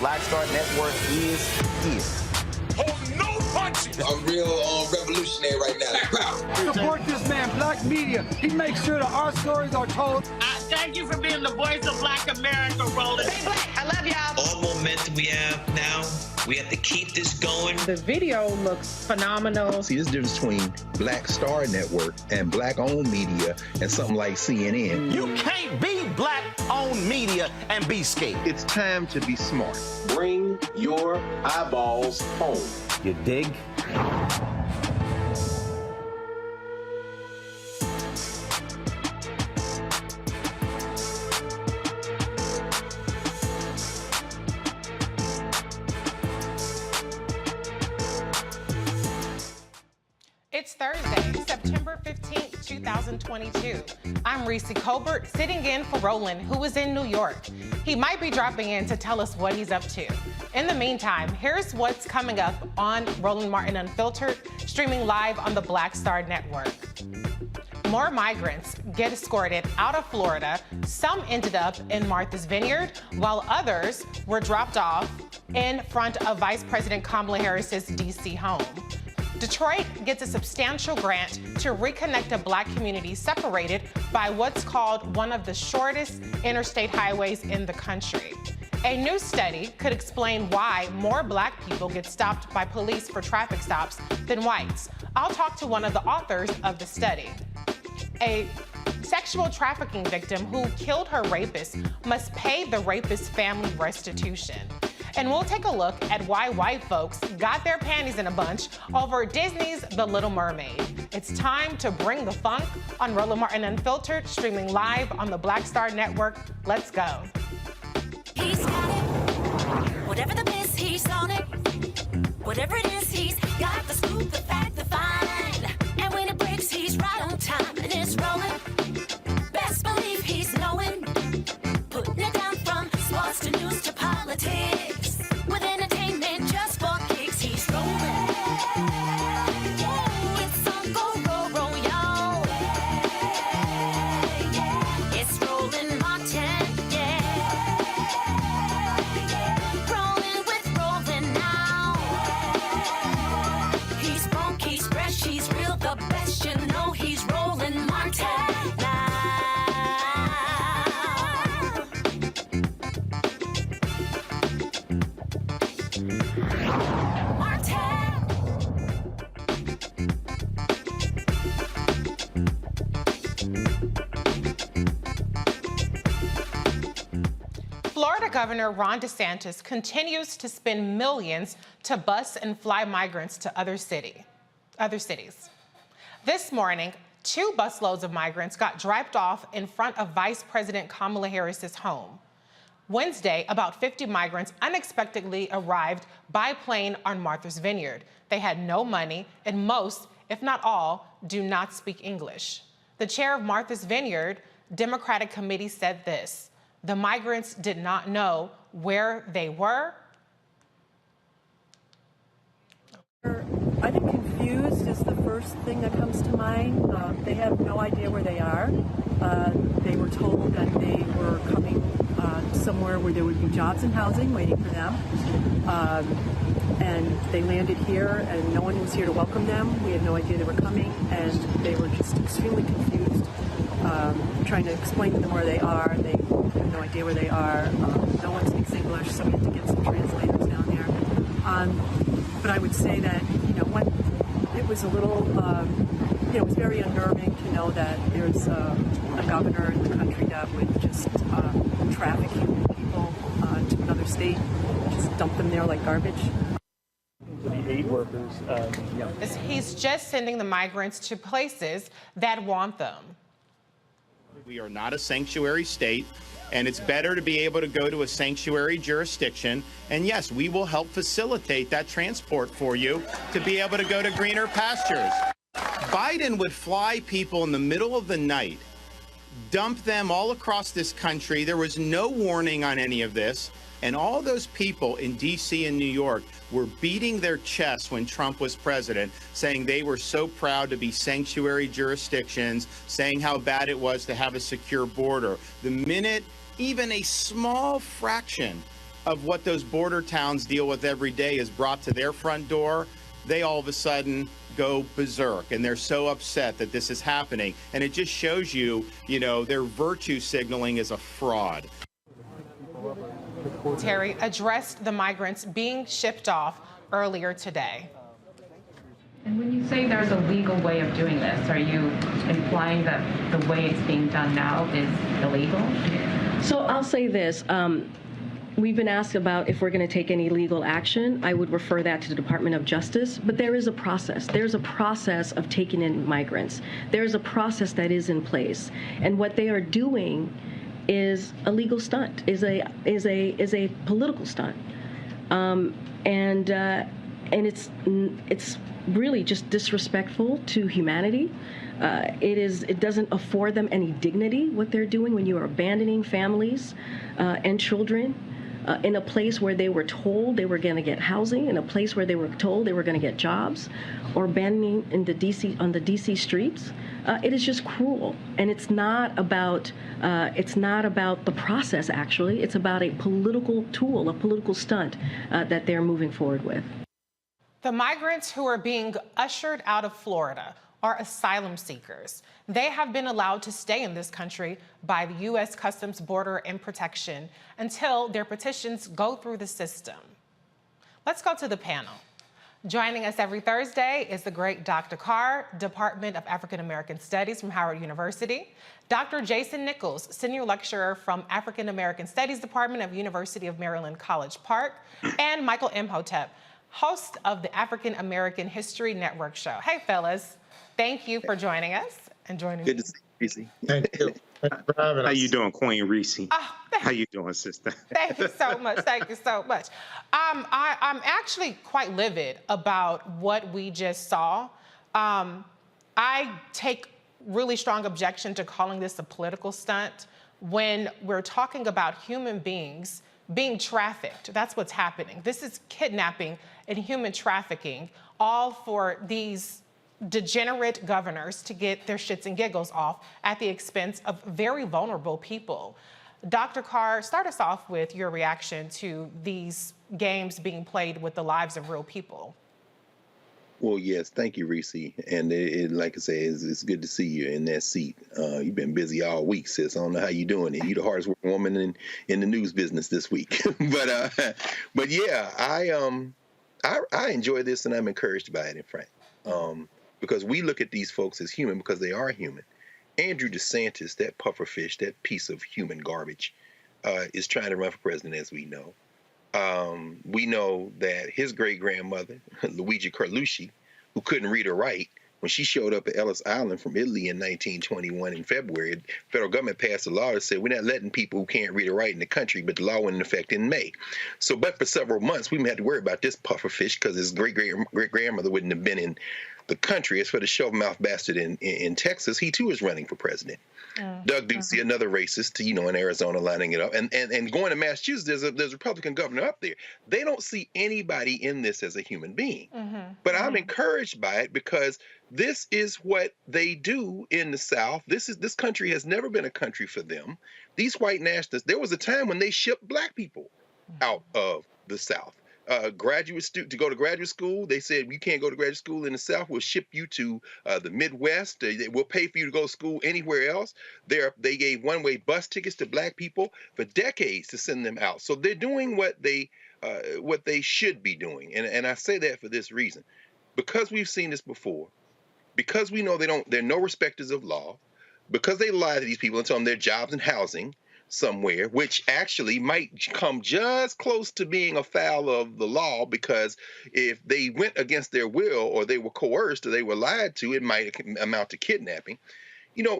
Black Star Network is here. Hold no punches! I'm real revolutionary right now. Support this man, Black Media. He makes sure that our stories are told. Thank you for being the voice of Black America, Roland. Stay black. I love y'all. All momentum we have now, we have to keep this going. The video looks phenomenal. See, this difference between Black Star Network and Black-owned media and something like CNN. You can't be Black-owned media and be scared. It's time to be smart. Bring your eyeballs home. You dig? It's Thursday, September 15th, 2022. I'm Reese Colbert, sitting in for Roland, who is in New York. He might be dropping in to tell us what he's up to. In the meantime, here's what's coming up on Roland Martin Unfiltered, streaming live on the Black Star Network. More migrants get escorted out of Florida. Some ended up in Martha's Vineyard, while others were dropped off in front of Vice President Kamala Harris's D.C. home. Detroit gets a substantial grant to reconnect a Black community separated by what's called one of the shortest interstate highways in the country. A new study could explain why more Black people get stopped by police for traffic stops than whites. I'll talk to one of the authors of the study. A sexual trafficking victim who killed her rapist must pay the rapist's family restitution. And we'll take a look at why white folks got their panties in a bunch over Disney's The Little Mermaid. It's time to bring the funk on Roland Martin Unfiltered, streaming live on the Black Star Network. Let's go. He's got it. Whatever the miss, he's on it. Whatever it is, he's got the scoop, the fact, the find. And when it breaks, he's right on time and it's rolling. Best believe he's knowing. Putting it down from sports to news to politics. With entertainment just for kicks, he's rolling. It's on go, roll, y'all. It's Roland Martin, yeah. Rolling with Roland now. He's rolling. Governor Ron DeSantis continues to spend millions to bus and fly migrants to other cities. This morning, 2 busloads of migrants got dropped off in front of Vice President Kamala Harris's home. Wednesday, about 50 migrants unexpectedly arrived by plane on Martha's Vineyard. They had no money, and most, if not all, do not speak English. The chair of Martha's Vineyard Democratic Committee said this: the migrants did not know where they were. I think confused is the first thing that comes to mind. They have no idea where they are. They were told that they were coming somewhere where there would be jobs and housing waiting for them. And they landed here and no one was here to welcome them. We had no idea they were coming and they were just extremely confused, trying to explain to them where they are. They have no idea where they are. No one speaks English, so we had to get some translators down there. But I would say that, when it was a little, it was very unnerving to know that there's a governor in the country that would just traffic people to another state, just dump them there like garbage. The aid workers, He's just sending the migrants to places that want them. We are not a sanctuary state, and it's better to be able to go to a sanctuary jurisdiction. And yes, we will help facilitate that transport for you to be able to go to greener pastures. Biden would fly people in the middle of the night, dump them all across this country. There was no warning on any of this. And all those people in D.C. and New York were beating their chests when Trump was president, saying they were so proud to be sanctuary jurisdictions, saying how bad it was to have a secure border. The minute even a small fraction of what those border towns deal with every day is brought to their front door, they all of a sudden go berserk, and they're so upset that this is happening. And it just shows you, their virtue signaling is a fraud. Terry addressed the migrants being shipped off earlier today. And when you say there's a legal way of doing this, are you implying that the way it's being done now is illegal? So I'll say this. We've been asked about if we're going to take any legal action. I would refer that to the Department of Justice, but there is a process. There's a process of taking in migrants. There's a process that is in place. And what they are doing is a legal stunt, is a political stunt, and it's really just disrespectful to humanity. It doesn't afford them any dignity what they're doing when you are abandoning families and children in a place where they were told they were going to get housing, in a place where they were told they were going to get jobs, or abandoning on the DC streets. It is just cruel, and it's not about the process. Actually, it's about a political tool, a political stunt that they're moving forward with. The migrants who are being ushered out of Florida are asylum seekers. They have been allowed to stay in this country by the U.S. Customs, Border and Protection until their petitions go through the system. Let's go to the panel. Joining us every Thursday is the great Dr. Carr, Department of African American Studies from Howard University, Dr. Jason Nichols, Senior Lecturer from African American Studies Department of University of Maryland College Park, and Michael Imhotep, host of the African American History Network show. Hey, fellas. Thank you for joining us and joining me. Good to see you, Reese. Thank you. Thanks for having us. How you doing, Queen Reese? Oh, How you doing, sister? Thank you so much. Thank you so much. I'm actually quite livid about what we just saw. I take really strong objection to calling this a political stunt when we're talking about human beings being trafficked. That's what's happening. This is kidnapping and human trafficking, all for these degenerate governors to get their shits and giggles off at the expense of very vulnerable people. Dr. Carr, start us off with your reaction to these games being played with the lives of real people. Well, yes, thank you, Reese. And like I say, it's good to see you in that seat. You've been busy all week, sis. I don't know how you're doing it. You're the hardest working woman in the news business this week. but yeah, I enjoy this and I'm encouraged by it, in fact. Because we look at these folks as human because they are human. Andrew DeSantis, that pufferfish, that piece of human garbage, is trying to run for president, as we know. We know that his great-grandmother, Luigi Carlucci, who couldn't read or write, when she showed up at Ellis Island from Italy in 1921 in February, the federal government passed a law that said we're not letting people who can't read or write in the country, but the law went into effect in May. So, but for several months, we had to worry about this pufferfish because his great-grandmother wouldn't have been in the country. As for the shove-mouth bastard in Texas, he too is running for president. Doug Ducey, another racist, in Arizona, lining it up. And going to Massachusetts, there's a Republican governor up there. They don't see anybody in this as a human being. But I'm encouraged by it because this is what they do in the South. This country has never been a country for them. These white nationalists, there was a time when they shipped black people out of the South. To go to graduate school, they said, you can't go to graduate school in the South. We'll ship you to the Midwest. We'll pay for you to go to school anywhere else. They gave one-way bus tickets to black people for decades to send them out. So they're doing what they should be doing. And I say that for this reason. Because we've seen this before, because we know they're no respecters of law, because they lie to these people and tell them their jobs and housing somewhere, which actually might come just close to being afoul of the law, because if they went against their will or they were coerced or they were lied to, it might amount to kidnapping.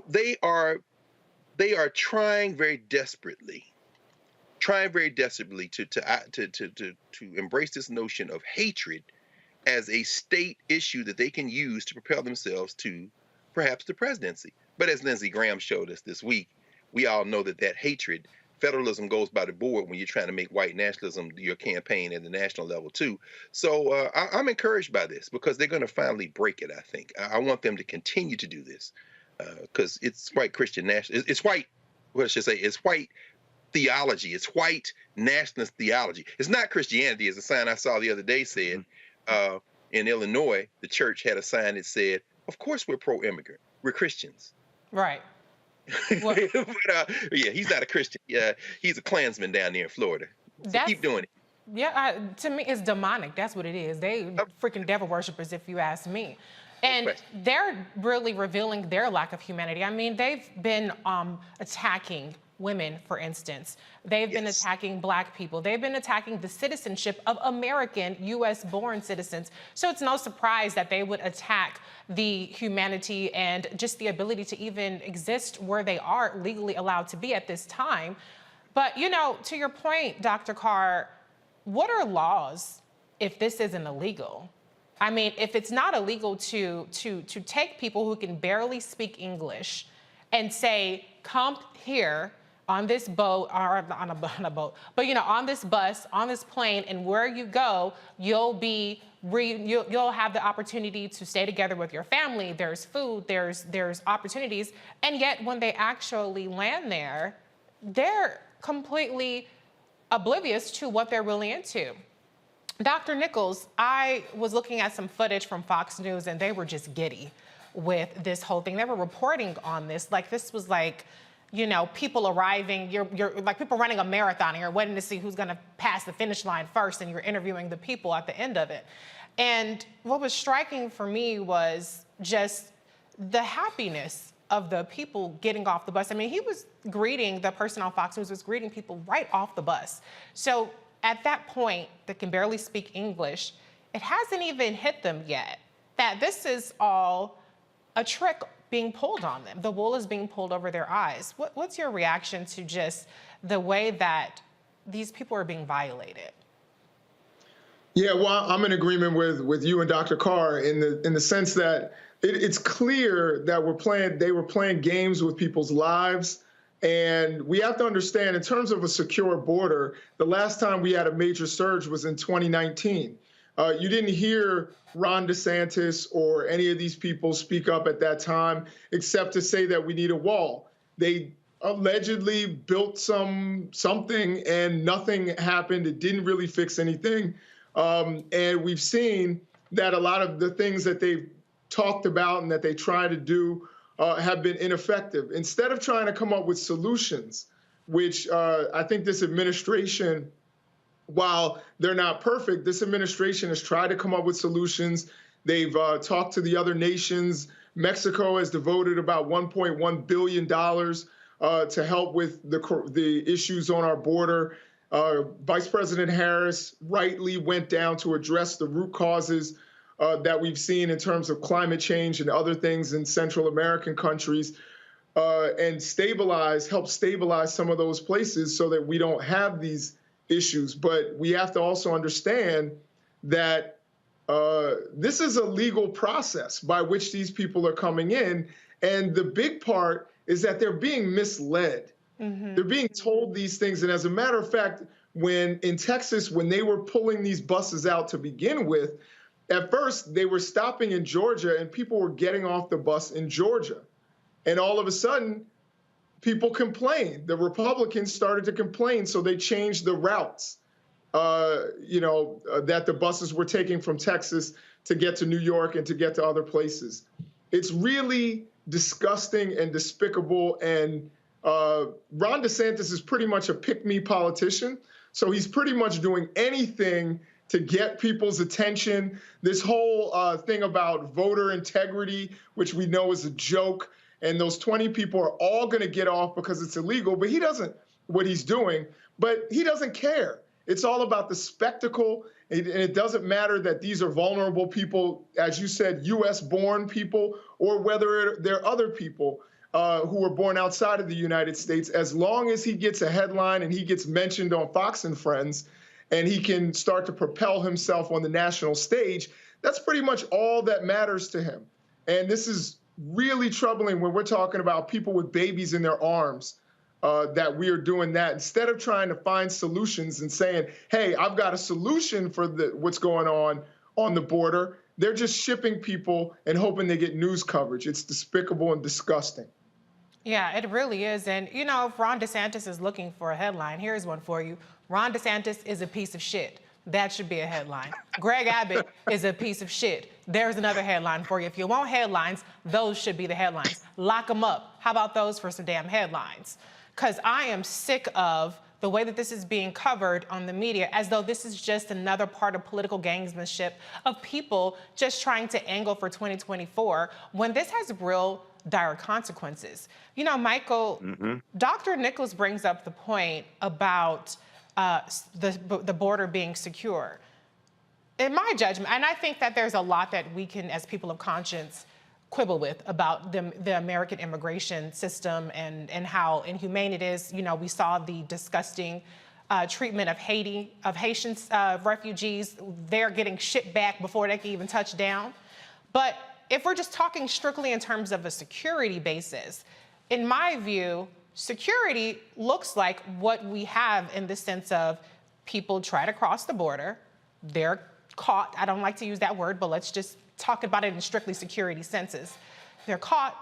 They are trying very desperately to embrace this notion of hatred as a state issue that they can use to propel themselves to perhaps the presidency. But as Lindsey Graham showed us this week, we all know that hatred, federalism goes by the board when you're trying to make white nationalism your campaign at the national level too. So I'm encouraged by this because they're going to finally break it, I think. I want them to continue to do this because it's white Christian national. It's white, what should I say? It's white theology. It's white nationalist theology. It's not Christianity, as a sign I saw the other day said. In Illinois, the church had a sign that said, of course we're pro-immigrant. We're Christians. Right. But, yeah, he's not a Christian. He's a Klansman down there in Florida. So keep doing it. Yeah, to me, it's demonic. That's what it is. They freaking devil worshippers, if you ask me. And they're really revealing their lack of humanity. I mean, they've been attacking women, for instance. They've been attacking black people. They've been attacking the citizenship of American U.S.-born citizens. So it's no surprise that they would attack the humanity and just the ability to even exist where they are legally allowed to be at this time. But, to your point, Dr. Carr, what are laws if this isn't illegal? I mean, if it's not illegal to take people who can barely speak English and say, come here on this boat, or on a boat, but on this bus, on this plane, and where you go, you'll have the opportunity to stay together with your family. There's food, there's opportunities, and yet when they actually land there, they're completely oblivious to what they're really into. Dr. Nichols, I was looking at some footage from Fox News, and they were just giddy with this whole thing. They were reporting on this like this was like, people arriving, you're like people running a marathon and you're waiting to see who's going to pass the finish line first, and you're interviewing the people at the end of it. And what was striking for me was just the happiness of the people getting off the bus. I mean, the person on Fox News was greeting people right off the bus. So at that point, that can barely speak English, it hasn't even hit them yet that this is all a trick being pulled on them. The wool is being pulled over their eyes. What's your reaction to just the way that these people are being violated? Yeah, well, I'm in agreement with you and Dr. Carr in the sense that it's clear that they were playing games with people's lives. And we have to understand, in terms of a secure border, the last time we had a major surge was in 2019. You didn't hear Ron DeSantis or any of these people speak up at that time, except to say that we need a wall. They allegedly built something and nothing happened. It didn't really fix anything. And we've seen that a lot of the things that they've talked about and that they try to do have been ineffective. Instead of trying to come up with solutions, which I think this administration, while they're not perfect, this administration has tried to come up with solutions. They've talked to the other nations. Mexico has devoted about $1.1 billion to help with the issues on our border. Vice President Harris rightly went down to address the root causes that we've seen in terms of climate change and other things in Central American countries, and help stabilize some of those places so that we don't have these issues. But we have to also understand that this is a legal process by which these people are coming in. And the big part is that they're being misled. They're being told these things. And as a matter of fact, in Texas, when they were pulling these buses out to begin with, at first they were stopping in Georgia and people were getting off the bus in Georgia. And all of a sudden, people complained. The Republicans started to complain, so they changed the routes, that the buses were taking from Texas to get to New York and to get to other places. It's really disgusting and despicable. And Ron DeSantis is pretty much a pick-me politician. So he's pretty much doing anything to get people's attention. This whole thing about voter integrity, which we know is a joke, and those 20 people are all going to get off because it's illegal, but he doesn't, what he's doing, but he doesn't care. It's all about the spectacle, and it doesn't matter that these are vulnerable people, as you said, U.S.-born people, or whether they're other people who were born outside of the United States. As long as he gets a headline and he gets mentioned on Fox and Friends, and he can start to propel himself on the national stage, that's pretty much all that matters to him. And this is really troubling when we're talking about people with babies in their arms, that we are doing that. Instead of trying to find solutions and saying, hey, I've got a solution for what's going on the border, they're just shipping people and hoping they get news coverage. It's despicable and disgusting. Yeah, it really is. And, if Ron DeSantis is looking for a headline, here's one for you. Ron DeSantis is a piece of shit. That should be a headline. Greg Abbott is a piece of shit. There's another headline for you. If you want headlines, those should be the headlines. Lock them up. How about those for some damn headlines? Because I am sick of the way that this is being covered on the media, as though this is just another part of political gamesmanship of people just trying to angle for 2024, when this has real dire consequences. Michael, Dr. Nichols brings up the point about the border being secure. In my judgment, and I think that there's a lot that we can, as people of conscience, quibble with about the American immigration system and how inhumane it is. We saw the disgusting treatment of Haitian refugees. They're getting shipped back before they can even touch down. But if we're just talking strictly in terms of a security basis, in my view, security looks like what we have in the sense of people try to cross the border, they're caught. I don't like to use that word, but let's just talk about it in strictly security senses. They're caught,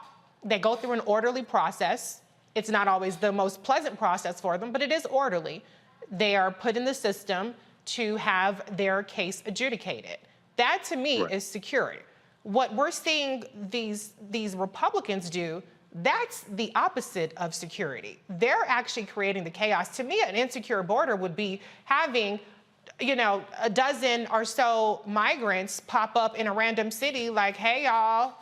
they go through an orderly process. It's not always the most pleasant process for them, but it is orderly. They are put in the system to have their case adjudicated. That, to me, is security. What we're seeing these Republicans do, that's the opposite of security. They're actually creating the chaos. To me, an insecure border would be having, a dozen or so migrants pop up in a random city like, hey, y'all,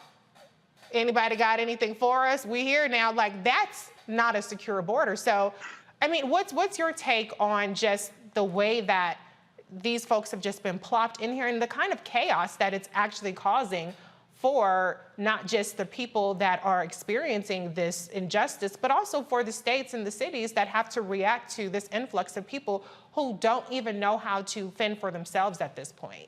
anybody got anything for us? We here now. Like, that's not a secure border. So, what's your take on just the way that these folks have just been plopped in here and the kind of chaos that it's actually causing for not just the people that are experiencing this injustice, but also for the states and the cities that have to react to this influx of people who don't even know how to fend for themselves at this point?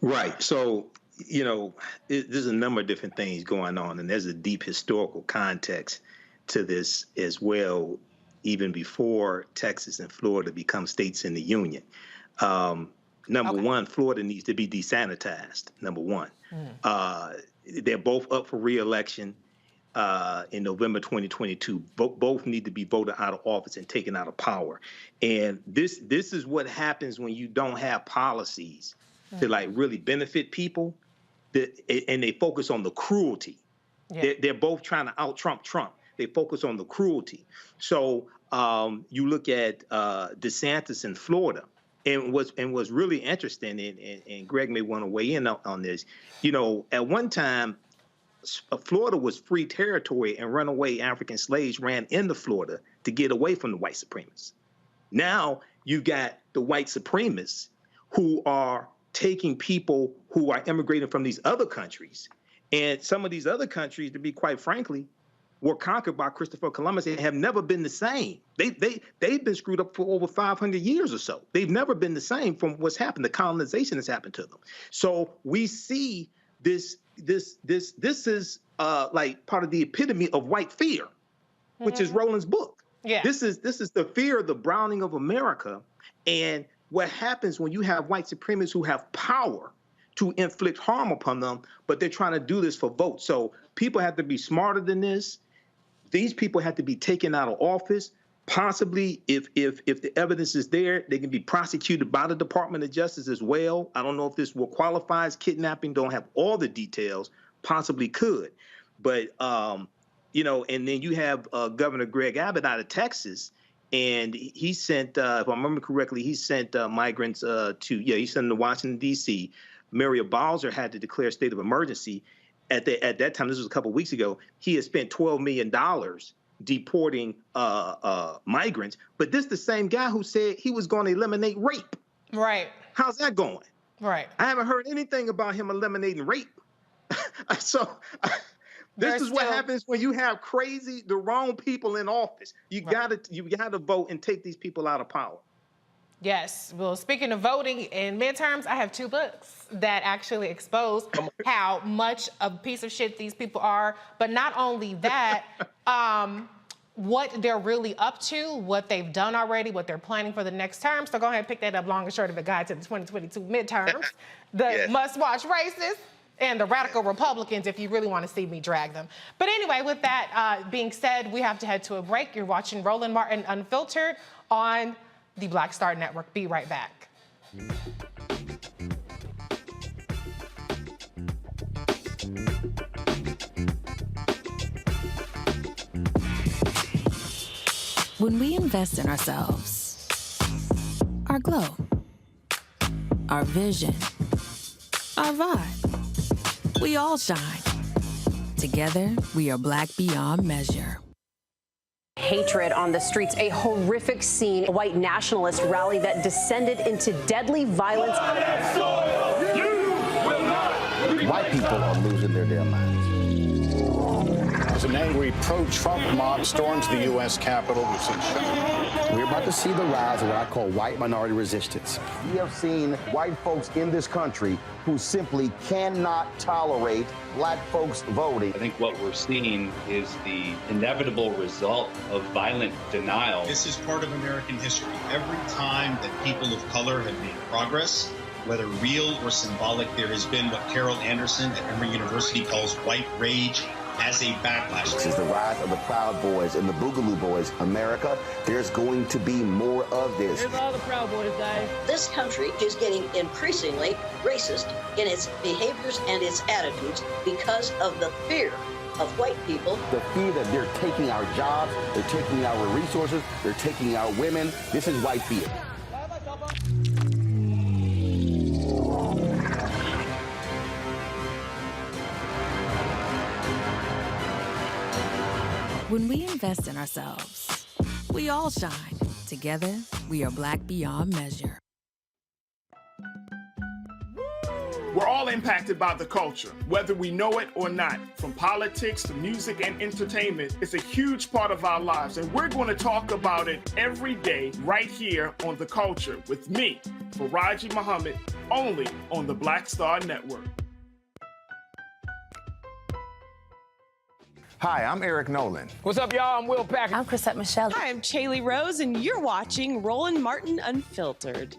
Right. So, there's a number of different things going on, and there's a deep historical context to this as well, even before Texas and Florida become states in the union. Number one, Florida needs to be desanitized, number one. They're both up for re-election in November 2022. Both need to be voted out of office and taken out of power. And this is what happens when you don't have policies to really benefit people, and they focus on the cruelty. Yeah. They're both trying to out-Trump Trump. They focus on the cruelty. So you look at DeSantis in Florida. And what's really interesting, and Greg may want to weigh in on this, at one time, Florida was free territory, and runaway African slaves ran into Florida to get away from the white supremacists. Now you got the white supremacists who are taking people who are immigrating from these other countries, and some of these other countries, to be quite frankly, were conquered by Christopher Columbus and have never been the same. They've been screwed up for over 500 years or so. They've never been the same from what's happened. The colonization has happened to them. So we see this is like part of the epitome of white fear, which is Roland's book. Yeah. This is the fear of the browning of America. And what happens when you have white supremacists who have power to inflict harm upon them, but they're trying to do this for votes. So people have to be smarter than this. These people have to be taken out of office. Possibly, if the evidence is there, they can be prosecuted by the Department of Justice as well. I don't know if this will qualify as kidnapping. Don't have all the details. Possibly could. But, you know, and then you have Governor Greg Abbott out of Texas, and he sent, if I remember correctly, he sent migrants he sent them to Washington, D.C. Muriel Bowser had to declare a state of emergency. At that time, this was a couple of weeks ago, he had spent $12 million deporting migrants. But this is the same guy who said he was going to eliminate rape. Right. How's that going? Right. I haven't heard anything about him eliminating rape. So this is what happens when you have the wrong people in office. You gotta vote and take these people out of power. Yes. Well, speaking of voting in midterms, I have 2 books that actually expose how much of a piece of shit these people are. But not only that, what they're really up to, what they've done already, what they're planning for the next term. So go ahead and pick that up, long and short of a guide to the 2022 midterms. The must-watch races and the radical Republicans, if you really want to see me drag them. But anyway, with that being said, we have to head to a break. You're watching Roland Martin Unfiltered on the Black Star Network. Be right back. When we invest in ourselves, our glow, our vision, our vibe, we all shine. Together, we are Black beyond measure. Hatred on the streets, a horrific scene, a white nationalist rally that descended into deadly violence. White people are losing their damn minds. As an angry pro-Trump mob storms the U.S. Capitol, we're about to see the rise of what I call white minority resistance. We have seen white folks in this country who simply cannot tolerate black folks voting. I think what we're seeing is the inevitable result of violent denial. This is part of American history. Every time that people of color have made progress, whether real or symbolic, there has been what Carol Anderson at Emory University calls white rage as a backlash. This is the rise of the Proud Boys and the Boogaloo Boys. America, there's going to be more of this. Here's all the Proud Boys, guys. This country is getting increasingly racist in its behaviors and its attitudes because of the fear of white people. The fear that they're taking our jobs, they're taking our resources, they're taking our women. This is white fear. When we invest in ourselves, we all shine. Together, we are Black beyond measure. We're all impacted by the culture, whether we know it or not. From politics to music and entertainment, it's a huge part of our lives, and we're going to talk about it every day right here on The Culture with me, Faraji Muhammad, only on the Black Star Network. Hi, I'm Eric Nolan. What's up, y'all? I'm Will Packer. I'm Chrisette Michelle. Hi, I'm Chaley Rose, and you're watching Roland Martin Unfiltered.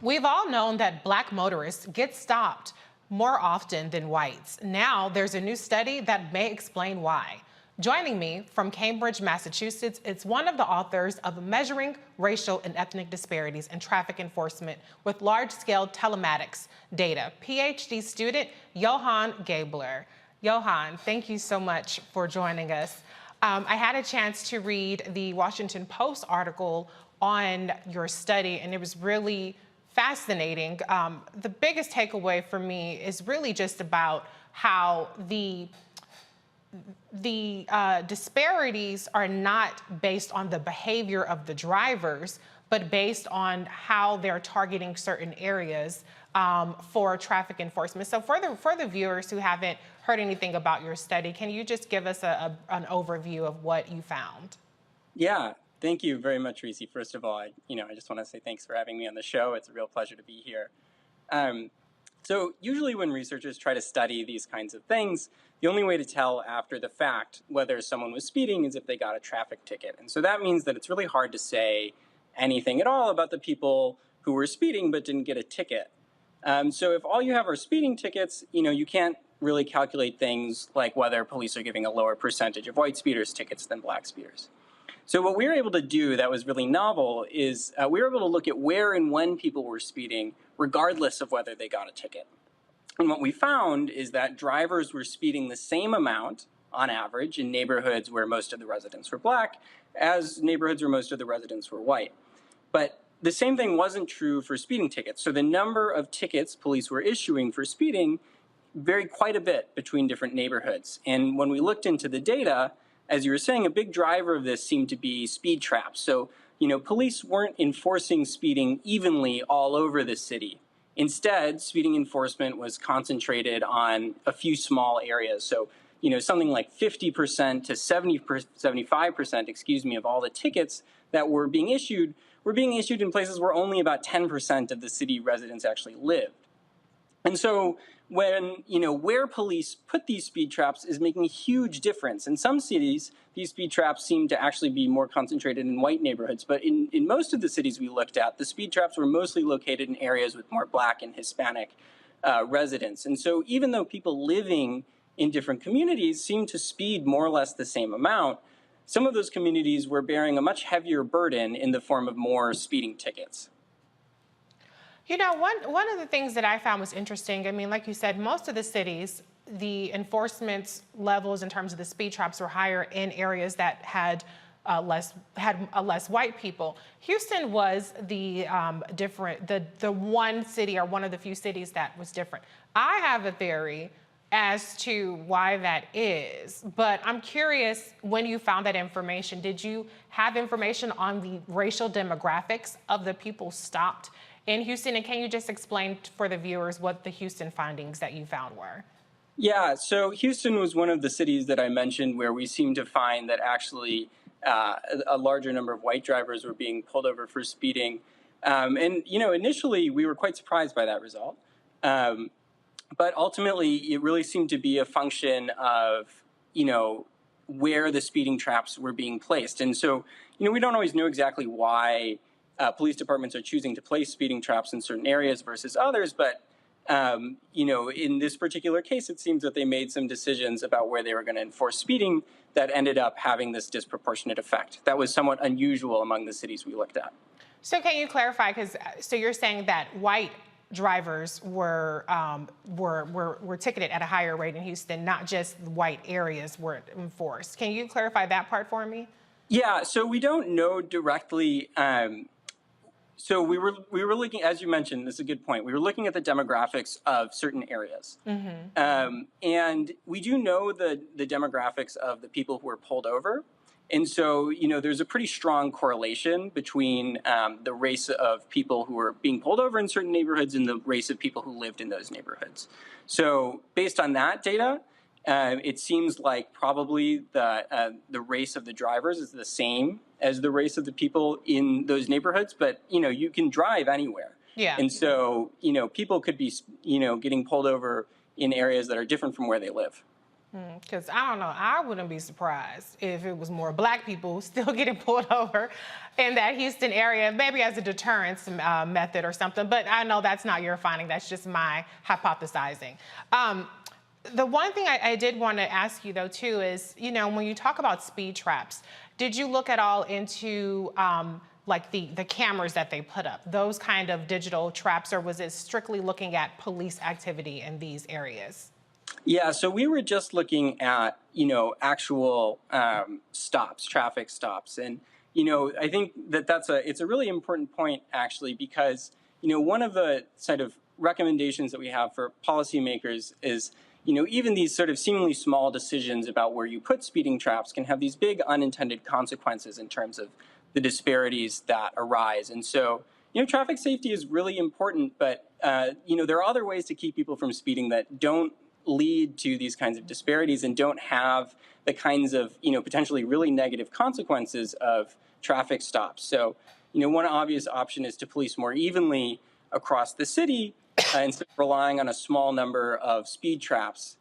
We've all known that black motorists get stopped more often than whites. Now there's a new study that may explain why. Joining me from Cambridge, Massachusetts, it's one of the authors of Measuring Racial and Ethnic Disparities in Traffic Enforcement with Large-Scale Telematics Data, PhD student Johan Gabler. Johan, thank you so much for joining us. I had a chance to read the Washington Post article on your study, and it was really fascinating. The biggest takeaway for me is really just about how the disparities are not based on the behavior of the drivers, but based on how they're targeting certain areas for traffic enforcement. So for the viewers who haven't heard anything about your study, can you just give us an overview of what you found? Yeah, thank you very much, Reese. First of all, I just want to say thanks for having me on the show. It's a real pleasure to be here. So usually when researchers try to study these kinds of things, the only way to tell after the fact whether someone was speeding is if they got a traffic ticket. And so that means that it's really hard to say anything at all about the people who were speeding but didn't get a ticket. So if all you have are speeding tickets, you can't really calculate things like whether police are giving a lower percentage of white speeders tickets than black speeders. So what we were able to do that was really novel is we were able to look at where and when people were speeding, regardless of whether they got a ticket. And what we found is that drivers were speeding the same amount on average in neighborhoods where most of the residents were black as neighborhoods where most of the residents were white. But the same thing wasn't true for speeding tickets. So the number of tickets police were issuing for speeding varied quite a bit between different neighborhoods. And when we looked into the data, as you were saying, a big driver of this seemed to be speed traps. So, police weren't enforcing speeding evenly all over the city. Instead, speeding enforcement was concentrated on a few small areas. So, something like 50% to 75%, of all the tickets that were being issued in places where only about 10% of the city residents actually lived. And so when, where police put these speed traps is making a huge difference. In some cities, these speed traps seem to actually be more concentrated in white neighborhoods. But in most of the cities we looked at, the speed traps were mostly located in areas with more black and Hispanic residents. And so even though people living in different communities seemed to speed more or less the same amount, some of those communities were bearing a much heavier burden in the form of more speeding tickets. One of the things that I found was interesting, like you said, most of the cities, the enforcement levels in terms of the speed traps were higher in areas that had less white people. Houston was the one city or one of the few cities that was different. I have a theory as to why that is, but I'm curious, when you found that information, did you have information on the racial demographics of the people stopped in Houston? And can you just explain for the viewers what the Houston findings that you found were? Yeah, so Houston was one of the cities that I mentioned where we seemed to find that actually a larger number of white drivers were being pulled over for speeding. And, initially we were quite surprised by that result. But ultimately, it really seemed to be a function of, where the speeding traps were being placed. And so, we don't always know exactly why police departments are choosing to place speeding traps in certain areas versus others. But, in this particular case, it seems that they made some decisions about where they were going to enforce speeding that ended up having this disproportionate effect. That was somewhat unusual among the cities we looked at. So can you clarify, so you're saying that white drivers were ticketed at a higher rate in Houston, not just white areas were enforced. Can you clarify that part for me? Yeah, so we don't know directly. So we were looking, as you mentioned, this is a good point. We were looking at the demographics of certain areas. Mm-hmm. And we do know the demographics of the people who were pulled over. And so, there's a pretty strong correlation between the race of people who were being pulled over in certain neighborhoods and the race of people who lived in those neighborhoods. So based on that data, it seems like probably the race of the drivers is the same as the race of the people in those neighborhoods. But, you can drive anywhere. Yeah. And so, people could be, getting pulled over in areas that are different from where they live. Because I don't know, I wouldn't be surprised if it was more black people still getting pulled over in that Houston area, maybe as a deterrence method or something. But I know that's not your finding. That's just my hypothesizing. The one thing I did want to ask you, though, too, is, when you talk about speed traps, did you look at all into like the cameras that they put up, those kind of digital traps, or was it strictly looking at police activity in these areas? Yeah, so we were just looking at, actual stops, traffic stops. And, I think that it's a really important point, actually, because, one of the sort of recommendations that we have for policymakers is, even these sort of seemingly small decisions about where you put speeding traps can have these big unintended consequences in terms of the disparities that arise. And so, traffic safety is really important, but, there are other ways to keep people from speeding that don't lead to these kinds of disparities and don't have the kinds of, potentially really negative consequences of traffic stops. So, one obvious option is to police more evenly across the city instead of relying on a small number of speed traps.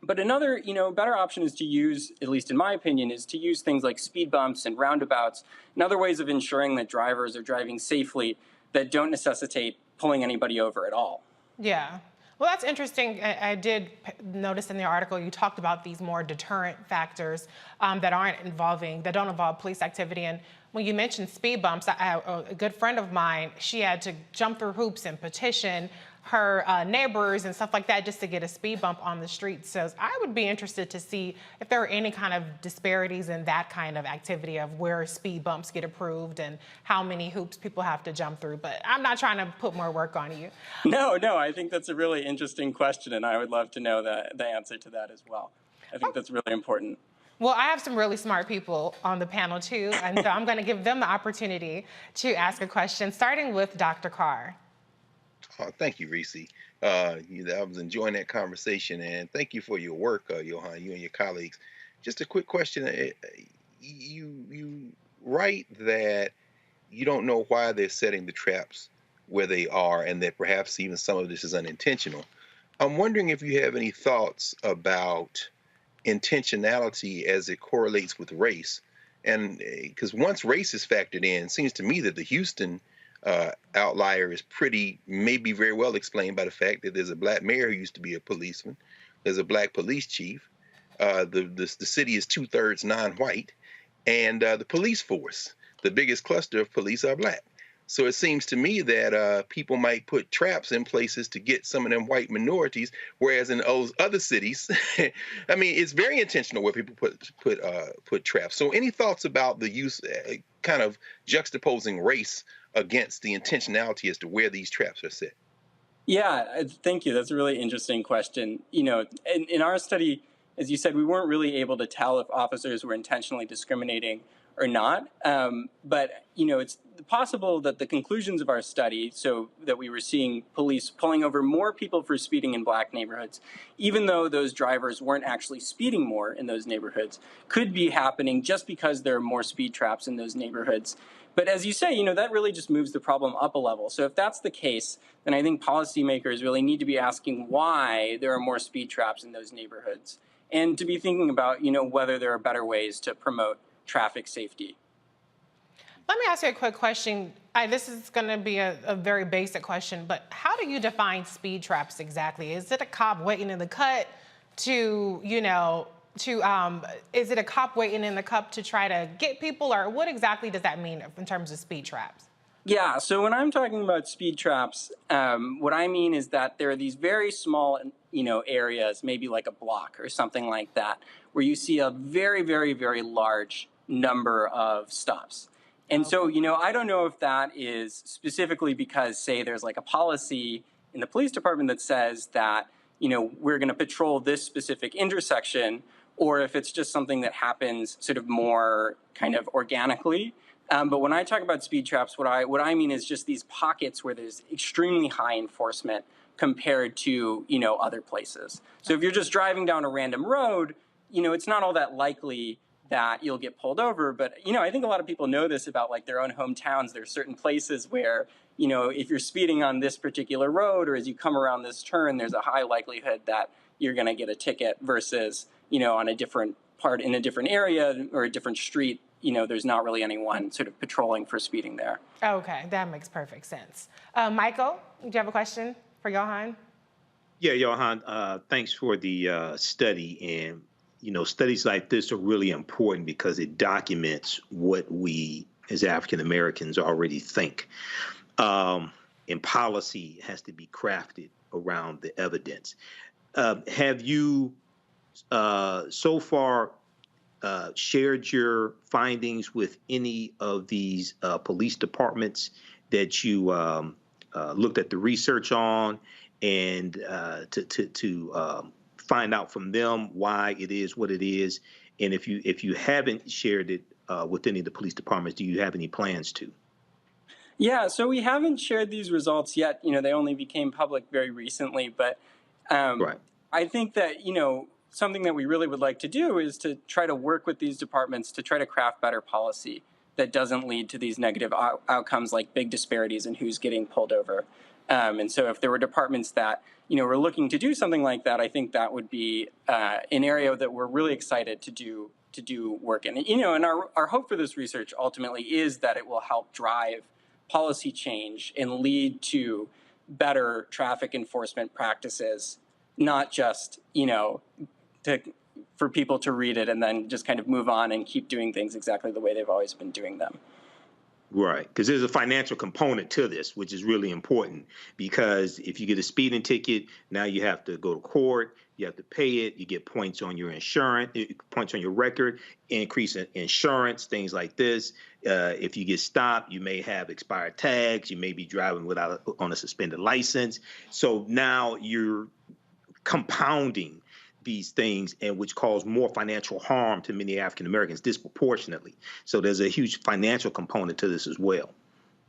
But another, better option is to use, at least in my opinion, is to use things like speed bumps and roundabouts and other ways of ensuring that drivers are driving safely that don't necessitate pulling anybody over at all. Yeah. Well, that's interesting. I did notice in the article you talked about these more deterrent factors that don't involve police activity. And when you mentioned speed bumps, a good friend of mine, she had to jump through hoops and petition her neighbors and stuff like that just to get a speed bump on the street. So I would be interested to see if there are any kind of disparities in that kind of activity of where speed bumps get approved and how many hoops people have to jump through. But I'm not trying to put more work on you. No, I think that's a really interesting question, and I would love to know the answer to that as well. I think that's really important. Well, I have some really smart people on the panel too, and so I'm going to give them the opportunity to ask a question, starting with Dr. Carr. Oh, thank you, Reese. I was enjoying that conversation, and thank you for your work, Johan, you and your colleagues. Just a quick question. You write that you don't know why they're setting the traps where they are, and that perhaps even some of this is unintentional. I'm wondering if you have any thoughts about intentionality as it correlates with race. And because once race is factored in, it seems to me that the Houston outlier is maybe very well explained by the fact that there's a black mayor who used to be a policeman. There's a black police chief. The city is 2/3 non-white, and the police force, the biggest cluster of police, are black. So it seems to me that people might put traps in places to get some of them white minorities, whereas in those other cities, I mean, it's very intentional where people put traps. So any thoughts about the use, kind of juxtaposing race against the intentionality as to where these traps are set? Yeah, thank you. That's a really interesting question. In our study, as you said, we weren't really able to tell if officers were intentionally discriminating or not. But, it's possible that the conclusions of our study, so that we were seeing police pulling over more people for speeding in black neighborhoods, even though those drivers weren't actually speeding more in those neighborhoods, could be happening just because there are more speed traps in those neighborhoods. But as you say, that really just moves the problem up a level. So if that's the case, then I think policymakers really need to be asking why there are more speed traps in those neighborhoods, and to be thinking about, whether there are better ways to promote traffic safety. Let me ask you a quick question. This is going to be a very basic question, but how do you define speed traps exactly? Is it a cop waiting in the cut is it a cop waiting in the cup to try to get people, or what exactly does that mean in terms of speed traps? Yeah, so when I'm talking about speed traps, what I mean is that there are these very small, areas, maybe like a block or something like that, where you see a very, very, very large number of stops. And so, I don't know if that is specifically because, say, there's like a policy in the police department that says that, we're going to patrol this specific intersection, or if it's just something that happens sort of more kind of organically. But when I talk about speed traps, what I mean is just these pockets where there's extremely high enforcement compared to, other places. So if you're just driving down a random road, it's not all that likely that you'll get pulled over. But, I think a lot of people know this about like their own hometowns. There are certain places where, if you're speeding on this particular road, or as you come around this turn, there's a high likelihood that you're going to get a ticket versus, on a different part in a different area or a different street, there's not really anyone sort of patrolling for speeding there. Okay, that makes perfect sense. Michael, do you have a question for Johan? Yeah, Johan, thanks for the study. And, studies like this are really important because it documents what we as African Americans already think. And policy has to be crafted around the evidence. Have you so far shared your findings with any of these police departments that you looked at the research on, and to find out from them why it is what it is. And if you haven't shared it with any of the police departments, do you have any plans to? Yeah, so we haven't shared these results yet. They only became public very recently, but Right. I think that, something that we really would like to do is to try to work with these departments to try to craft better policy that doesn't lead to these negative outcomes like big disparities in who's getting pulled over. And so if there were departments that, were looking to do something like that, I think that would be an area that we're really excited to do work in. And our hope for this research ultimately is that it will help drive policy change and lead to better traffic enforcement practices, not just, for people to read it and then just kind of move on and keep doing things exactly the way they've always been doing them. Right, because there's a financial component to this, which is really important, because if you get a speeding ticket, now you have to go to court, you have to pay it, you get points on your insurance, points on your record, increase in insurance, things like this. If you get stopped, you may have expired tags, you may be driving on a suspended license. So now you're compounding these things, and which cause more financial harm to many African Americans disproportionately. So there's a huge financial component to this as well.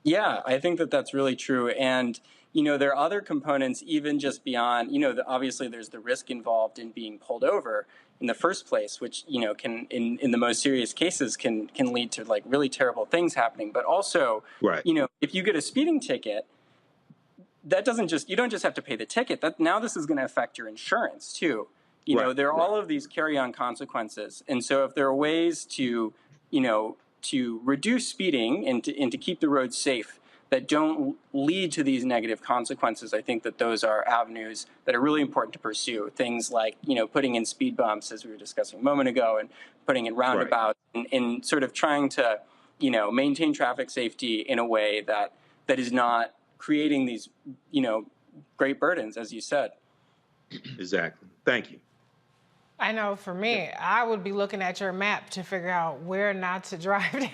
Yeah, I think that that's really true. And, there are other components even just beyond, obviously there's the risk involved in being pulled over in the first place, which, can, in the most serious cases, can lead to like really terrible things happening. But also, right. If you get a speeding ticket, that you don't just have to pay the ticket. Now this is going to affect your insurance too. There are all of these carry-on consequences. And so if there are ways to, to reduce speeding and to keep the roads safe that don't lead to these negative consequences, I think that those are avenues that are really important to pursue. Things like, putting in speed bumps, as we were discussing a moment ago, and putting in roundabouts, and sort of trying to, maintain traffic safety in a way that is not creating these, great burdens, as you said. Exactly. Thank you. I know for me, I would be looking at your map to figure out where not to drive down.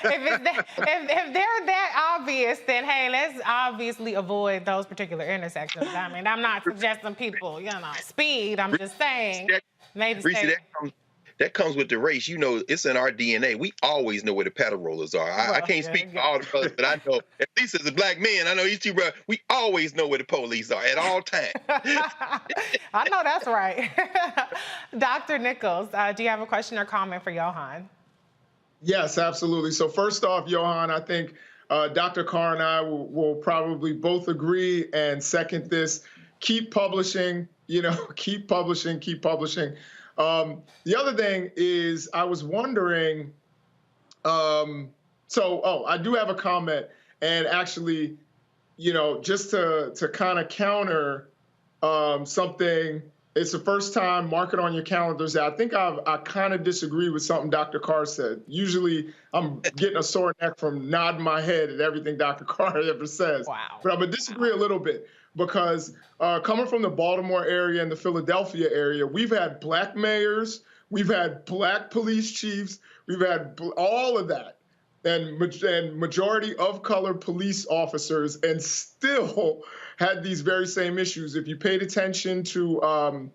if they're that obvious, then hey, let's obviously avoid those particular intersections. I mean, I'm not suggesting people, speed. I'm just saying maybe stay. That comes with the race. It's in our DNA. We always know where the pedal rollers are. I can't speak for all the brothers, but I know, at least as a black man, I know you two brothers, we always know where the police are at all times. I know that's right. Dr. Nichols, do you have a question or comment for Johan? Yes, absolutely. So first off, Johan, I think Dr. Carr and I will probably both agree and second this. Keep publishing, keep publishing, keep publishing. The other thing is I was wondering, I do have a comment, and actually, just to kind of counter something, it's the first time, mark it on your calendars. I think I kind of disagree with something Dr. Carr said. Usually I'm getting a sore neck from nodding my head at everything Dr. Carr ever says. Wow. But I'm going to disagree a little bit. Because coming from the Baltimore area and the Philadelphia area, we've had black mayors, we've had black police chiefs, we've had all of that, and majority of color police officers, and still had these very same issues. If you paid attention to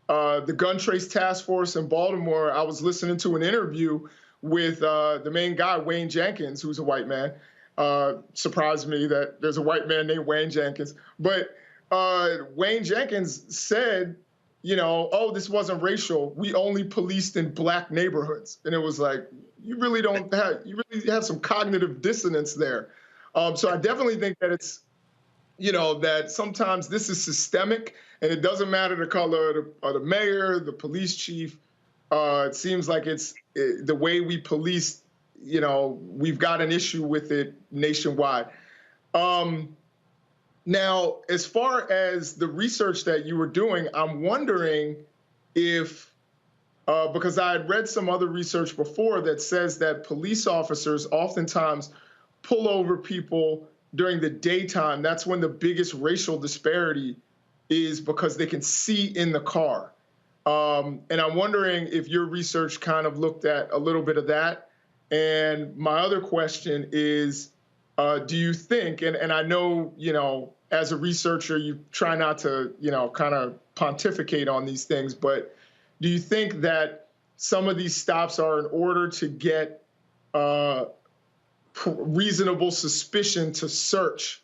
the Gun Trace Task Force in Baltimore, I was listening to an interview with the main guy, Wayne Jenkins, who's a white man. Surprised me that there's a white man named Wayne Jenkins. But Wayne Jenkins said, this wasn't racial. We only policed in black neighborhoods. And it was like, you really have some cognitive dissonance there. So I definitely think that it's, that sometimes this is systemic, and it doesn't matter the color of the mayor, the police chief. It seems like it's the way we police. We've got an issue with it nationwide. Now, as far as the research that you were doing, I'm wondering if, because I had read some other research before that says that police officers oftentimes pull over people during the daytime. That's when the biggest racial disparity is, because they can see in the car. And I'm wondering if your research kind of looked at a little bit of that. And my other question is, do you think, and I know, as a researcher, you try not to, kind of pontificate on these things, but do you think that some of these stops are in order to get reasonable suspicion to search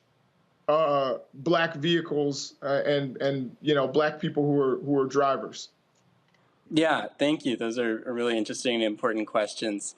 Black vehicles and Black people who are drivers? Yeah, thank you. Those are really interesting and important questions.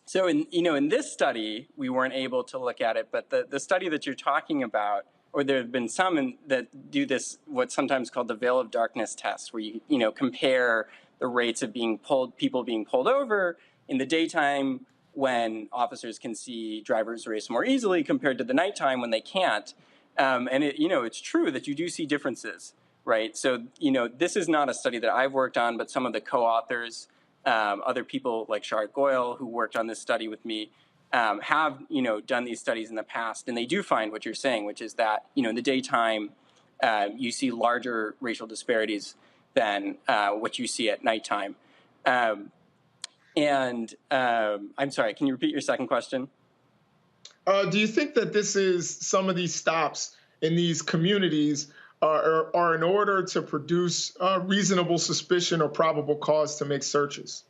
So in this study, we weren't able to look at it, but the study that you're talking about, or there have been some that do this, what's sometimes called the veil of darkness test, where you compare the rates of people being pulled over in the daytime when officers can see drivers race more easily compared to the nighttime when they can't. And it's true that you do see differences, right? So, this is not a study that I've worked on, but some of the co-authors, other people like Shard Goyle, who worked on this study with me, have, done these studies in the past. And they do find what you're saying, which is that, in the daytime, you see larger racial disparities than what you see at nighttime. I'm sorry, can you repeat your second question? Do you think that this is some of these stops in these communities are in order to produce reasonable suspicion or probable cause to make searches?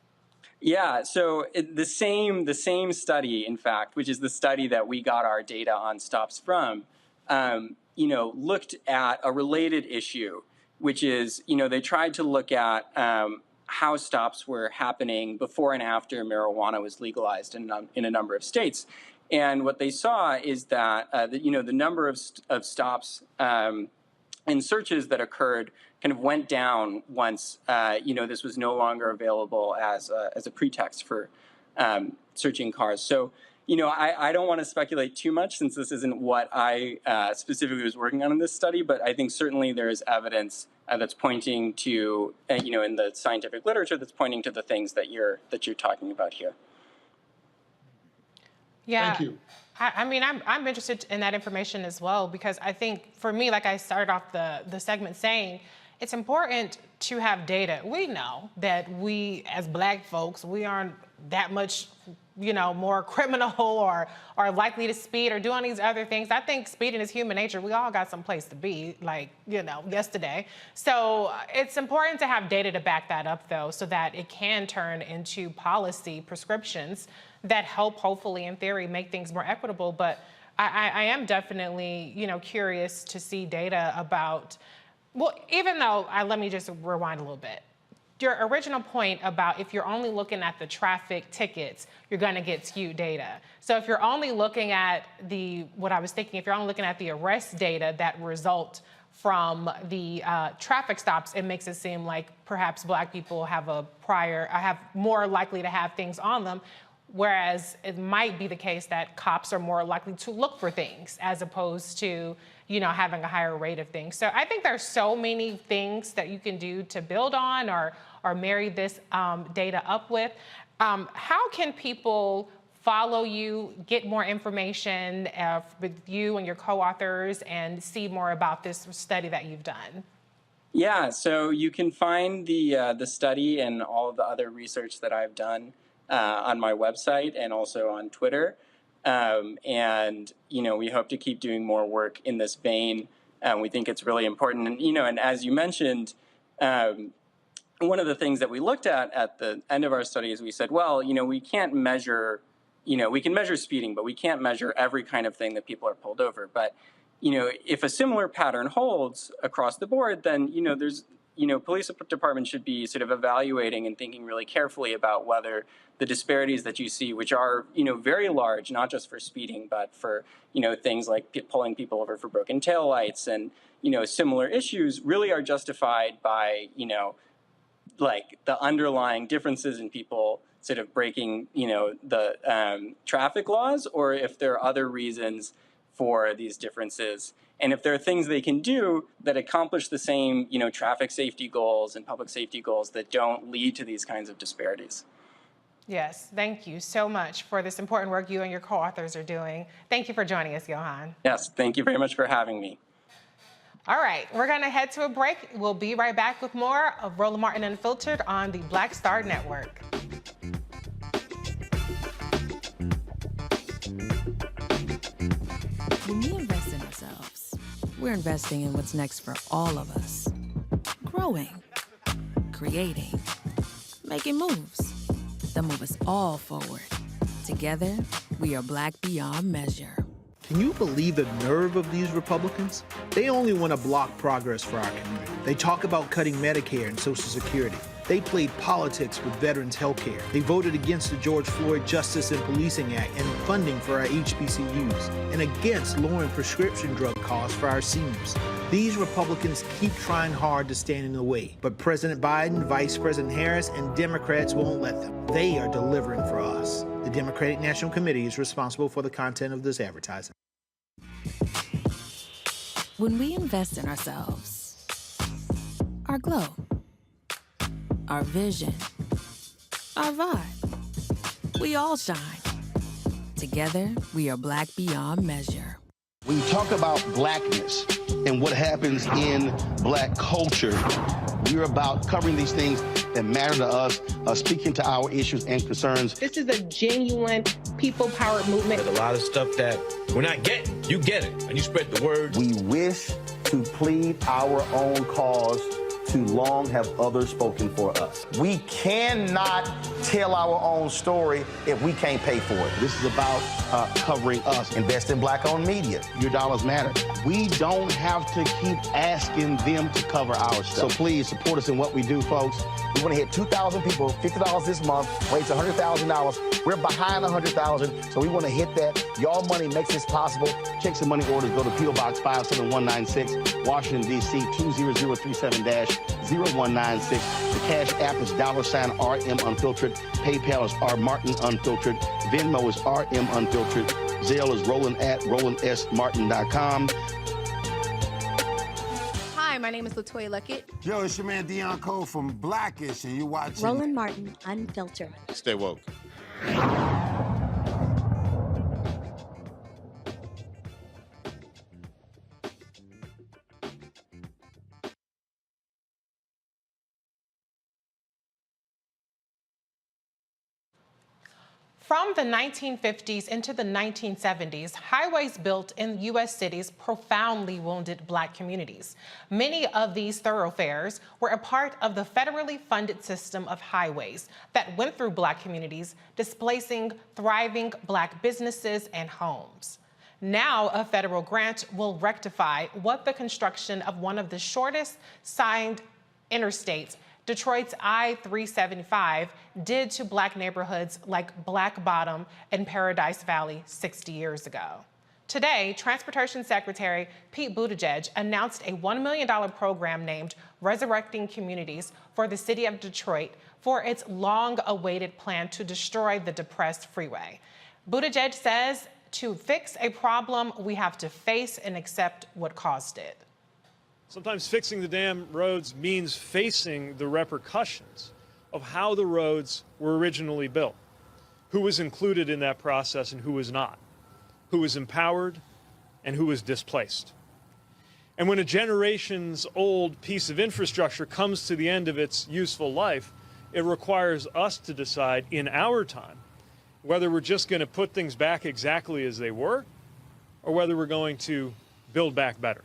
Yeah, so the same study, in fact, which is the study that we got our data on stops from, looked at a related issue, which is, they tried to look at how stops were happening before and after marijuana was legalized in a number of states. And what they saw is that, the number of stops and searches that occurred kind of went down once, this was no longer available as a pretext for searching cars. So, I don't want to speculate too much since this isn't what I specifically was working on in this study, but I think certainly there is evidence that's pointing to, in the scientific literature, that's pointing to the things that you're talking about here. Yeah. Thank you. I'm interested in that information as well, because I think for me, like I started off the segment saying, it's important to have data. We know that we, as Black folks, we aren't that much, more criminal or likely to speed or do all these other things. I think speeding is human nature. We all got some place to be, yesterday. So it's important to have data to back that up, though, so that it can turn into policy prescriptions that help, hopefully, in theory, make things more equitable. But I am definitely, curious to see data about, well, even though, let me just rewind a little bit. Your original point about if you're only looking at the traffic tickets, you're going to get skewed data. So if you're only looking at if you're only looking at the arrest data that result from the traffic stops, it makes it seem like perhaps Black people have more likely to have things on them, whereas it might be the case that cops are more likely to look for things as opposed to, having a higher rate of things. So I think there's so many things that you can do to build on or marry this data up with. How can people follow you, get more information with you and your co-authors, and see more about this study that you've done? Yeah, so you can find the study and all of the other research that I've done on my website and also on Twitter. We hope to keep doing more work in this vein. We think it's really important. And as you mentioned, one of the things that we looked at the end of our study is we said, well, we can't measure, we can measure speeding, but we can't measure every kind of thing that people are pulled over. But, if a similar pattern holds across the board, then, there's, police departments should be sort of evaluating and thinking really carefully about whether the disparities that you see, which are, very large, not just for speeding, but for, things like pulling people over for broken taillights and, similar issues really are justified by, like the underlying differences in people sort of breaking, the traffic laws, or if there are other reasons for these differences. And if there are things they can do that accomplish the same, traffic safety goals and public safety goals that don't lead to these kinds of disparities. Yes, thank you so much for this important work you and your co-authors are doing. Thank you for joining us, Johan. Yes, thank you very much for having me. All right, we're going to head to a break. We'll be right back with more of Roland Martin Unfiltered on the Black Star Network. we're investing in what's next for all of us. Growing, creating, making moves that move us all forward. Together, we are Black beyond measure. Can you believe the nerve of these Republicans? They only want to block progress for our community. They talk about cutting Medicare and Social Security. They played politics with veterans' health care. They voted against the George Floyd Justice and Policing Act and funding for our HBCUs, and against lowering prescription drug costs for our seniors. These Republicans keep trying hard to stand in the way, but President Biden, Vice President Harris, and Democrats won't let them. They are delivering for us. The Democratic National Committee is responsible for the content of this advertising. When we invest in ourselves, our glow, our vision, our vibe, we all shine. Together, we are Black beyond measure. When you talk about blackness and what happens in Black culture, we're about covering these things that matter to us, speaking to our issues and concerns. This is a genuine people-powered movement. There's a lot of stuff that we're not getting. You get it, and you spread the word. We wish to plead our own cause. Too long have others spoken for us. We cannot tell our own story if we can't pay for it. This is about covering us. Invest in Black-owned media. Your dollars matter. We don't have to keep asking them to cover our stuff. So please support us in what we do, folks. We want to hit 2,000 people, $50 this month, raise $100,000. We're behind $100,000, so we want to hit that. Y'all money makes this possible. Checks and money orders go to P.O. Box 57196, Washington, D.C. 20037-0196. The Cash App is $RM Unfiltered. PayPal is R Martin Unfiltered. Venmo is RM Unfiltered. Zelle is Roland at RolandSMartin.com. Hi, my name is LaToya Luckett. Yo, it's your man Dion Cole from Blackish, and you're watching Roland Martin Unfiltered. Stay woke. From the 1950s into the 1970s, highways built in U.S. cities profoundly wounded Black communities. Many of these thoroughfares were a part of the federally funded system of highways that went through Black communities, displacing thriving Black businesses and homes. Now, a federal grant will rectify what the construction of one of the shortest signed interstates, Detroit's I-375, did to Black neighborhoods like Black Bottom and Paradise Valley 60 years ago. Today, Transportation Secretary Pete Buttigieg announced a $1 million program named Resurrecting Communities for the city of Detroit for its long-awaited plan to destroy the depressed freeway. Buttigieg says to fix a problem, we have to face and accept what caused it. Sometimes fixing the damn roads means facing the repercussions of how the roads were originally built, who was included in that process and who was not, who was empowered and who was displaced. And when a generations-old piece of infrastructure comes to the end of its useful life, it requires us to decide in our time whether we're just going to put things back exactly as they were or whether we're going to build back better.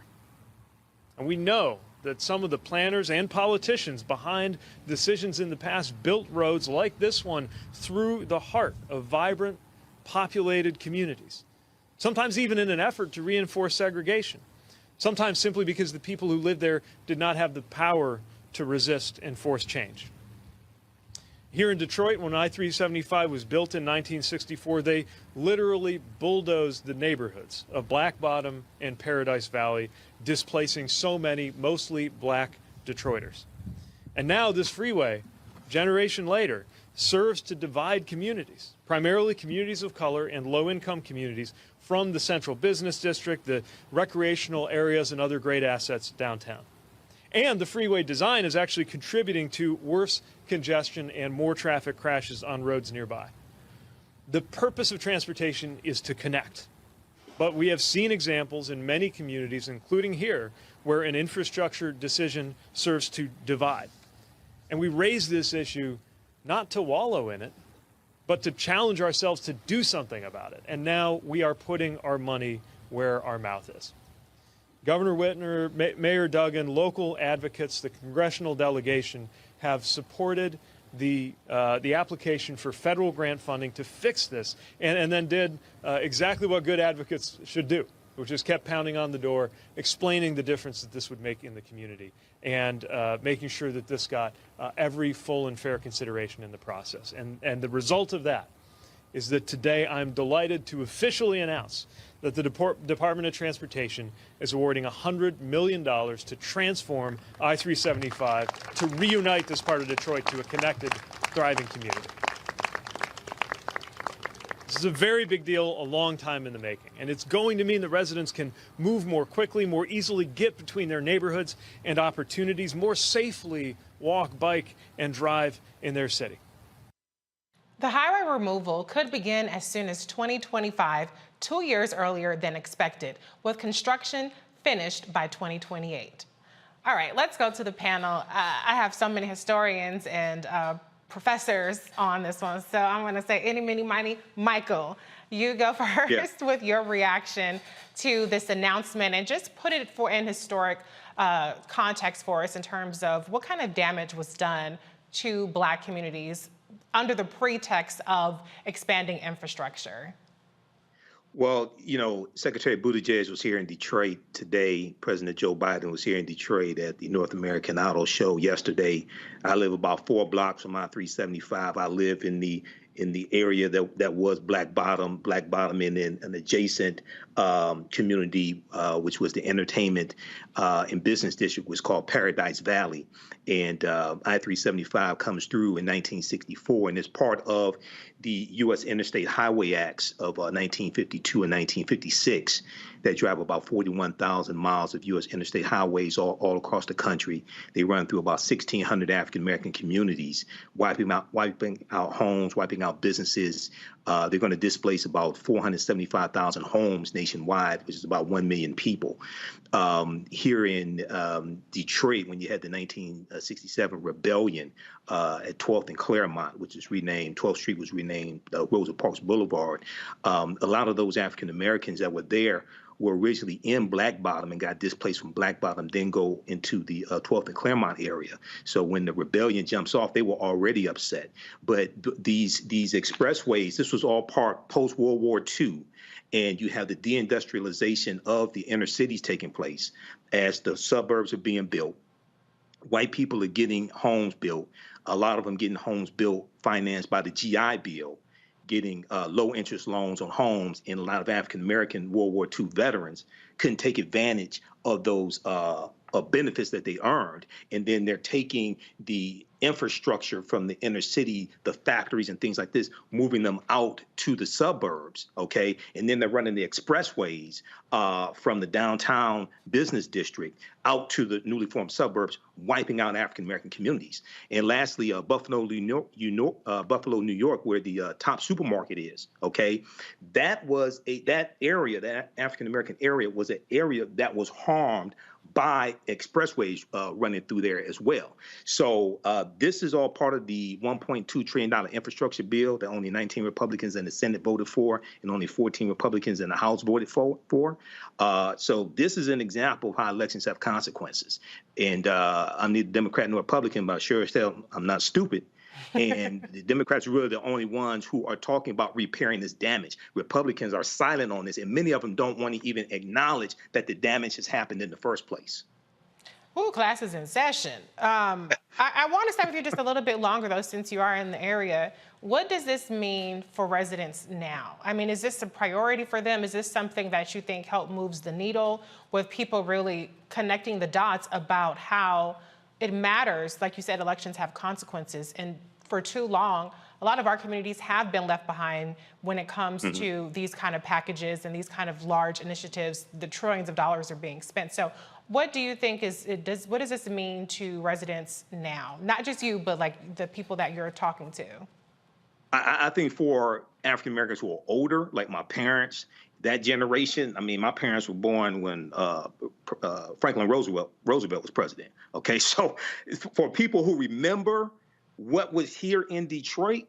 And we know that some of the planners and politicians behind decisions in the past built roads like this one through the heart of vibrant, populated communities, sometimes even in an effort to reinforce segregation, sometimes simply because the people who lived there did not have the power to resist and force change. Here in Detroit, when I-375 was built in 1964, they literally bulldozed the neighborhoods of Black Bottom and Paradise Valley, displacing so many, mostly Black Detroiters. And now this freeway, generation later, serves to divide communities, primarily communities of color and low-income communities, from the central business district, the recreational areas, and other great assets downtown. And the freeway design is actually contributing to worse congestion and more traffic crashes on roads nearby. The purpose of transportation is to connect. But we have seen examples in many communities, including here, where an infrastructure decision serves to divide. And we raise this issue not to wallow in it, but to challenge ourselves to do something about it. And now we are putting our money where our mouth is. Governor Whitmer, Mayor Duggan, local advocates, the congressional delegation have supported the application for federal grant funding to fix this, and then did exactly what good advocates should do, which is kept pounding on the door, explaining the difference that this would make in the community, and making sure that this got every full and fair consideration in the process. And the result of that is that today I'm delighted to officially announce that the Department of Transportation is awarding $100 million to transform I-375 to reunite this part of Detroit to a connected, thriving community. This is a very big deal, a long time in the making, and it's going to mean that residents can move more quickly, more easily get between their neighborhoods and opportunities, more safely walk, bike, and drive in their city. The highway removal could begin as soon as 2025, 2 years earlier than expected, with construction finished by 2028. All right, let's go to the panel. I have so many historians and professors on this one, so I'm going to say any, mini, miny. Michael, you go first with your reaction to this announcement, and just put it in historic context for us in terms of what kind of damage was done to Black communities under the pretext of expanding infrastructure. Well, you know, Secretary Buttigieg was here in Detroit today. President Joe Biden was here in Detroit at the North American Auto Show yesterday. I live about 4 blocks from I-375. I live in the area that was Black Bottom in an adjacent community, which was the entertainment and business district, was called Paradise Valley. And I-375 comes through in 1964, and it's part of the U.S. Interstate Highway Acts of 1952 and 1956 that drive about 41,000 miles of U.S. interstate highways all across the country. They run through about 1,600 African-American communities, wiping out homes, wiping out businesses. They're going to displace about 475,000 homes nationwide, which is about 1 million people. Here in Detroit, when you had the 1967 rebellion at 12th and Claremont, which is renamed, 12th Street was renamed Rosa Parks Boulevard, a lot of those African-Americans that were there were originally in Black Bottom and got displaced from Black Bottom, then go into the 12th and Claremont area. So when the rebellion jumps off, they were already upset. But these expressways, this was all part post-World War II. And you have the deindustrialization of the inner cities taking place as the suburbs are being built. White people are getting homes built, a lot of them getting homes built financed by the GI Bill, getting low interest loans on homes, and a lot of African-American World War II veterans couldn't take advantage of those benefits that they earned. And then they're taking the infrastructure from the inner city, the factories and things like this, moving them out to the suburbs, okay? And then they're running the expressways from the downtown business district out to the newly formed suburbs, wiping out African-American communities. And lastly, Buffalo, New York, where the top supermarket is, okay? That area, that African-American area, was an area that was harmed by expressways running through there as well. So this is all part of the $1.2 trillion infrastructure bill that only 19 Republicans in the Senate voted for and only 14 Republicans in the House voted for. So this is an example of how elections have consequences. And I'm neither Democrat nor Republican, but sure as hell I'm not stupid. And the Democrats are really the only ones who are talking about repairing this damage. Republicans are silent on this, and many of them don't want to even acknowledge that the damage has happened in the first place. Ooh, class is in session. I want to stay with you just a little bit longer, though, since you are in the area. What does this mean for residents now? I mean, is this a priority for them? Is this something that you think moves the needle with people really connecting the dots about how it matters? Like you said, elections have consequences, and for too long, a lot of our communities have been left behind when it comes to these kind of packages and these kind of large initiatives. The trillions of dollars are being spent. So what do you think what does this mean to residents now? Not just you, but like the people that you're talking to. I think for African Americans who are older, like my parents, that generation, I mean, my parents were born when Franklin Roosevelt was president. Okay, so for people who remember what was here in Detroit,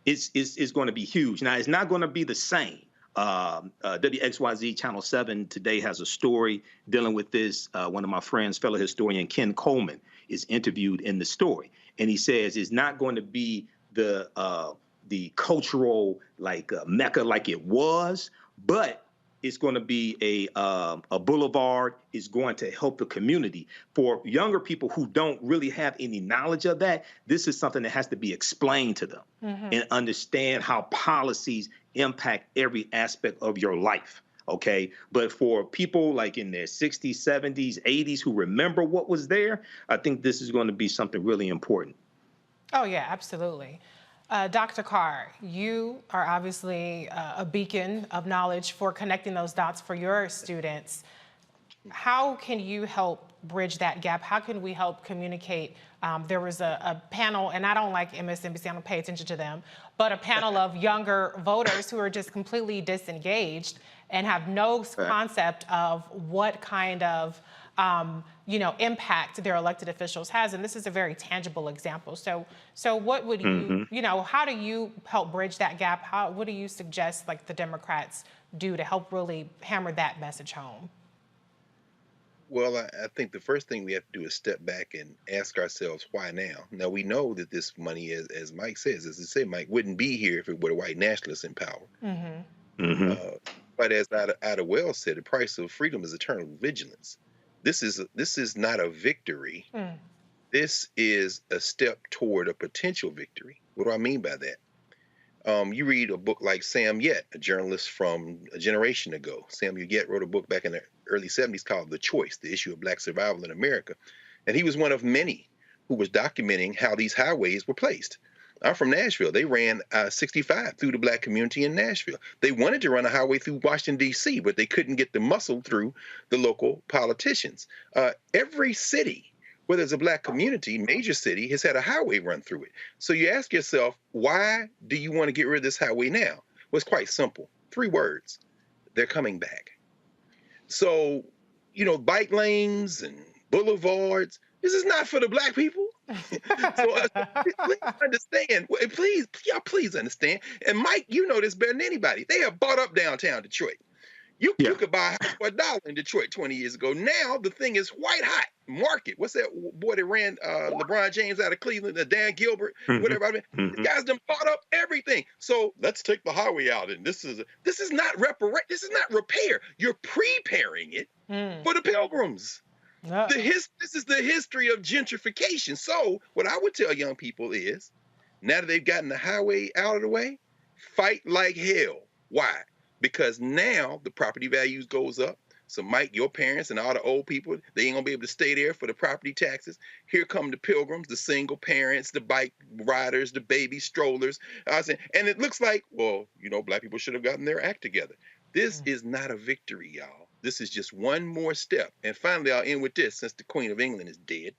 it's going to be huge. Now, it's not going to be the same. WXYZ Channel 7 today has a story dealing with this. One of my friends, fellow historian Ken Coleman, is interviewed in the story, and he says it's not going to be the cultural mecca like it was, but it's going to be a boulevard. It's going to help the community. For younger people who don't really have any knowledge of that, this is something that has to be explained to them and understand how policies impact every aspect of your life. Okay. But for people like in their 60s, 70s, 80s who remember what was there, I think this is going to be something really important. Oh, yeah, absolutely. Dr. Carr, you are obviously a beacon of knowledge for connecting those dots for your students. How can you help bridge that gap? How can we help communicate? There was a panel, and I don't like MSNBC, I don't pay attention to them, but a panel of younger voters who are just completely disengaged and have no concept of what kind of impact their elected officials has. And this is a very tangible example. So what would you, how do you help bridge that gap? What do you suggest the Democrats do to help really hammer that message home? Well, I think the first thing we have to do is step back and ask ourselves, why now? Now, we know that this money, as Mike says, as he said, Mike wouldn't be here if it were the white nationalists in power. But as Ida Wells said, the price of freedom is eternal vigilance. This is not a victory. This is a step toward a potential victory. What do I mean by that? You read a book like Sam Yet, a journalist from a generation ago. Samuel Yet wrote a book back in the early 70s called The Choice, the issue of Black survival in America. And he was one of many who was documenting how these highways were placed. I'm from Nashville. They ran 65 through the Black community in Nashville. They wanted to run a highway through Washington, D.C., but they couldn't get the muscle through the local politicians. Every city where there's a Black community, major city, has had a highway run through it. So you ask yourself, why do you want to get rid of this highway now? Well, it's quite simple. 3 words. They're coming back. So, bike lanes and boulevards, this is not for the Black people. So please understand. Please understand. And Mike, you know this better than anybody. They have bought up downtown Detroit. You could buy a house for $1 in Detroit 20 years ago. Now the thing is white hot. Market. What's that boy that ran LeBron James out of Cleveland? Dan Gilbert, whatever. I mean, these guys done bought up everything. So let's take the highway out. And this is not repair. You're preparing it for the pilgrims. This is the history of gentrification. So what I would tell young people is, now that they've gotten the highway out of the way, fight like hell. Why? Because now the property values goes up. So Mike, your parents and all the old people, they ain't gonna be able to stay there for the property taxes. Here come the pilgrims, the single parents, the bike riders, the baby strollers. And it looks like, Black people should have gotten their act together. This is not a victory, y'all. This is just one more step. And finally, I'll end with this, since the Queen of England is dead.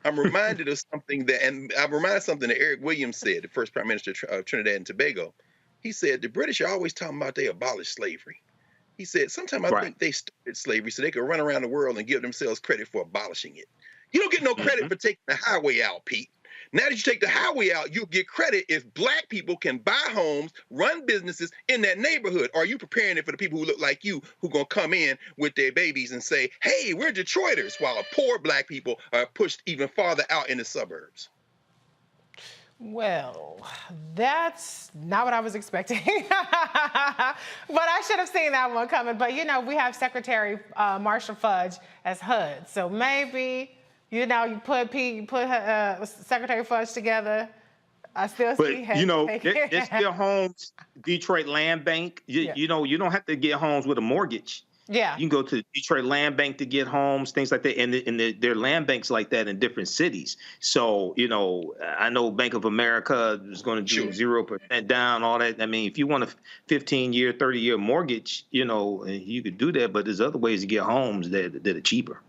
I'm reminded of something that Eric Williams said, the first Prime Minister of Trinidad and Tobago. He said, the British are always talking about they abolished slavery. He said, sometimes I think they started slavery so they could run around the world and give themselves credit for abolishing it. You don't get no credit for taking the highway out, Pete. Now that you take the highway out, you'll get credit if Black people can buy homes, run businesses in that neighborhood. Are you preparing it for the people who look like you, who going to come in with their babies and say, hey, we're Detroiters, while poor Black people are pushed even farther out in the suburbs? Well, that's not what I was expecting. But I should have seen that one coming. But, we have Secretary Marshall Fudge as HUD. So maybe, you put Secretary Fudge together. I still see him. It's still homes, Detroit Land Bank. You don't have to get homes with a mortgage. Yeah. You can go to the Detroit Land Bank to get homes, things like that. And there are land banks like that in different cities. So, I know Bank of America is going to do 0% down, all that. I mean, if you want a 15-year, 30-year mortgage, you could do that. But there's other ways to get homes that are cheaper.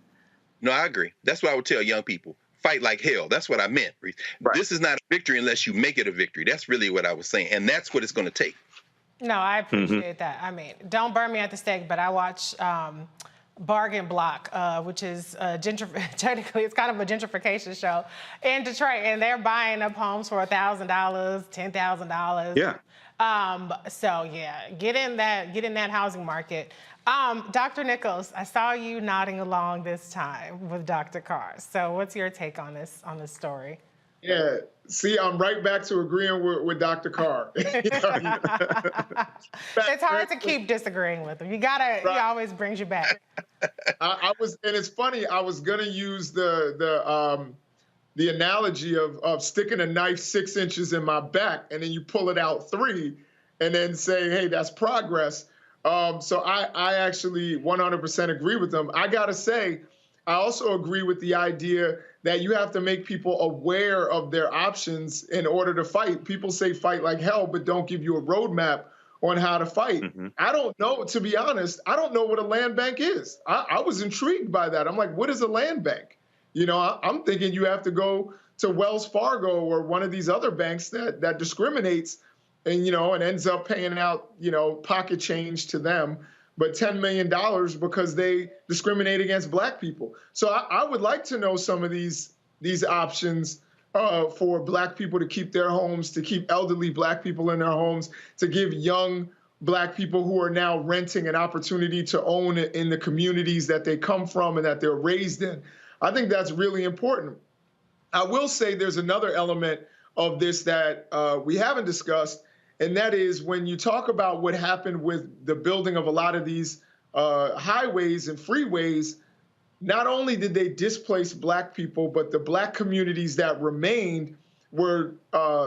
No, I agree. That's what I would tell young people. Fight like hell. That's what I meant. Right. This is not a victory unless you make it a victory. That's really what I was saying. And that's what it's going to take. No, I appreciate that. I mean, don't burn me at the stake, but I watch Bargain Block, which is technically it's kind of a gentrification show in Detroit, and they're buying up homes for $1,000, $10,000. Yeah. So yeah, get in that housing market. Dr. Nichols, I saw you nodding along this time with Dr. Carr. So what's your take on this story? Yeah, see, I'm right back to agreeing with Dr. Carr. It's hard to keep disagreeing with him. He always brings you back. I was, and it's funny, I was gonna use the analogy of sticking a knife 6 inches in my back, and then you pull it out 3, and then say, hey, that's progress. So I actually 100% agree with them. I gotta say, I also agree with the idea that you have to make people aware of their options in order to fight. People say fight like hell, but don't give you a roadmap on how to fight. I don't know, to be honest, I don't know what a land bank is. I was intrigued by that. I'm like, what is a land bank? You know, I'm thinking you have to go to Wells Fargo or one of these other banks that discriminates and, you know, and ends up paying out, you know, pocket change to them, but $10 million because they discriminate against Black people. So I would like to know some of these options for Black people to keep their homes, to keep elderly Black people in their homes, to give young Black people who are now renting an opportunity to own it in the communities that they come from and that they're raised in. I think that's really important. I will say there's another element of this that we haven't discussed, and that is when you talk about what happened with the building of a lot of these highways and freeways, not only did they displace Black people, but the Black communities that remained were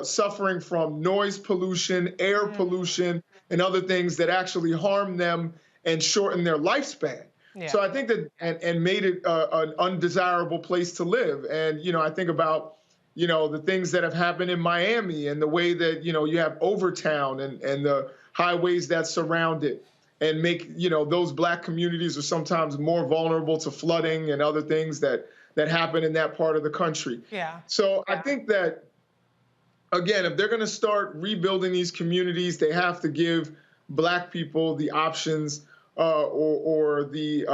suffering from noise pollution, air pollution, and other things that actually harmed them and shortened their lifespan. Yeah. So I think that, and made it an undesirable place to live. And, you know, I think about, you know, the things that have happened in Miami and the way that, you know, you have Overtown and the highways that surround it and make, you know, those Black communities are sometimes more vulnerable to flooding and other things that happen in that part of the country. Yeah. So I think that, again, if they're going to start rebuilding these communities, they have to give Black people the options or the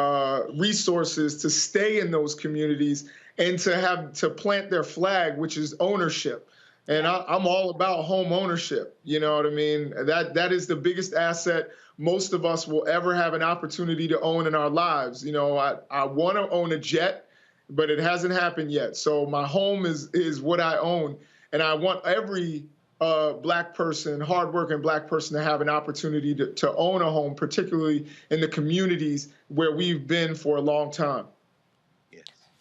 resources to stay in those communities and to plant their flag, which is ownership. And I'm all about home ownership. You know what I mean? That is the biggest asset most of us will ever have an opportunity to own in our lives. You know, I want to own a jet, but it hasn't happened yet. So my home is what I own. And I want every Black person, hardworking Black person, to have an opportunity to own a home, particularly in the communities where we've been for a long time.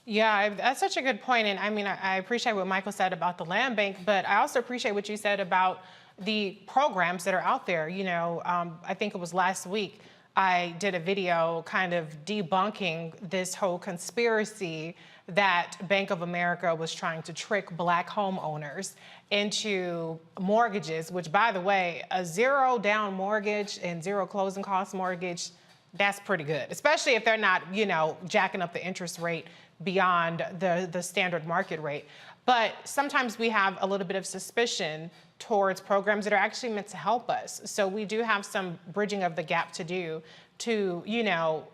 Yeah, that's such a good point. And I mean, I appreciate what Michael said about the land bank, but I also appreciate what you said about the programs that are out there. You know, I think it was last week, I did a video kind of debunking this whole conspiracy that Bank of America was trying to trick Black homeowners into mortgages, which, by the way, a zero down mortgage and zero closing cost mortgage, that's pretty good, especially if they're not, you know, jacking up the interest rate beyond the standard market rate. But sometimes we have a little bit of suspicion towards programs that are actually meant to help us. So we do have some bridging of the gap to do to, you know,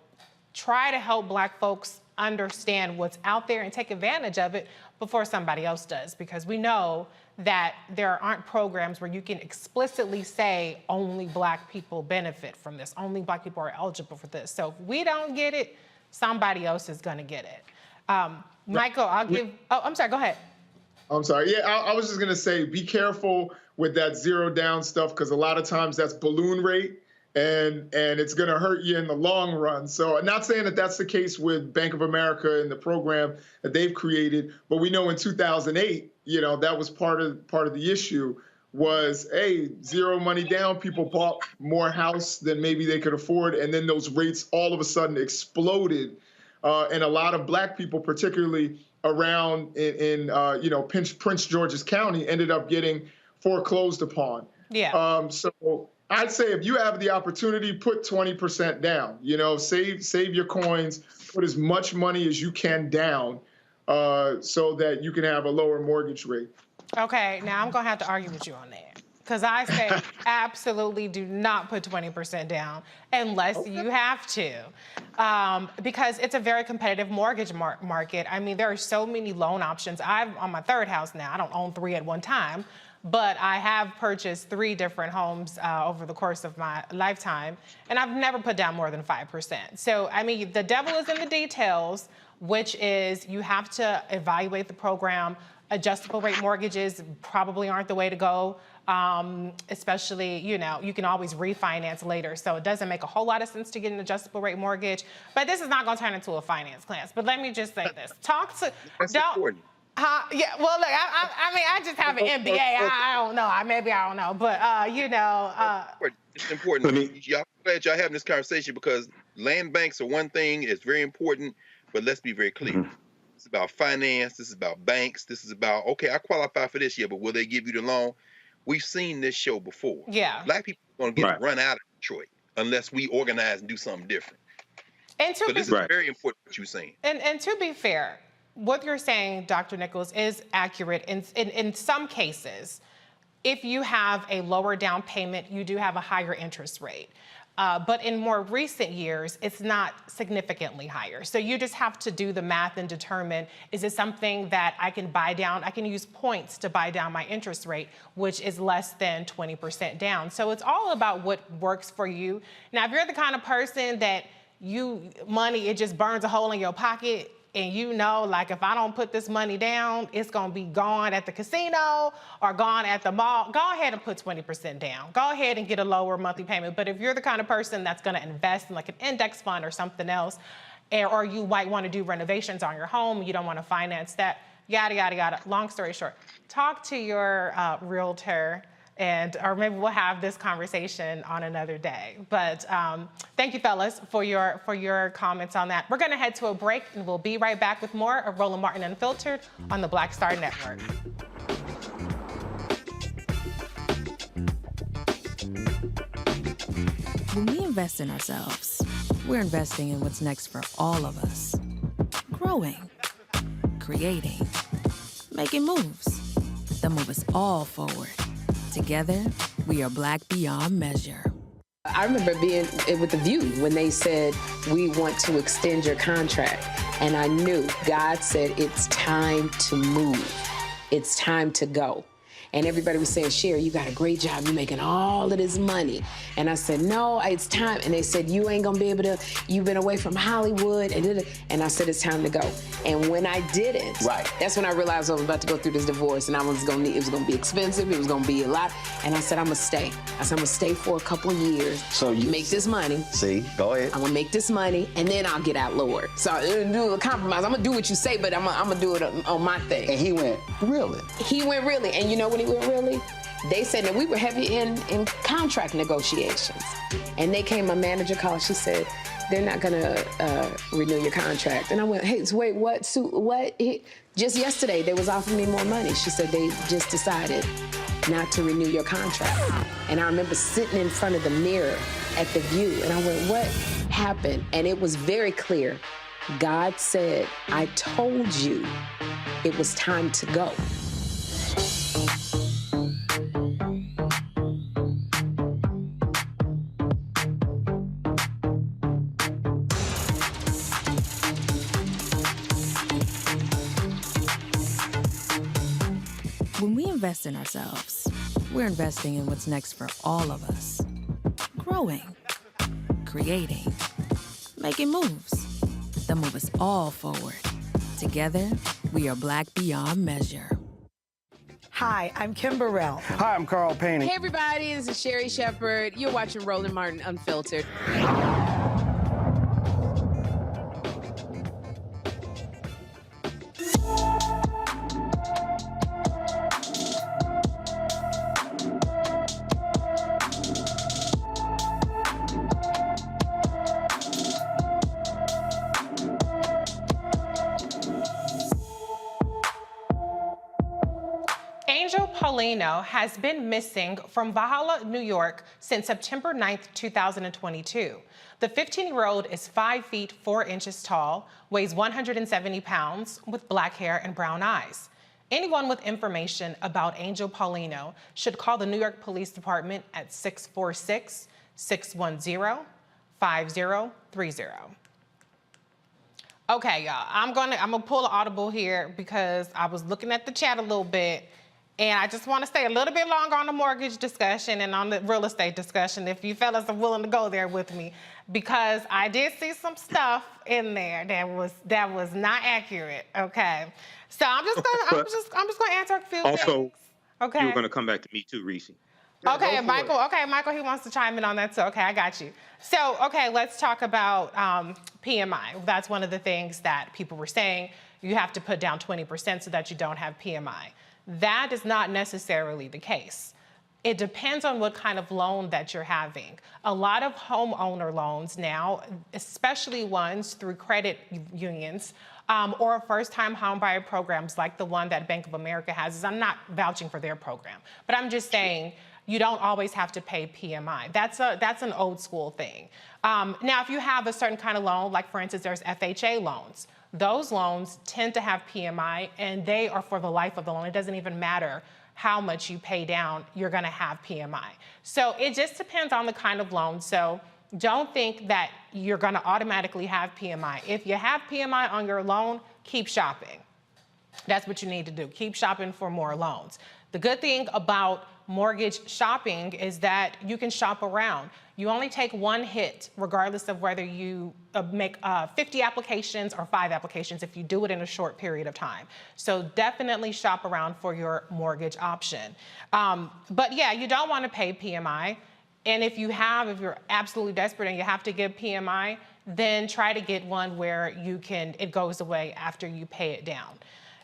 try to help Black folks understand what's out there and take advantage of it before somebody else does. Because we know that there aren't programs where you can explicitly say only Black people benefit from this, only Black people are eligible for this. So if we don't get it, somebody else is gonna get it. Michael, I'm sorry, go ahead. I'm sorry. Yeah, I was just going to say, be careful with that zero down stuff, because a lot of times that's balloon rate and it's going to hurt you in the long run. So I'm not saying that that's the case with Bank of America and the program that they've created, but we know in 2008, you know, that was part of the issue was, hey, zero money down, people bought more house than maybe they could afford, and then those rates all of a sudden exploded. And a lot of Black people, particularly around in you know, Prince George's County, ended up getting foreclosed upon. Yeah. So I'd say if you have the opportunity, put 20% down. You know, save your coins, put as much money as you can down, so that you can have a lower mortgage rate. Okay, now I'm gonna have to argue with you on that. Because I say absolutely do not put 20% down unless you have to. Because it's a very competitive mortgage market. I mean, there are so many loan options. I'm on my third house now. I don't own 3 at one time, but I have purchased 3 different homes over the course of my lifetime, and I've never put down more than 5%. So, I mean, the devil is in the details, which is you have to evaluate the program. Adjustable rate mortgages probably aren't the way to go. Especially, you know, you can always refinance later. So it doesn't make a whole lot of sense to get an adjustable rate mortgage. But this is not going to turn into a finance class. But let me just say this. That's important. Yeah, well, look, I mean, I just have an MBA. I don't know. Maybe I don't know. But, you know. It's important. I'm glad y'all having this conversation because land banks are one thing. It's very important. But let's be very clear. It's about finance. This is about banks. This is about, okay, I qualify for this year, but will they give you the loan? We've seen this show before. Yeah. Black people are going to get run out of Detroit unless we organize and do something different. And so this is very important what you're saying. And to be fair, what you're saying, Dr. Nichols, is accurate in some cases. If you have a lower down payment, you do have a higher interest rate. But in more recent years, it's not significantly higher. So you just have to do the math and determine, is it something that I can buy down? I can use points to buy down my interest rate, which is less than 20% down. So it's all about what works for you. Now, if you're the kind of person that money, it just burns a hole in your pocket, and you know, like, if I don't put this money down, it's gonna be gone at the casino or gone at the mall, go ahead and put 20% down. Go ahead and get a lower monthly payment. But if you're the kind of person that's gonna invest in like an index fund or something else, or you might wanna do renovations on your home, you don't wanna finance that, yada, yada, yada. Long story short, talk to your realtor, or maybe we'll have this conversation on another day. But thank you, fellas, for your comments on that. We're gonna head to a break, and we'll be right back with more of Roland Martin Unfiltered on the Black Star Network. When we invest in ourselves, we're investing in what's next for all of us. Growing, creating, making moves that move us all forward. Together, we are Black beyond measure. I remember being with The View when they said, we want to extend your contract. And I knew God said, it's time to move. It's time to go. And everybody was saying, Sherry, you got a great job. You're making all of this money. And I said, no, it's time. And they said, you ain't gonna be able to, you've been away from Hollywood. And I said, it's time to go. And when I didn't, that's when I realized I was about to go through this divorce and it was gonna be expensive, it was gonna be a lot. And I said, I'm gonna stay. I said, I'm gonna stay for a couple of years. So you make this money. See, go ahead. I'm gonna make this money and then I'll get out, Lord. So I'm gonna do a compromise. I'm gonna do what you say, but I'm gonna do it on my thing. And he went, really? He went really. And you know when he went really? They said that we were heavy in contract negotiations. And they came, my manager called, she said, they're not gonna renew your contract. And I went, hey, so wait, what? Just yesterday, they was offering me more money. She said they just decided not to renew your contract. And I remember sitting in front of the mirror at The View, and I went, what happened? And it was very clear. God said, I told you it was time to go. When we invest in ourselves, we're investing in what's next for all of us. Growing, creating, making moves that move us all forward. Together, we are Black beyond measure. Hi, I'm Kim Burrell. Hi, I'm Carl Payne. Hey, everybody, this is Sherry Shepherd. You're watching Roland Martin Unfiltered. Paulino has been missing from Valhalla, New York since September 9th, 2022. The 15-year-old is 5 feet 4 inches tall, weighs 170 pounds, with black hair and brown eyes. Anyone with information about Angel Paulino should call the New York Police Department at 646-610-5030. Okay, y'all, I'm gonna pull an audible here because I was looking at the chat a little bit, and I just want to stay a little bit longer on the mortgage discussion and on the real estate discussion, if you fellas are willing to go there with me, because I did see some stuff in there that was not accurate. Okay, so I'm just gonna answer a few things. Also, okay, you were gonna come back to me too, Reese. Okay, Michael. Okay, Michael, he wants to chime in on that too. Okay, I got you. So, okay, let's talk about PMI. That's one of the things that people were saying. You have to put down 20% so that you don't have PMI. That is not necessarily the case. It depends on what kind of loan that you're having. A lot of homeowner loans now, especially ones through credit unions or first-time homebuyer programs like the one that Bank of America has, I'm not vouching for their program, but I'm just saying you don't always have to pay PMI. That's an old school thing. Now, if you have a certain kind of loan, like for instance, there's FHA loans. Those loans tend to have PMI, and they are for the life of the loan. It doesn't even matter how much you pay down, you're gonna have PMI. So it just depends on the kind of loan. So don't think that you're gonna automatically have PMI. If you have PMI on your loan, keep shopping. That's what you need to do. Keep shopping for more loans. The good thing about mortgage shopping is that you can shop around. You only take one hit, regardless of whether you make 50 applications or 5 applications if you do it in a short period of time. So definitely shop around for your mortgage option. But yeah, you don't want to pay PMI. And if you're absolutely desperate and you have to give PMI, then try to get one where it goes away after you pay it down.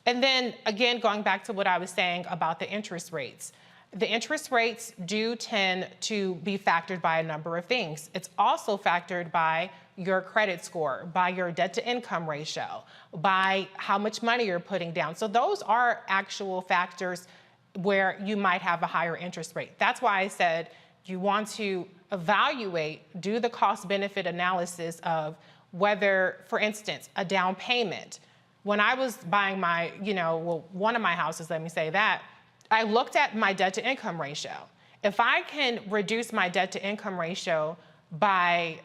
And then again, going back to what I was saying about the interest rates. The interest rates do tend to be factored by a number of things. It's also factored by your credit score, by your debt to income ratio, by how much money you're putting down. So those are actual factors where you might have a higher interest rate. That's why I said you want to evaluate, do the cost benefit analysis of whether, for instance, a down payment. When I was buying one of my houses, let me say that, I looked at my debt to income ratio. If I can reduce my debt to income ratio by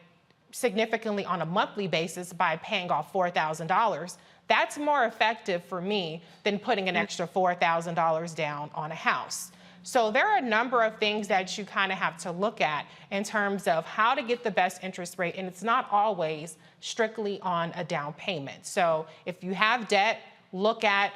significantly on a monthly basis by paying off $4,000, that's more effective for me than putting an extra $4,000 down on a house. So there are a number of things that you kind of have to look at in terms of how to get the best interest rate, and it's not always strictly on a down payment. So if you have debt, look at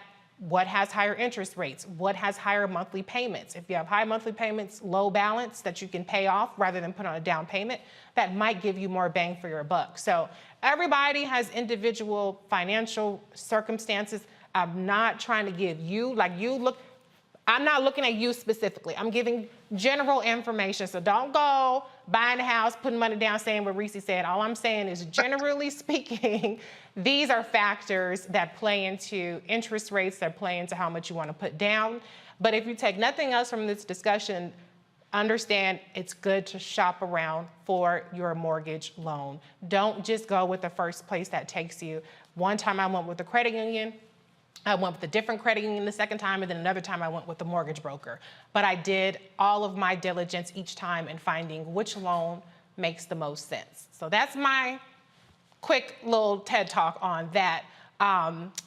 what has higher interest rates, what has higher monthly payments. If you have high monthly payments, low balance that you can pay off rather than put on a down payment, that might give you more bang for your buck. So everybody has individual financial circumstances. I'm not trying to give you, I'm not looking at you specifically. I'm giving general information. So don't go buying a house, putting money down, saying what Reese said. All I'm saying is, generally speaking, these are factors that play into interest rates, that play into how much you want to put down. But if you take nothing else from this discussion, understand it's good to shop around for your mortgage loan. Don't just go with the first place that takes you. One time I went with the credit union. I went with a different credit union the second time, and then another time I went with the mortgage broker. But I did all of my diligence each time in finding which loan makes the most sense. So that's my quick little TED Talk on that.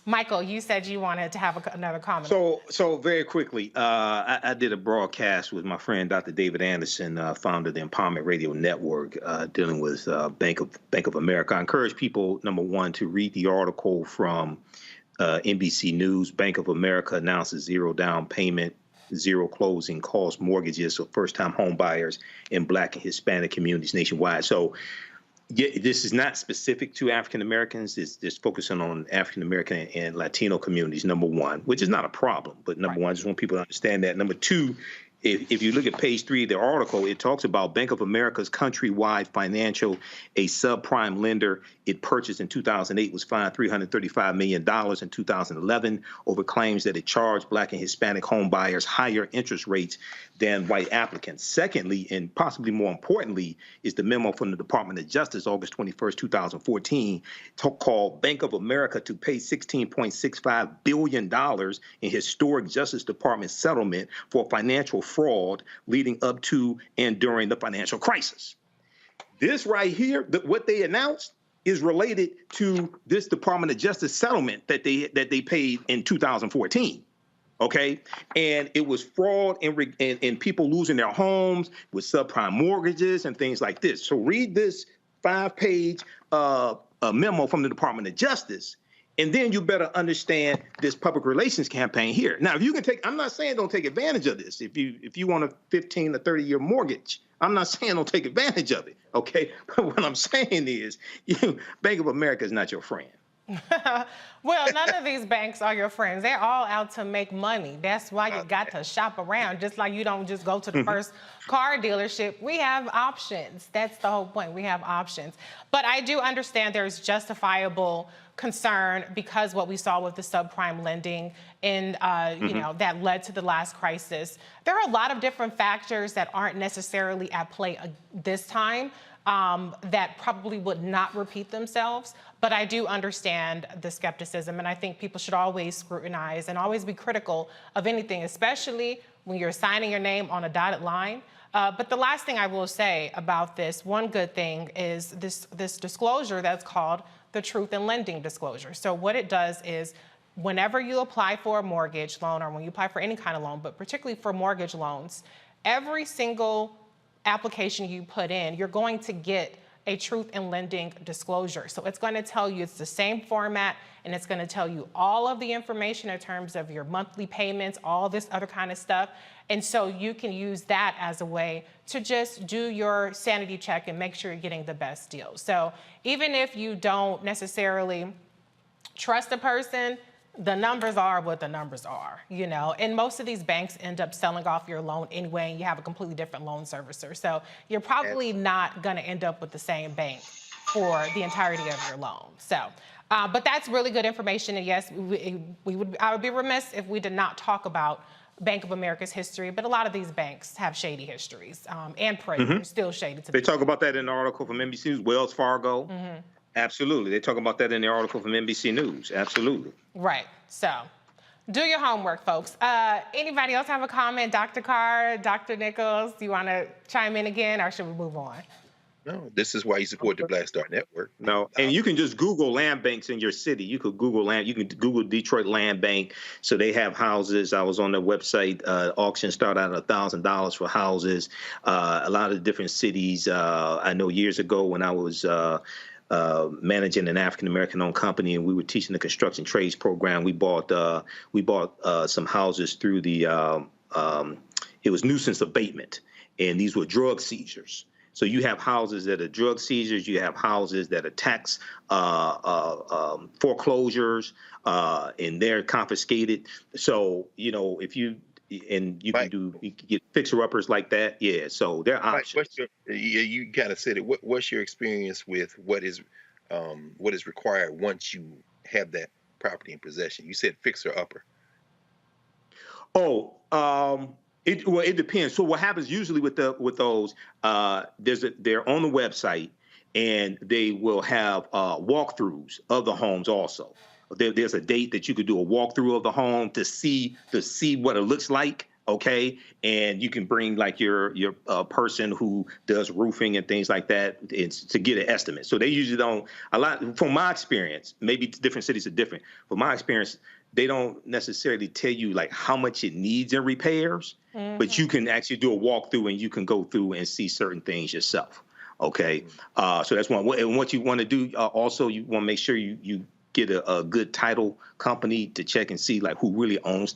Michael, you said you wanted to have another comment. So very quickly, I did a broadcast with my friend Dr. David Anderson, founder of the Empowerment Radio Network, dealing with Bank of America. I encourage people, number one, to read the article from NBC News. Bank of America announces zero down payment, zero closing cost mortgages for first-time home buyers in Black and Hispanic communities nationwide. So yeah, this is not specific to African Americans. It's just focusing on African American and Latino communities, number one, which is not a problem. But number one, I just want people to understand that. Number two, if you look at page 3 of the article, it talks about Bank of America's countrywide financial, a subprime lender it purchased in 2008 was fined $335 million in 2011 over claims that it charged Black and Hispanic home buyers higher interest rates than white applicants. Secondly, and possibly more importantly, is the memo from the Department of Justice, August 21st, 2014, called Bank of America to pay $16.65 billion in historic Justice Department settlement for financial fraud leading up to and during the financial crisis. This right here, what they announced, is related to this Department of Justice settlement that they paid in 2014. Okay, and it was fraud and people losing their homes with subprime mortgages and things like this. So read this 5-page memo from the Department of Justice, and then you better understand this public relations campaign here. Now, if you can take, I'm not saying don't take advantage of this. If you want a 15 or 30-year mortgage, I'm not saying don't take advantage of it. Okay, but what I'm saying is, Bank of America is not your friend. Well, none of these banks are your friends. They're all out to make money. That's why you got to shop around. Just like you don't just go to the first car dealership. We have options. That's the whole point. We have options. But I do understand there's justifiable concern because what we saw with the subprime lending and you know, that led to the last crisis. There are a lot of different factors that aren't necessarily at play this time. That probably would not repeat themselves. But I do understand the skepticism, and I think people should always scrutinize and always be critical of anything, especially when you're signing your name on a dotted line. But the last thing I will say about this, one good thing is this disclosure that's called the Truth in Lending disclosure. So what it does is whenever you apply for a mortgage loan or when you apply for any kind of loan, but particularly for mortgage loans, every single application you put in, you're going to get a truth in lending disclosure. So it's going to tell you it's the same format, and it's going to tell you all of the information in terms of your monthly payments, all this other kind of stuff. And so you can use that as a way to just do your sanity check and make sure you're getting the best deal. So even if you don't necessarily trust a person, the numbers are what the numbers are, you know, and most of these banks end up selling off your loan anyway, and you have a completely different loan servicer. So you're probably not going to end up with the same bank for the entirety of your loan. So, but that's really good information. And yes, I would be remiss if we did not talk about Bank of America's history, but a lot of these banks have shady histories and predators, still shady. They talk about that in the article from NBC News, Wells Fargo. Absolutely. They talk about that in the article from NBC News. Absolutely. Right. So do your homework, folks. Anybody else have a comment? Dr. Carr, Dr. Nichols, do you want to chime in again, or should we move on? No, this is why you support the Black Star Network. No, and you can just Google land banks in your city. You could Google land. You can Google Detroit Land Bank. So they have houses. I was on their website. Auctions start out at $1,000 for houses. A lot of different cities. I know years ago when I was managing an African-American owned company, and we were teaching the construction trades program. We bought some houses through the it was nuisance abatement, and these were drug seizures. So you have houses that are drug seizures, you have houses that are tax foreclosures, and they're confiscated. So, you know, if you can get fixer-uppers like that. Yeah, so there are options. You kind of said it. What's your experience with what is required once you have that property in possession? You said fixer-upper. It depends. So what happens usually with those, they're on the website, and they will have walkthroughs of the homes also. There's a date that you could do a walkthrough of the home to see what it looks like. Okay, and you can bring like your person who does roofing and things like that to get an estimate. So they usually don't from my experience. Maybe different cities are different. From my experience, they don't necessarily tell you like how much it needs in repairs, but you can actually do a walkthrough and you can go through and see certain things yourself. Okay, so that's one. And what you want to do also, you want to make sure you get a good title company to check and see like who really owns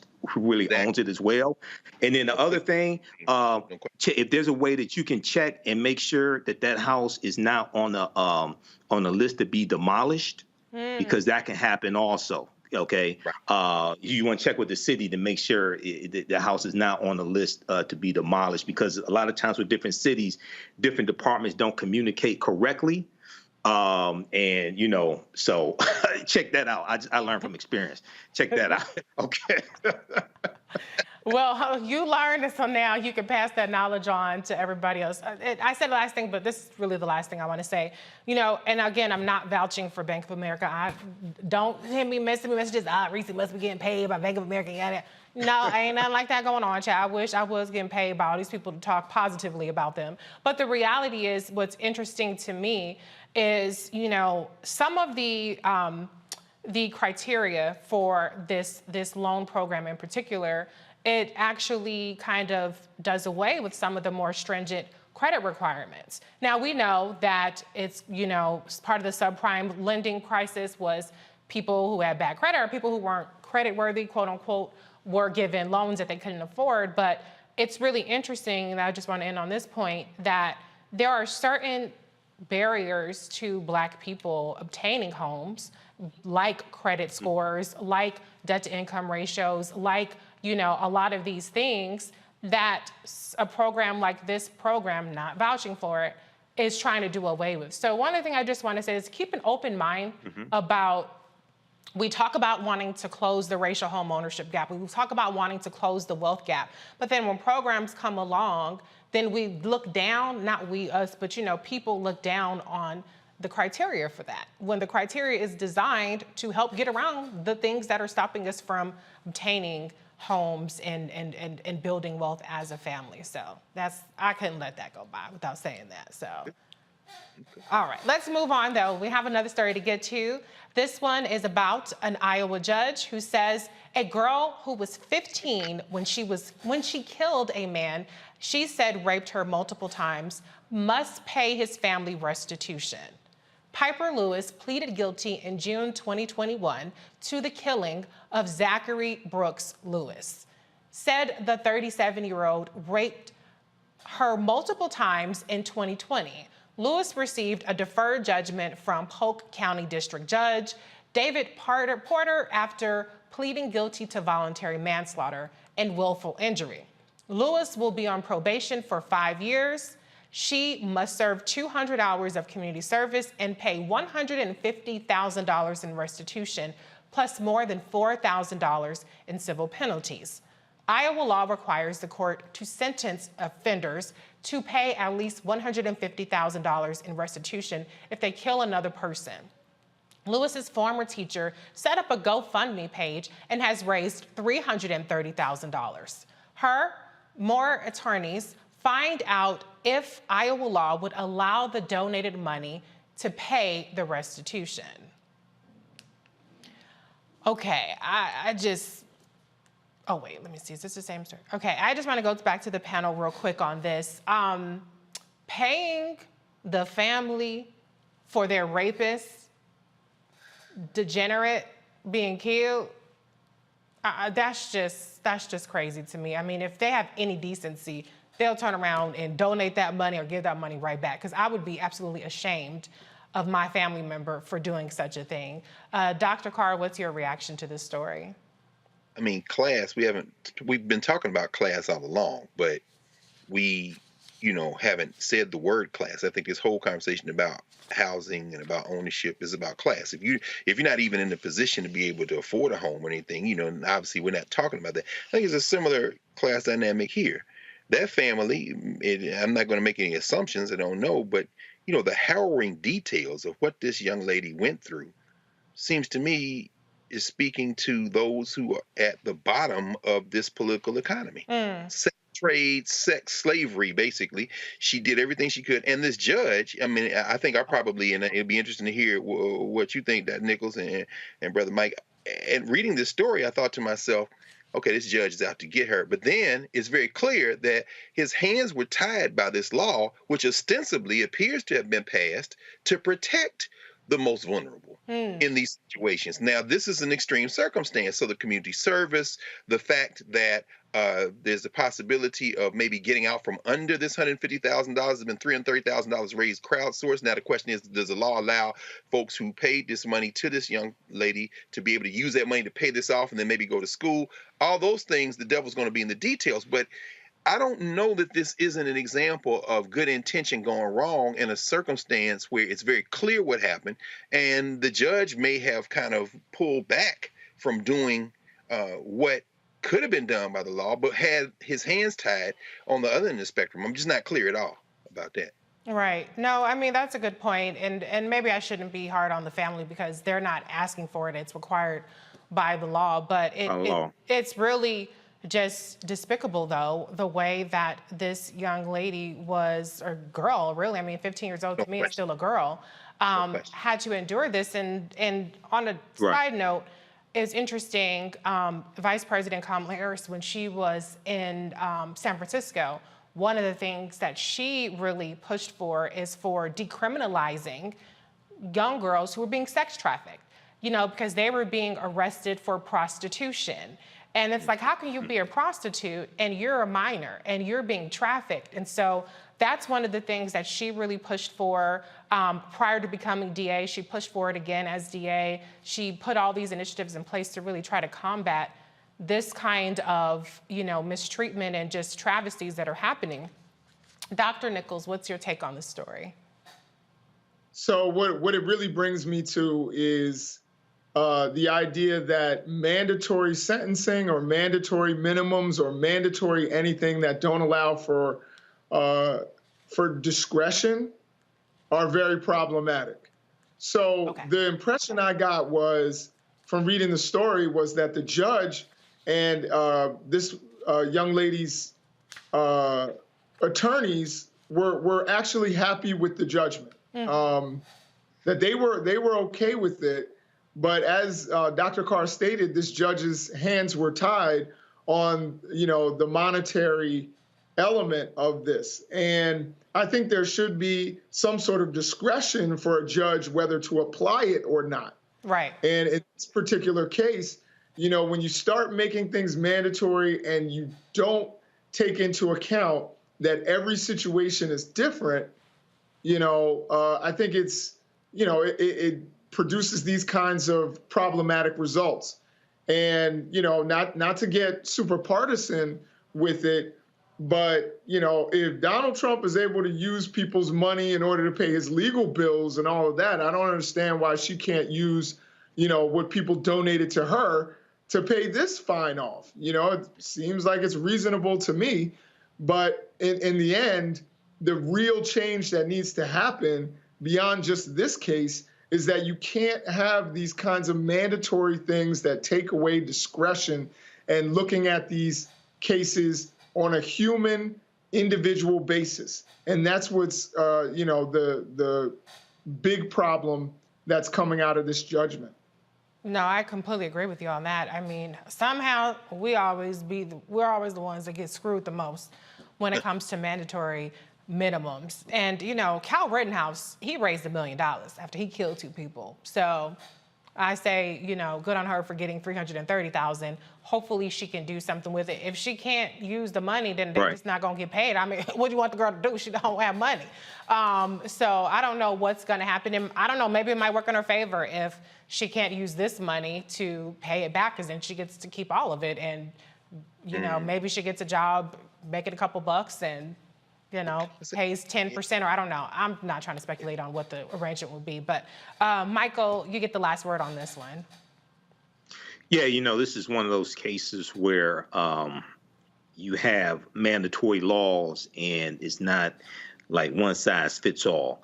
it as well. And then the other thing, if there's a way that you can check and make sure that house is not on the list to be demolished, because that can happen also. Okay, you want to check with the city to make sure the house is not on the list to be demolished, because a lot of times with different cities, different departments don't communicate correctly. And so check that out. I learned from experience. Check that out. Okay. Well, you learned it, so now you can pass that knowledge on to everybody else. I said the last thing, but this is really the last thing I want to say. And again, I'm not vouching for Bank of America. Don't send me messages. Reese must be getting paid by Bank of America. Yada. No, ain't nothing like that going on, child. I wish I was getting paid by all these people to talk positively about them. But the reality is, what's interesting to me is, some of the criteria for this loan program in particular, it actually kind of does away with some of the more stringent credit requirements. Now, we know that it's, part of the subprime lending crisis was people who had bad credit or people who weren't creditworthy, quote unquote, were given loans that they couldn't afford. But it's really interesting, and I just want to end on this point, that there are certain barriers to Black people obtaining homes, like credit scores, like debt to income ratios, like a lot of these things that a program like this program, not vouching for it, is trying to do away with. So one of the things I just want to say is keep an open mind about, we talk about wanting to close the racial home ownership gap. We talk about wanting to close the wealth gap. But then when programs come along, then we look down, not we, us, but people look down on the criteria for that, when the criteria is designed to help get around the things that are stopping us from obtaining homes and building wealth as a family. So I couldn't let that go by without saying that. So, all right, let's move on though. We have another story to get to. This one is about an Iowa judge who says a girl who was 15 when she killed a man she said raped her multiple times must pay his family restitution. Piper Lewis pleaded guilty in June 2021 to the killing of Zachary Brooks Lewis. Said the 37-year-old raped her multiple times in 2020. Lewis received a deferred judgment from Polk County District Judge David Porter after pleading guilty to voluntary manslaughter and willful injury. Lewis will be on probation for 5 years. She must serve 200 hours of community service and pay $150,000 in restitution, plus more than $4,000 in civil penalties. Iowa law requires the court to sentence offenders to pay at least $150,000 in restitution if they kill another person. Lewis's former teacher set up a GoFundMe page and has raised $330,000. More attorneys find out if Iowa law would allow the donated money to pay the restitution. Okay, oh wait, let me see, is this the same story? Okay, I just wanna go back to the panel real quick on this. Paying the family for their rapist, degenerate, being killed, that's just crazy to me. I mean, if they have any decency, they'll turn around and donate that money or give that money right back, because I would be absolutely ashamed of my family member for doing such a thing. Dr. Carr, what's your reaction to this story? I mean, class, we've been talking about class all along, but we, haven't said the word class. I think this whole conversation about housing and about ownership is about class. If you're not even in the position to be able to afford a home or anything, and obviously we're not talking about that. I think it's a similar class dynamic here. That family, I'm not going to make any assumptions, I don't know, but the harrowing details of what this young lady went through seems to me is speaking to those who are at the bottom of this political economy. Sex trade, sex slavery, basically. She did everything she could. And this judge, I mean, I think and it'd be interesting to hear what you think, that Nichols and Brother Mike. And reading this story, I thought to myself, okay, this judge is out to get her. But then it's very clear that his hands were tied by this law, which ostensibly appears to have been passed to protect the most vulnerable in these situations. Now, this is an extreme circumstance. So the community service, the fact that There's a possibility of maybe getting out from under this $150,000. There's been $330,000 raised crowdsourced. Now the question is, does the law allow folks who paid this money to this young lady to be able to use that money to pay this off and then maybe go to school? All those things, the devil's going to be in the details. But I don't know that this isn't an example of good intention going wrong in a circumstance where it's very clear what happened, and the judge may have kind of pulled back from doing what could have been done by the law, but had his hands tied on the other end of the spectrum. I'm just not clear at all about that. Right. No, I mean, that's a good point. And maybe I shouldn't be hard on the family because they're not asking for it. It's required by the law. But it's really just despicable, though, the way that this young lady was, or girl, really, I mean, 15 years old to me is still a girl, had to endure this. And on a side note, it's interesting, Vice President Kamala Harris, when she was in San Francisco, one of the things that she really pushed for is for decriminalizing young girls who were being sex trafficked, you know, because they were being arrested for prostitution. And it's like, how can you be a prostitute and you're a minor and you're being trafficked? And so that's one of the things that she really pushed for prior to becoming DA. She pushed for it again as DA. She put all these initiatives in place to really try to combat this kind of, you know, mistreatment and just travesties that are happening. Dr. Nichols, what's your take on this story? So what it really brings me to is the idea that mandatory sentencing or mandatory minimums or mandatory anything that don't allow for discretion are very problematic. So the impression I got was from reading the story was that the judge and this young lady's attorneys were actually happy with the judgment. That they were okay with it. But as Dr. Carr stated, this judge's hands were tied on, you know, the monetary element of this. And I think there should be some sort of discretion for a judge whether to apply it or not. Right. And in this particular case, you know, when you start making things mandatory and you don't take into account that every situation is different, you know, I think it's, you know, it produces these kinds of problematic results. And, you know, not to get super partisan with it, but, you know, if Donald Trump is able to use people's money in order to pay his legal bills and all of that, I don't understand why she can't use, you know, what people donated to her to pay this fine off. You know, it seems like it's reasonable to me. But in the end, the real change that needs to happen beyond just this case is that you can't have these kinds of mandatory things that take away discretion and looking at these cases on a human, individual basis. And that's what's, you know, the big problem that's coming out of this judgment. No, I completely agree with you on that. I mean, somehow we're always the ones that get screwed the most when it comes to mandatory minimums. And, you know, Cal Rittenhouse, he raised $1 million after he killed 2 people. So I say, you know, good on her for getting $330,000. Hopefully she can do something with it. If she can't use the money, then they're just not going to get paid. I mean, what do you want the girl to do? She don't have money. So I don't know what's going to happen. And I don't know, maybe it might work in her favor if she can't use this money to pay it back, because then she gets to keep all of it. And, you know, maybe she gets a job, making a couple bucks, and, you know, pays 10%, or I don't know. I'm not trying to speculate on what the arrangement would be. But, Michael, you get the last word on this one. Yeah, you know, this is one of those cases where you have mandatory laws and it's not like one size fits all.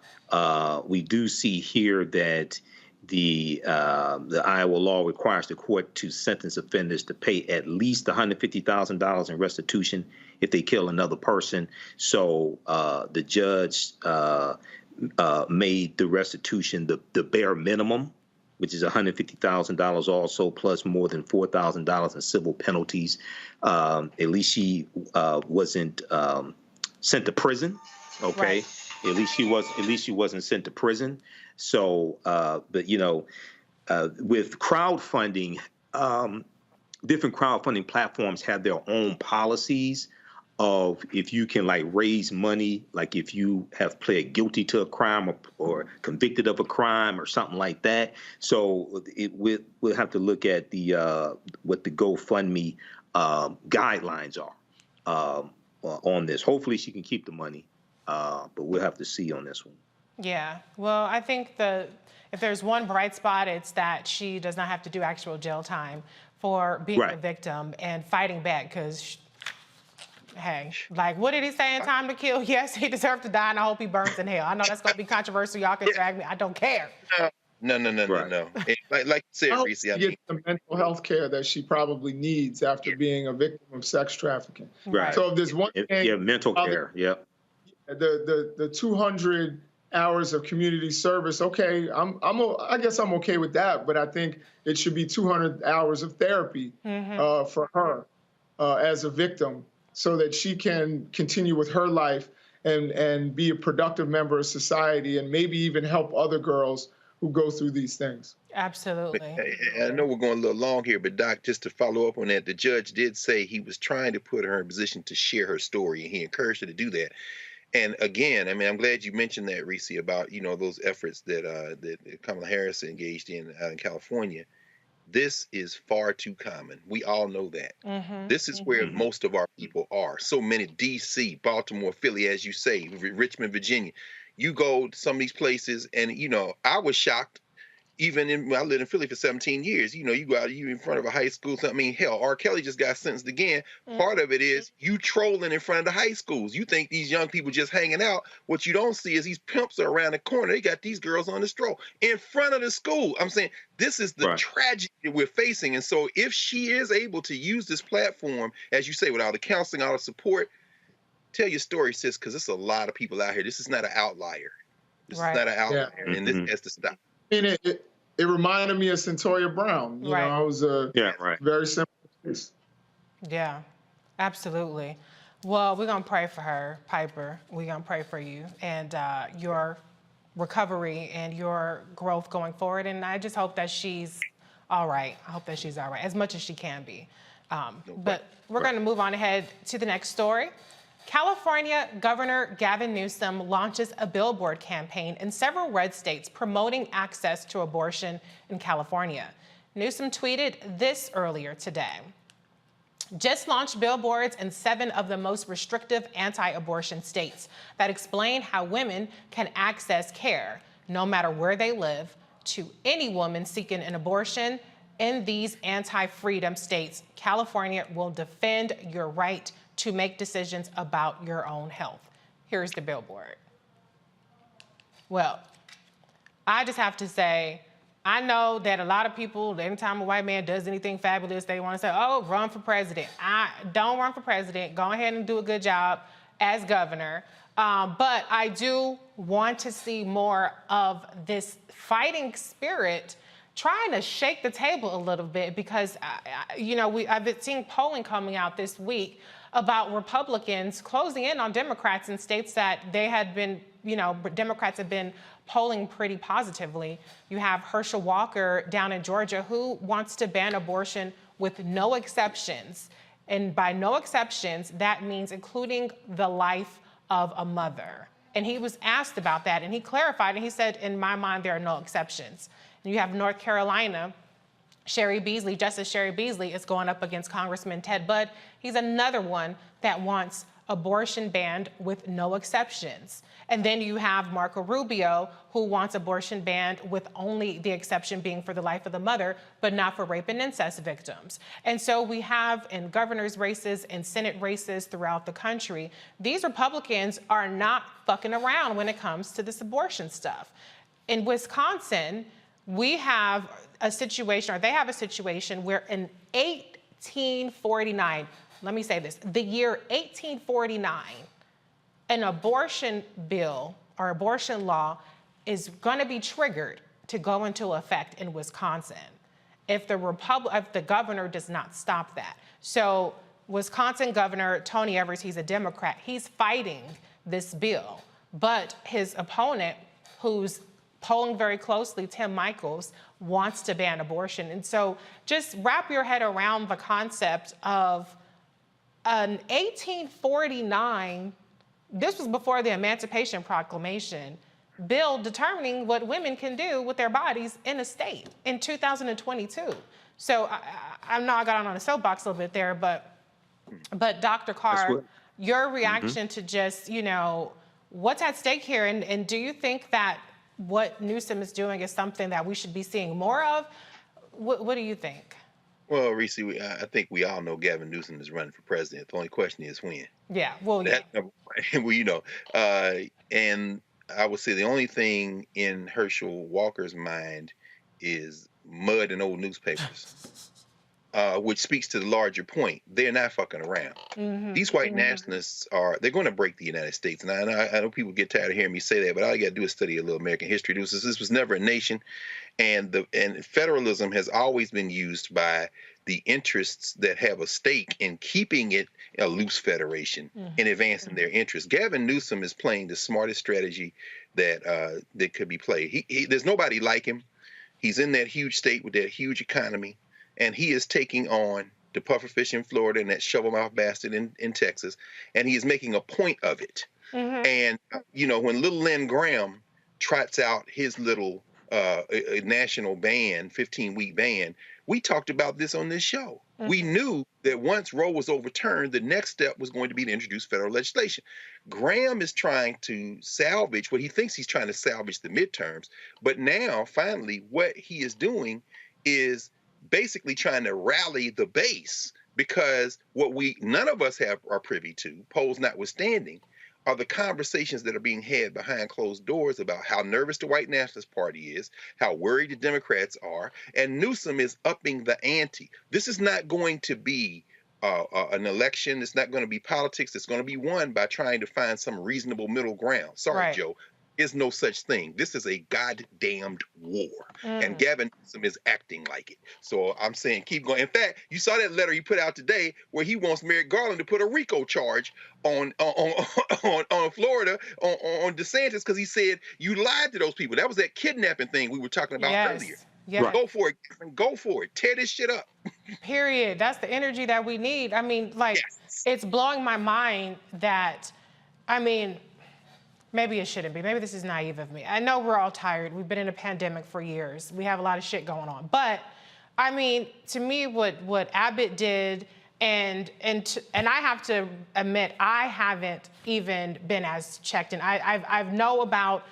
We do see here that the Iowa law requires the court to sentence offenders to pay at least $150,000 in restitution if they kill another person. So the judge made the restitution the bare minimum, which is $150,000 also, plus more than $4,000 in civil penalties. At least she wasn't sent to prison. Okay. Right. At least she wasn't sent to prison. So, but you know, with crowdfunding, different crowdfunding platforms have their own policies of if you can like raise money, like if you have pled guilty to a crime or convicted of a crime or something like that. So we'll have to look at the what the GoFundMe guidelines are on this. Hopefully she can keep the money, but we'll have to see on this one. Yeah, well, I think if there's one bright spot, it's that she does not have to do actual jail time for being a victim and fighting back, because hey, like, what did he say in Time to Kill? Yes, he deserved to die, and I hope he burns in hell. I know that's going to be controversial. Y'all can drag me. I don't care. No. Like you said, Reese, I mean, the mental health care that she probably needs after being a victim of sex trafficking. Right. So if there's one thing, mental care. Yep. The 200 hours of community service. Okay, I guess I'm okay with that, but I think it should be 200 hours of therapy for her as a victim, so that she can continue with her life and be a productive member of society, and maybe even help other girls who go through these things. Absolutely. I know we're going a little long here, but Doc, just to follow up on that, the judge did say he was trying to put her in a position to share her story, and he encouraged her to do that. And again, I mean, I'm glad you mentioned that, Reese, about, you know, those efforts that Kamala Harris engaged in California. This is far too common. We all know that. This is where most of our people are. So many, D.C., Baltimore, Philly, as you say, Richmond, Virginia. You go to some of these places, and, you know, I was shocked. Even I lived in Philly for 17 years. You know, you go out, you in front of a high school. I mean, hell, R. Kelly just got sentenced again. Part of it is you trolling in front of the high schools. You think these young people just hanging out. What you don't see is these pimps are around the corner. They got these girls on the stroll in front of the school. I'm saying this is the tragedy we're facing. And so if she is able to use this platform, as you say, with all the counseling, all the support, tell your story, sis, because there's a lot of people out here. This is not an outlier. This is not an outlier, and this has to stop. I mean, it reminded me of Centoria Brown. You know, I was very simple case. Yeah, absolutely. Well, we're going to pray for her, Piper. We're going to pray for you and your recovery and your growth going forward. And I just hope that she's all right. I hope that she's all right, as much as she can be. But we're going to move on ahead to the next story. California Governor Gavin Newsom launches a billboard campaign in several red states promoting access to abortion in California. Newsom tweeted this earlier today. Just launched billboards in 7 of the most restrictive anti-abortion states that explain how women can access care, no matter where they live, to any woman seeking an abortion. In these anti-freedom states, California will defend your right to make decisions about your own health. Here's the billboard. Well, I just have to say, I know that a lot of people, anytime a white man does anything fabulous, they want to say, oh, run for president. Don't run for president. Go ahead and do a good job as governor. But I do want to see more of this fighting spirit trying to shake the table a little bit, because, I've been seeing polling coming out this week about Republicans closing in on Democrats in states that they had been, Democrats have been polling pretty positively. You have Herschel Walker down in Georgia, who wants to ban abortion with no exceptions. And by no exceptions, that means including the life of a mother. And he was asked about that, and he clarified, and he said, in my mind, there are no exceptions. And you have North Carolina, Justice Sherry Beasley is going up against Congressman Ted Budd. He's another one that wants abortion banned with no exceptions. And then you have Marco Rubio, who wants abortion banned with only the exception being for the life of the mother, but not for rape and incest victims. And so we have in governor's races and Senate races throughout the country, these Republicans are not fucking around when it comes to this abortion stuff. In Wisconsin, we have a situation, or they have a situation where in 1849, let me say this, the year 1849, an abortion bill or abortion law is going to be triggered to go into effect in Wisconsin if the governor does not stop that. So Wisconsin Governor Tony Evers, he's a Democrat, he's fighting this bill, but his opponent, who's polling very closely, Tim Michaels wants to ban abortion. And so just wrap your head around the concept of an 1849, this was before the Emancipation Proclamation, bill determining what women can do with their bodies in a state in 2022. So I know I got on a soapbox a little bit there, but Dr. Carr, your reaction to just, you know, what's at stake here? And do you think that what Newsom is doing is something that we should be seeing more of? What do you think? Well, Reese, I think we all know Gavin Newsom is running for president. The only question is when. Yeah, well, yeah. Well, you know, and I would say the only thing in Herschel Walker's mind is mud and old newspapers, which speaks to the larger point. They're not fucking around. These white nationalists they're going to break the United States. And I know people get tired of hearing me say that, but all you got to do is study a little American history. This was never a nation. And federalism has always been used by the interests that have a stake in keeping it a loose federation and advancing their interests. Gavin Newsom is playing the smartest strategy that could be played. There's nobody like him. He's in that huge state with that huge economy, and he is taking on the pufferfish in Florida and that shovel-mouth bastard in Texas, and he is making a point of it. And, you know, when little Len Graham trots out his little a national ban, 15-week ban, we talked about this on this show. We knew that once Roe was overturned, the next step was going to be to introduce federal legislation. Graham is trying to salvage what he thinks he's trying to salvage the midterms. But now, finally, what he is doing is basically trying to rally the base, because what none of us are privy to, polls notwithstanding, are the conversations that are being had behind closed doors about how nervous the white nationalist party is, how worried the Democrats are, and Newsom is upping the ante. This is not going to be an election. It's not going to be politics. It's going to be won by trying to find some reasonable middle ground. Sorry, Joe. Is no such thing. This is a goddamned war, and Gavin Newsom is acting like it. So I'm saying keep going. In fact, you saw that letter he put out today where he wants Merrick Garland to put a RICO charge on Florida on DeSantis because he said you lied to those people. That was that kidnapping thing we were talking about earlier. Yeah. Go for it. Go for it. Tear this shit up. Period. That's the energy that we need. I mean, like, it's blowing my mind that, I mean, maybe it shouldn't be. Maybe this is naive of me. I know we're all tired. We've been in a pandemic for years. We have a lot of shit going on. But, I mean, to me, what Abbott did, and I have to admit, I haven't even been as checked in. I know about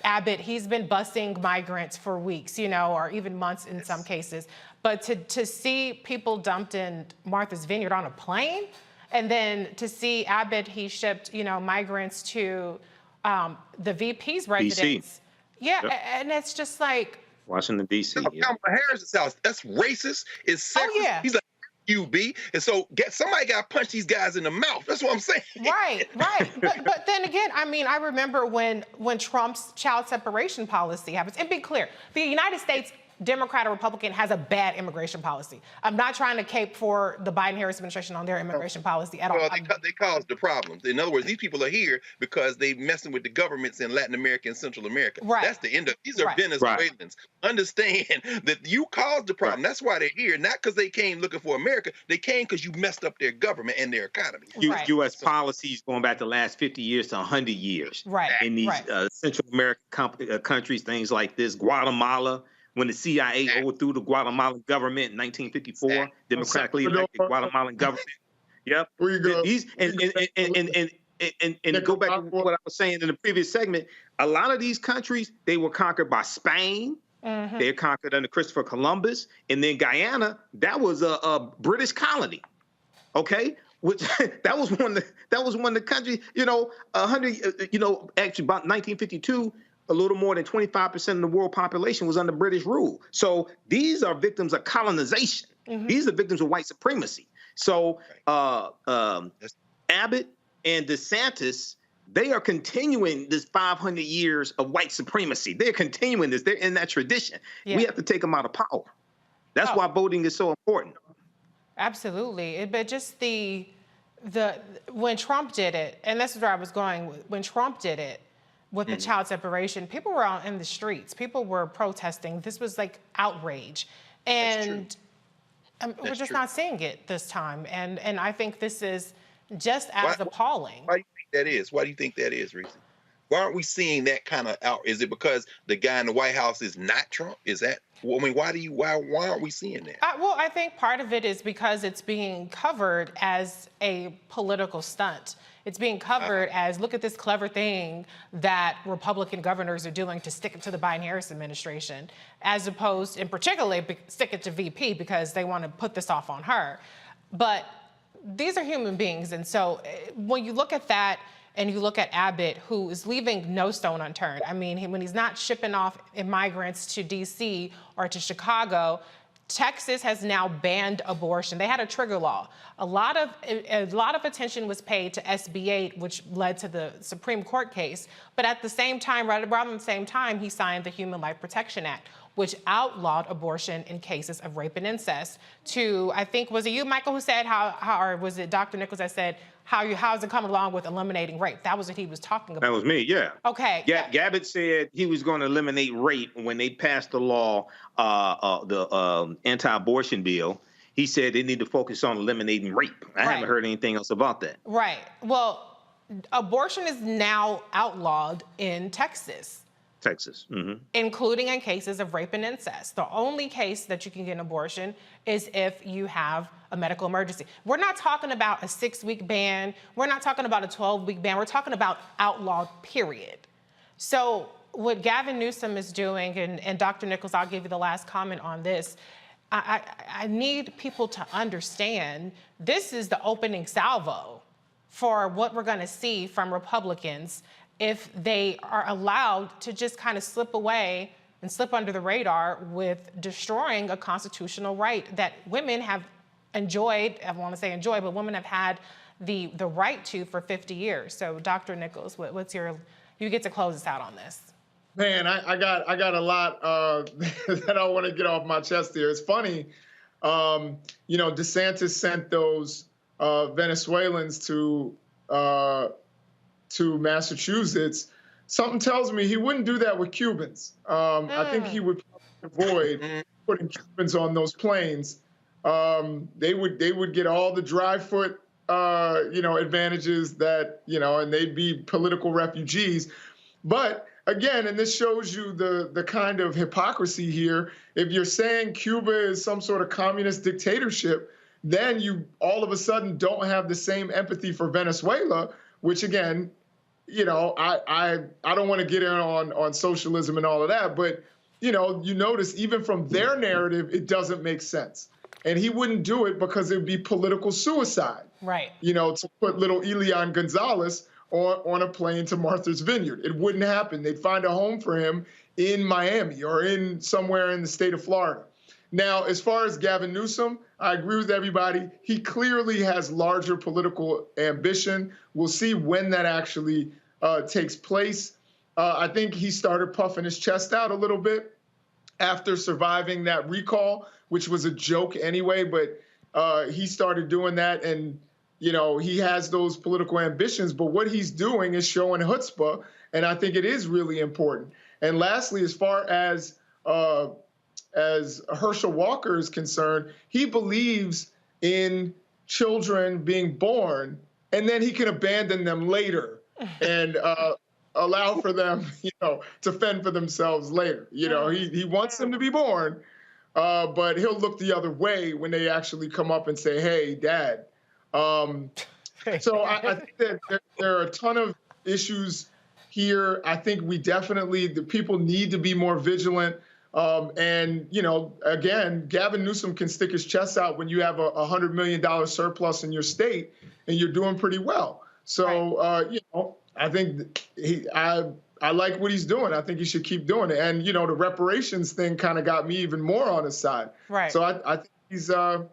Abbott. He's been busing migrants for weeks, you know, or even months in some cases. But to see people dumped in Martha's Vineyard on a plane, and then to see Abbott, he shipped, you know, migrants to the VP's residence. Yeah, and it's just like Washington, D.C. Kamala Harris's house. That's racist. It's sexist. Oh, yeah. He's like, UB. And so somebody got to punch these guys in the mouth. That's what I'm saying. Right. But then again, I mean, I remember when Trump's child separation policy happens. And be clear, the United States, Democrat or Republican, has a bad immigration policy. I'm not trying to cape for the Biden-Harris administration on their immigration policy at all. Well, they caused the problems. In other words, these people are here because they're messing with the governments in Latin America and Central America. Right. That's the end of these are Venezuelans. Right. Understand that you caused the problem. Right. That's why they're here, not because they came looking for America. They came because you messed up their government and their economy. U.S. policies going back the last 50 years to 100 years. Right. In these Central American countries, things like this, Guatemala. When the CIA overthrew the Guatemalan government in 1954, democratically elected Guatemalan government. Yep. Where you go? And go back to what I was saying in the previous segment. A lot of these countries, they were conquered by Spain. They were conquered under Christopher Columbus, and then Guyana. That was a British colony. Okay. Which that was one of the countries. You know, 100. You know, actually about 1952. A little more than 25% of the world population was under British rule. So these are victims of colonization. These are victims of white supremacy. So Abbott and DeSantis, they are continuing this 500 years of white supremacy. They're continuing this. They're in that tradition. Yeah. We have to take them out of power. That's why voting is so important. Absolutely. But just when Trump did it, and this is where I was going, when Trump did it, with the child separation, people were out in the streets. People were protesting. This was like outrage. And we're just not seeing it this time. And I think this is just as appalling. Why do you think that is? Why do you think that is, Reese? Why aren't we seeing that kind of out? Is it because the guy in the White House is not Trump? Is that, I mean, why aren't we seeing that? Well, I think part of it is because it's being covered as a political stunt. It's being covered as, look at this clever thing that Republican governors are doing to stick it to the Biden-Harris administration, as opposed, in particular, stick it to VP because they want to put this off on her. But these are human beings. And so when you look at that, and you look at Abbott, who is leaving no stone unturned. I mean, when he's not shipping off migrants to D.C. or to Chicago, Texas has now banned abortion. They had a trigger law. A lot of attention was paid to SB 8, which led to the Supreme Court case. But at the same time, right around the same time, he signed the Human Life Protection Act, which outlawed abortion in cases of rape and incest. To, I think, was it you, Michael, who said or was it Dr. Nichols that said, how's it coming along with eliminating rape? That was what he was talking about. That was me, yeah. Okay. Gabbard said he was going to eliminate rape when they passed the law, the anti-abortion bill. He said they need to focus on eliminating rape. I haven't heard anything else about that. Right. Well, abortion is now outlawed in Texas. Including in cases of rape and incest. The only case that you can get an abortion is if you have a medical emergency. We're not talking about a 6-week ban. We're not talking about a 12-week ban. We're talking about outlawed, period. So what Gavin Newsom is doing, and Dr. Nichols, I'll give you the last comment on this. I need people to understand this is the opening salvo for what we're going to see from Republicans if they are allowed to just kind of slip away and slip under the radar with destroying a constitutional right that women have enjoyed, I want to say enjoy, but women have had the right to for 50 years. So Dr. Nichols, what's you get to close us out on this. Man, I got a lot that I want to get off my chest here. It's funny, DeSantis sent those Venezuelans to Massachusetts. Something tells me he wouldn't do that with Cubans. I think he would avoid putting Cubans on those planes. They would get all the dry foot, advantages that, and they'd be political refugees. But again, and this shows you the kind of hypocrisy here. If you're saying Cuba is some sort of communist dictatorship, then you all of a sudden don't have the same empathy for Venezuela, which again, I don't want to get in on socialism and all of that, but you notice even from their narrative, it doesn't make sense. And he wouldn't do it because it would be political suicide. Right. To put little Elian Gonzalez on a plane to Martha's Vineyard. It wouldn't happen. They'd find a home for him in Miami or in somewhere in the state of Florida. Now, as far as Gavin Newsom, I agree with everybody. He clearly has larger political ambition. We'll see when that actually takes place. I think he started puffing his chest out a little bit after surviving that recall, which was a joke anyway, but he started doing that. And, he has those political ambitions, but what he's doing is showing chutzpah, and I think it is really important. And lastly, as far as Herschel Walker is concerned, he believes in children being born, and then he can abandon them later and allow for them, to fend for themselves later. He wants them to be born, but he'll look the other way when they actually come up and say, "Hey, Dad." So I think that there are a ton of issues here. I think the people need to be more vigilant. And, again, Gavin Newsom can stick his chest out when you have a $100 million surplus in your state and you're doing pretty well. So, I think I like what he's doing. I think he should keep doing it. And, the reparations thing kind of got me even more on his side. Right. So I think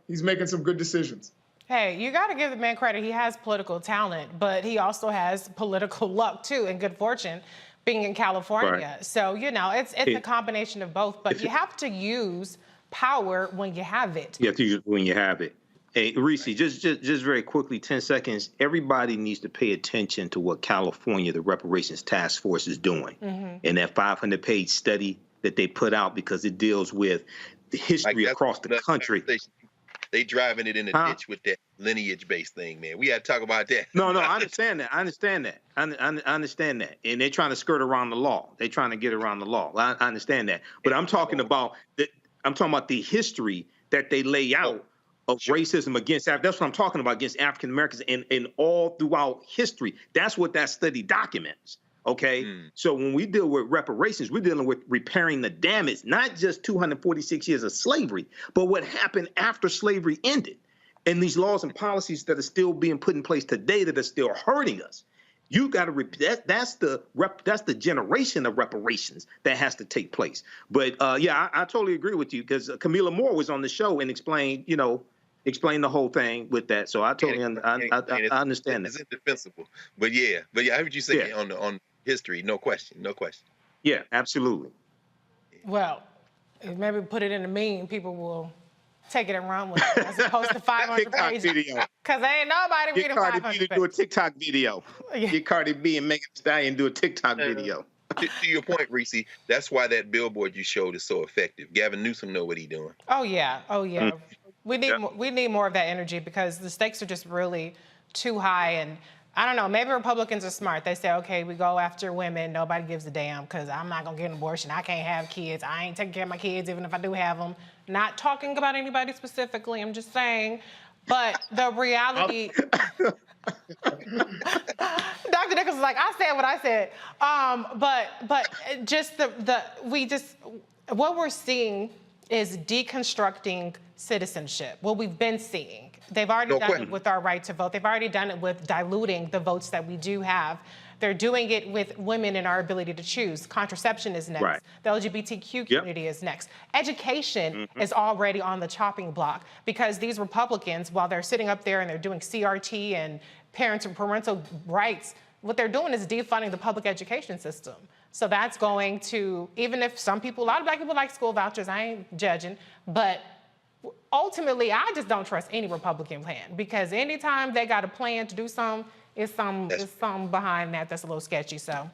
he's making some good decisions. Hey, you got to give the man credit. He has political talent, but he also has political luck, too, and good fortune being in California. Right. So, it's a combination of both, but you have to use power when you have it. You have to use it when you have it. Hey, Reese, just very quickly, 10 seconds. Everybody needs to pay attention to what California, the Reparations Task Force, is doing in that 500-page study that they put out, because it deals with the history across the country. They driving it in a ditch with that lineage-based thing, man. We got to talk about that. No, I understand that. I understand that. And they're trying to skirt around the law. They're trying to get around the law. I understand that. But I'm talking about the history that they lay out of racism against that's what I'm talking about, against African Americans and all throughout history. That's what that study documents. Okay. So when we deal with reparations, we're dealing with repairing the damage, not just 246 years of slavery, but what happened after slavery ended, and these laws and policies that are still being put in place today that are still hurting us. You got to that's the generation of reparations that has to take place. But I totally agree with you, because Camila Moore was on the show and explained the whole thing with that. So I totally I understand that. It's indefensible. But I heard you say on history, no question. Yeah, absolutely. Well, maybe put it in a meme, people will take it and run with it, as opposed to 500 pages. Because ain't nobody reading 500 pages. Get Cardi B to do a TikTok video. Get Cardi B and Megan Thee Stallion do a TikTok video. To your point, Reese, that's why that billboard you showed is so effective. Gavin Newsom know what he's doing. Oh yeah. We need more of that energy, because the stakes are just really too high. And I don't know, maybe Republicans are smart. They say, okay, we go after women. Nobody gives a damn, because I'm not going to get an abortion. I can't have kids. I ain't taking care of my kids, even if I do have them. Not talking about anybody specifically. I'm just saying. But the reality... Dr. Nichols is like, I said what I said. But just what we're seeing is deconstructing citizenship. What we've been seeing. They've already done it with our right to vote. They've already done it with diluting the votes that we do have. They're doing it with women and our ability to choose. Contraception is next. Right. The LGBTQ community is next. Education is already on the chopping block, because these Republicans, while they're sitting up there and they're doing CRT and parental rights, what they're doing is defunding the public education system. So that's going to, even if a lot of black people like school vouchers, I ain't judging, but ultimately, I just don't trust any Republican plan, because anytime they got a plan to do something, it's some behind that's a little sketchy. So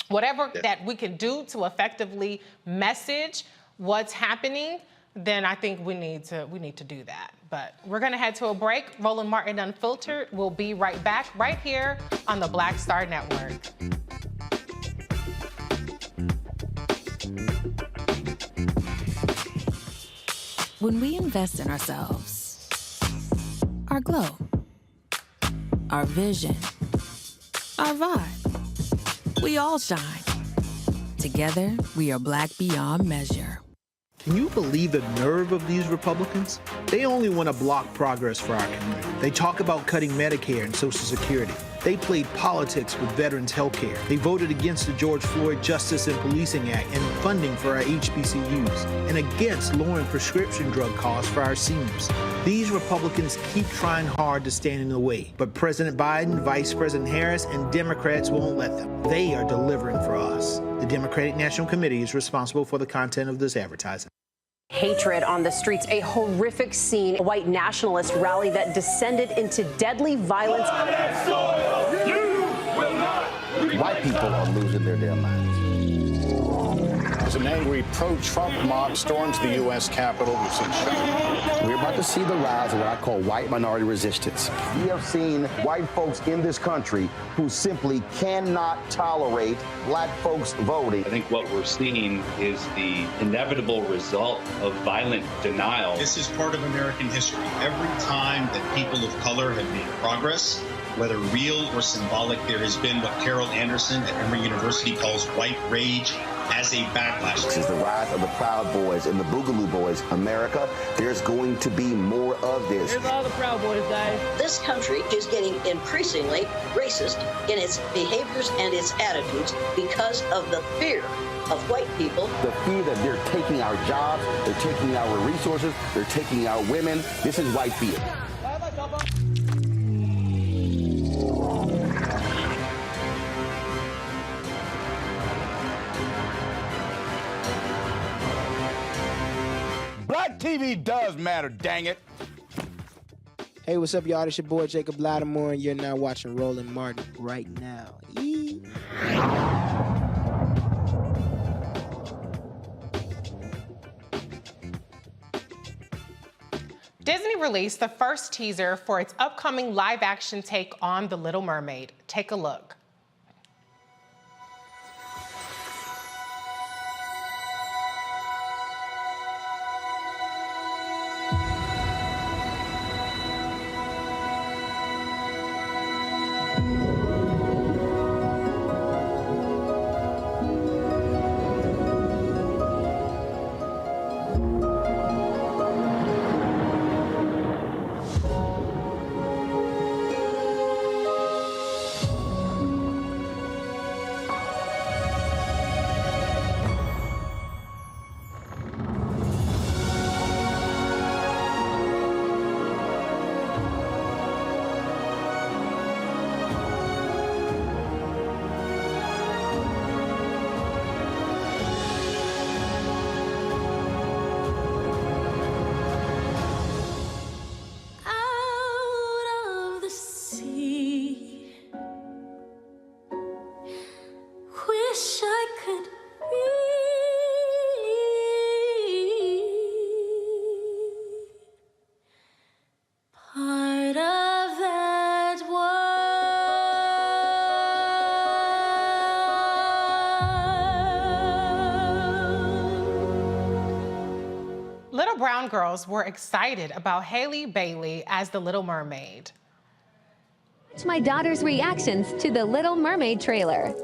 whatever that we can do to effectively message what's happening, then I think we need to do that. But we're going to head to a break. Roland Martin Unfiltered. We'll be right back right here on the Black Star Network. When we invest in ourselves, our glow, our vision, our vibe, we all shine. Together, we are black beyond measure. Can you believe the nerve of these Republicans? They only want to block progress for our community. They talk about cutting Medicare and Social Security. They played politics with veterans' health care. They voted against the George Floyd Justice and Policing Act and funding for our HBCUs, and against lowering prescription drug costs for our seniors. These Republicans keep trying hard to stand in the way, but President Biden, Vice President Harris, and Democrats won't let them. They are delivering for us. The Democratic National Committee is responsible for the content of this advertising. Hatred on the streets, a horrific scene, a white nationalist rally that descended into deadly violence. White people are losing their damn minds. As an angry pro-Trump mob storms the U.S. Capitol, we're about to see the rise of what I call white minority resistance. We have seen white folks in this country who simply cannot tolerate black folks voting. I think what we're seeing is the inevitable result of violent denial. This is part of American history. Every time that people of color have made progress, whether real or symbolic, there has been what Carol Anderson at Emory University calls white rage as a backlash. This is the rise of the Proud Boys and the Boogaloo Boys. America, there's going to be more of this. Here's all the Proud Boys, guys. This country is getting increasingly racist in its behaviors and its attitudes because of the fear of white people. The fear that they're taking our jobs, they're taking our resources, they're taking our women. This is white fear. Black TV does matter, dang it. Hey, what's up, y'all? It's your boy Jacob Lattimore, and you're now watching Roland Martin right now. Yee. Disney released the first teaser for its upcoming live-action take on The Little Mermaid. Take a look. Little brown girls were excited about Hailey Bailey as the Little Mermaid. Watch my daughter's reactions to the Little Mermaid trailer.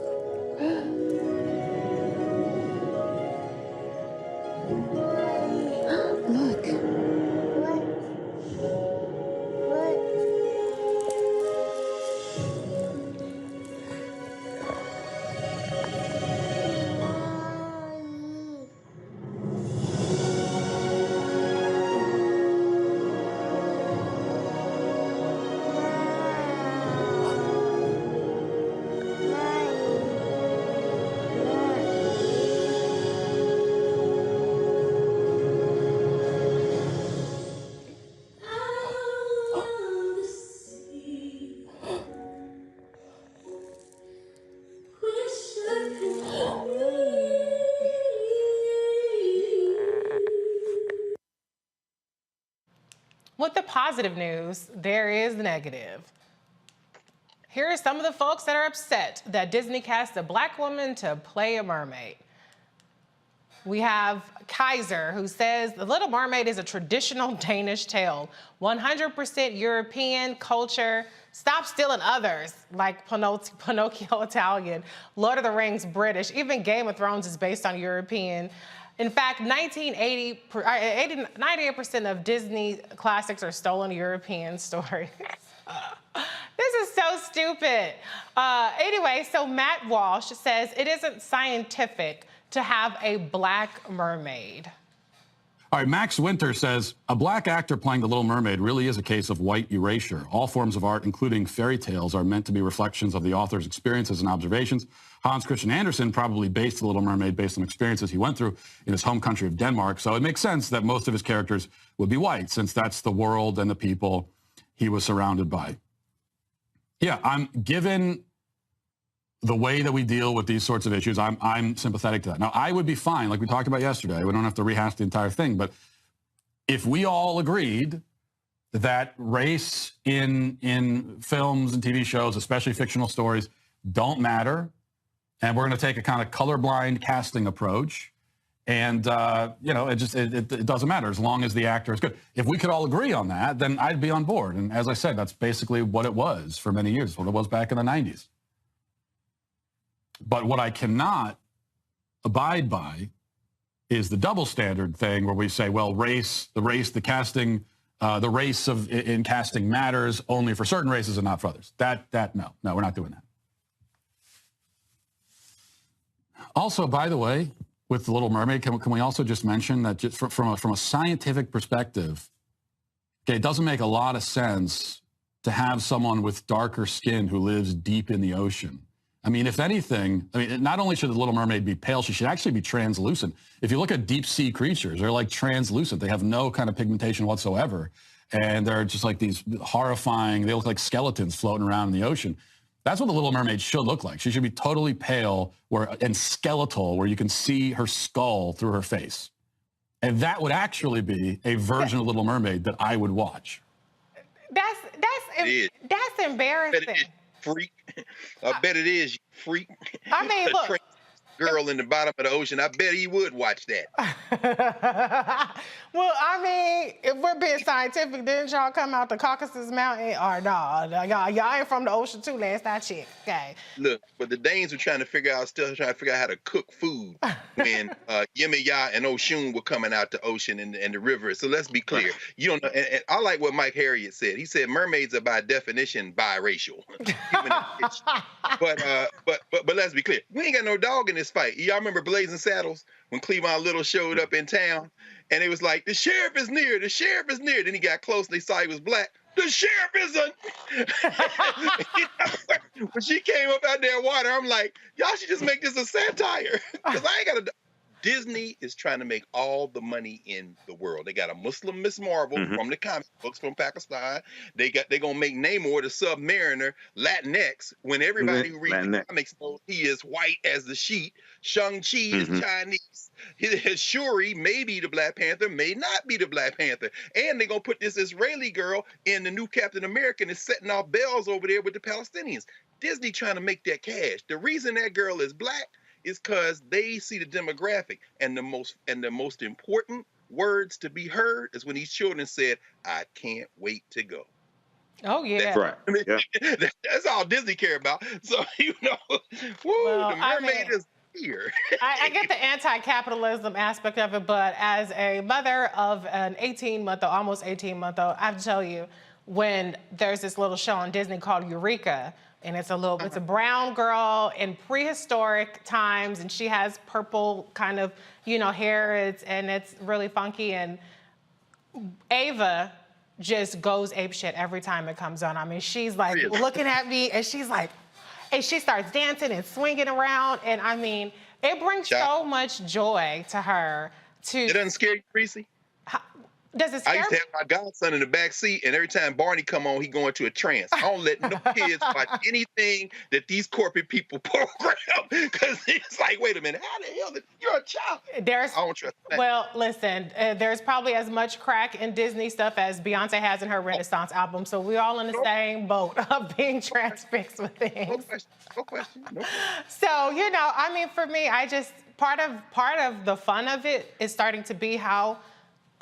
Look. With the positive news, there is the negative. Here are some of the folks that are upset that Disney cast a black woman to play a mermaid. We have Kaiser, who says The Little Mermaid is a traditional Danish tale, 100% European culture. Stop stealing others, like Pinocchio Italian, Lord of the Rings British, even Game of Thrones is based on European. In fact, 98% of Disney classics are stolen European stories. This is so stupid. Anyway, so Matt Walsh says it isn't scientific to have a black mermaid. All right, Max Winter says, a black actor playing the Little Mermaid really is a case of white erasure. All forms of art, including fairy tales, are meant to be reflections of the author's experiences and observations. Hans Christian Andersen probably based the Little Mermaid based on experiences he went through in his home country of Denmark, so it makes sense that most of his characters would be white, since that's the world and the people he was surrounded by. Yeah, I'm given the way that we deal with these sorts of issues, I'm sympathetic to that. Now, I would be fine, like we talked about yesterday. We don't have to rehash the entire thing, but if we all agreed that race in films and TV shows, especially fictional stories, don't matter, and we're going to take a kind of colorblind casting approach, and you know, it doesn't matter as long as the actor is good. If we could all agree on that, then I'd be on board. And as I said, that's basically what it was for many years, what it was back in the 90s. But what I cannot abide by is the double standard thing where we say, well, the casting, the race in casting matters only for certain races and not for others. No, we're not doing that. Also, by the way, with The Little Mermaid, can we also just mention that just from a scientific perspective, okay, it doesn't make a lot of sense to have someone with darker skin who lives deep in the ocean. I mean, if anything, not only should the Little Mermaid be pale, she should actually be translucent. If you look at deep sea creatures, they're like translucent. They have no kind of pigmentation whatsoever. and they're just like these horrifying, they look like skeletons floating around in the ocean. That's what the Little Mermaid should look like. She should be totally pale and skeletal, where you can see her skull through her face. And that would actually be a version of Little Mermaid that I would watch. That's embarrassing. Freak. I bet it is, you freak. I mean, look. Girl in the bottom of the ocean, I bet he would watch that. Well, I mean, if we're being scientific, didn't y'all come out the Caucasus Mountain? Or no, y'all ain't from the ocean too, last I checked. Okay. Look, but the Danes were trying to figure out how to cook food when Yemaya and Oshun were coming out the ocean and the river. So let's be clear. You don't know, and I like what Mike Harriet said. He said mermaids are by definition biracial. But let's be clear. We ain't got no dog in this fight. Y'all remember Blazing Saddles when Cleavon Little showed up in town and it was like, the sheriff is near, the sheriff is near. Then he got close and they saw he was black. The sheriff isn't. When she came up out there water, I'm like, y'all should just make this a satire. Because I ain't got a... Disney is trying to make all the money in the world. They got a Muslim Miss Marvel from the comic books from Pakistan. They're gonna make Namor the Submariner Latinx when everybody who reads the comics knows he is white as the sheet. Shang-Chi is Chinese. His Shuri may be the Black Panther, may not be the Black Panther. And they're gonna put this Israeli girl in the new Captain America and is setting off bells over there with the Palestinians. Disney trying to make that cash. The reason that girl is black is because they see the demographic, and the most important words to be heard is when these children said, "I can't wait to go." Oh yeah, that's right. I mean, that's all Disney care about. So the mermaid is here. I get the anti-capitalism aspect of it, but as a mother of an 18-month-old, almost 18-month-old, I have to tell you, when there's this little show on Disney called Eureka. And it's a brown girl in prehistoric times, and she has purple kind of, hair, and it's really funky. And Ava just goes apeshit every time it comes on. I mean, she's like looking at me, and she's like, and she starts dancing and swinging around. And I mean, it brings so much joy to her. It doesn't scare you, Reese? Does it scare I used to have my godson in the back seat, and every time Barney come on, he go into a trance. I don't let no kids watch anything that these corporate people program, because it's like, wait a minute, how the hell you're a child? I don't trust that. Well, listen, there's probably as much crack in Disney stuff as Beyonce has in her Renaissance album, so we're all in the same boat of being transfixed with things. No question. So, I mean, for me, part of the fun of it is starting to be how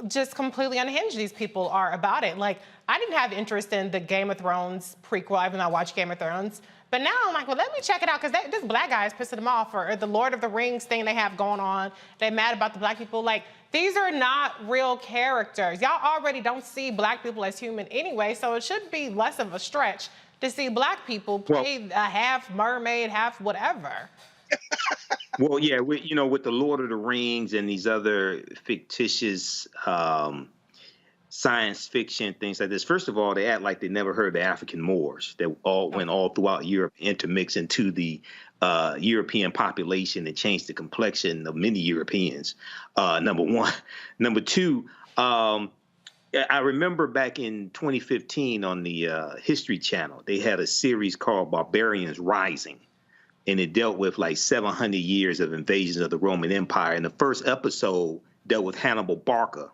just completely unhinged these people are about it. Like, I didn't have interest in the Game of Thrones prequel, even though I watched Game of Thrones. But now I'm like, well, let me check it out, because this black guy is pissing them off, or the Lord of the Rings thing they have going on. They're mad about the black people. Like, these are not real characters. Y'all already don't see black people as human anyway, so it should be less of a stretch to see black people play a half mermaid, half whatever. Well, yeah, with the Lord of the Rings and these other fictitious science fiction things like this. First of all, they act like they never heard of the African Moors that went all throughout Europe, intermixed into the European population and changed the complexion of many Europeans. Number one. Number two, I remember back in 2015 on the History Channel, they had a series called Barbarians Rising. And it dealt with like 700 years of invasions of the Roman Empire. And the first episode dealt with Hannibal Barca,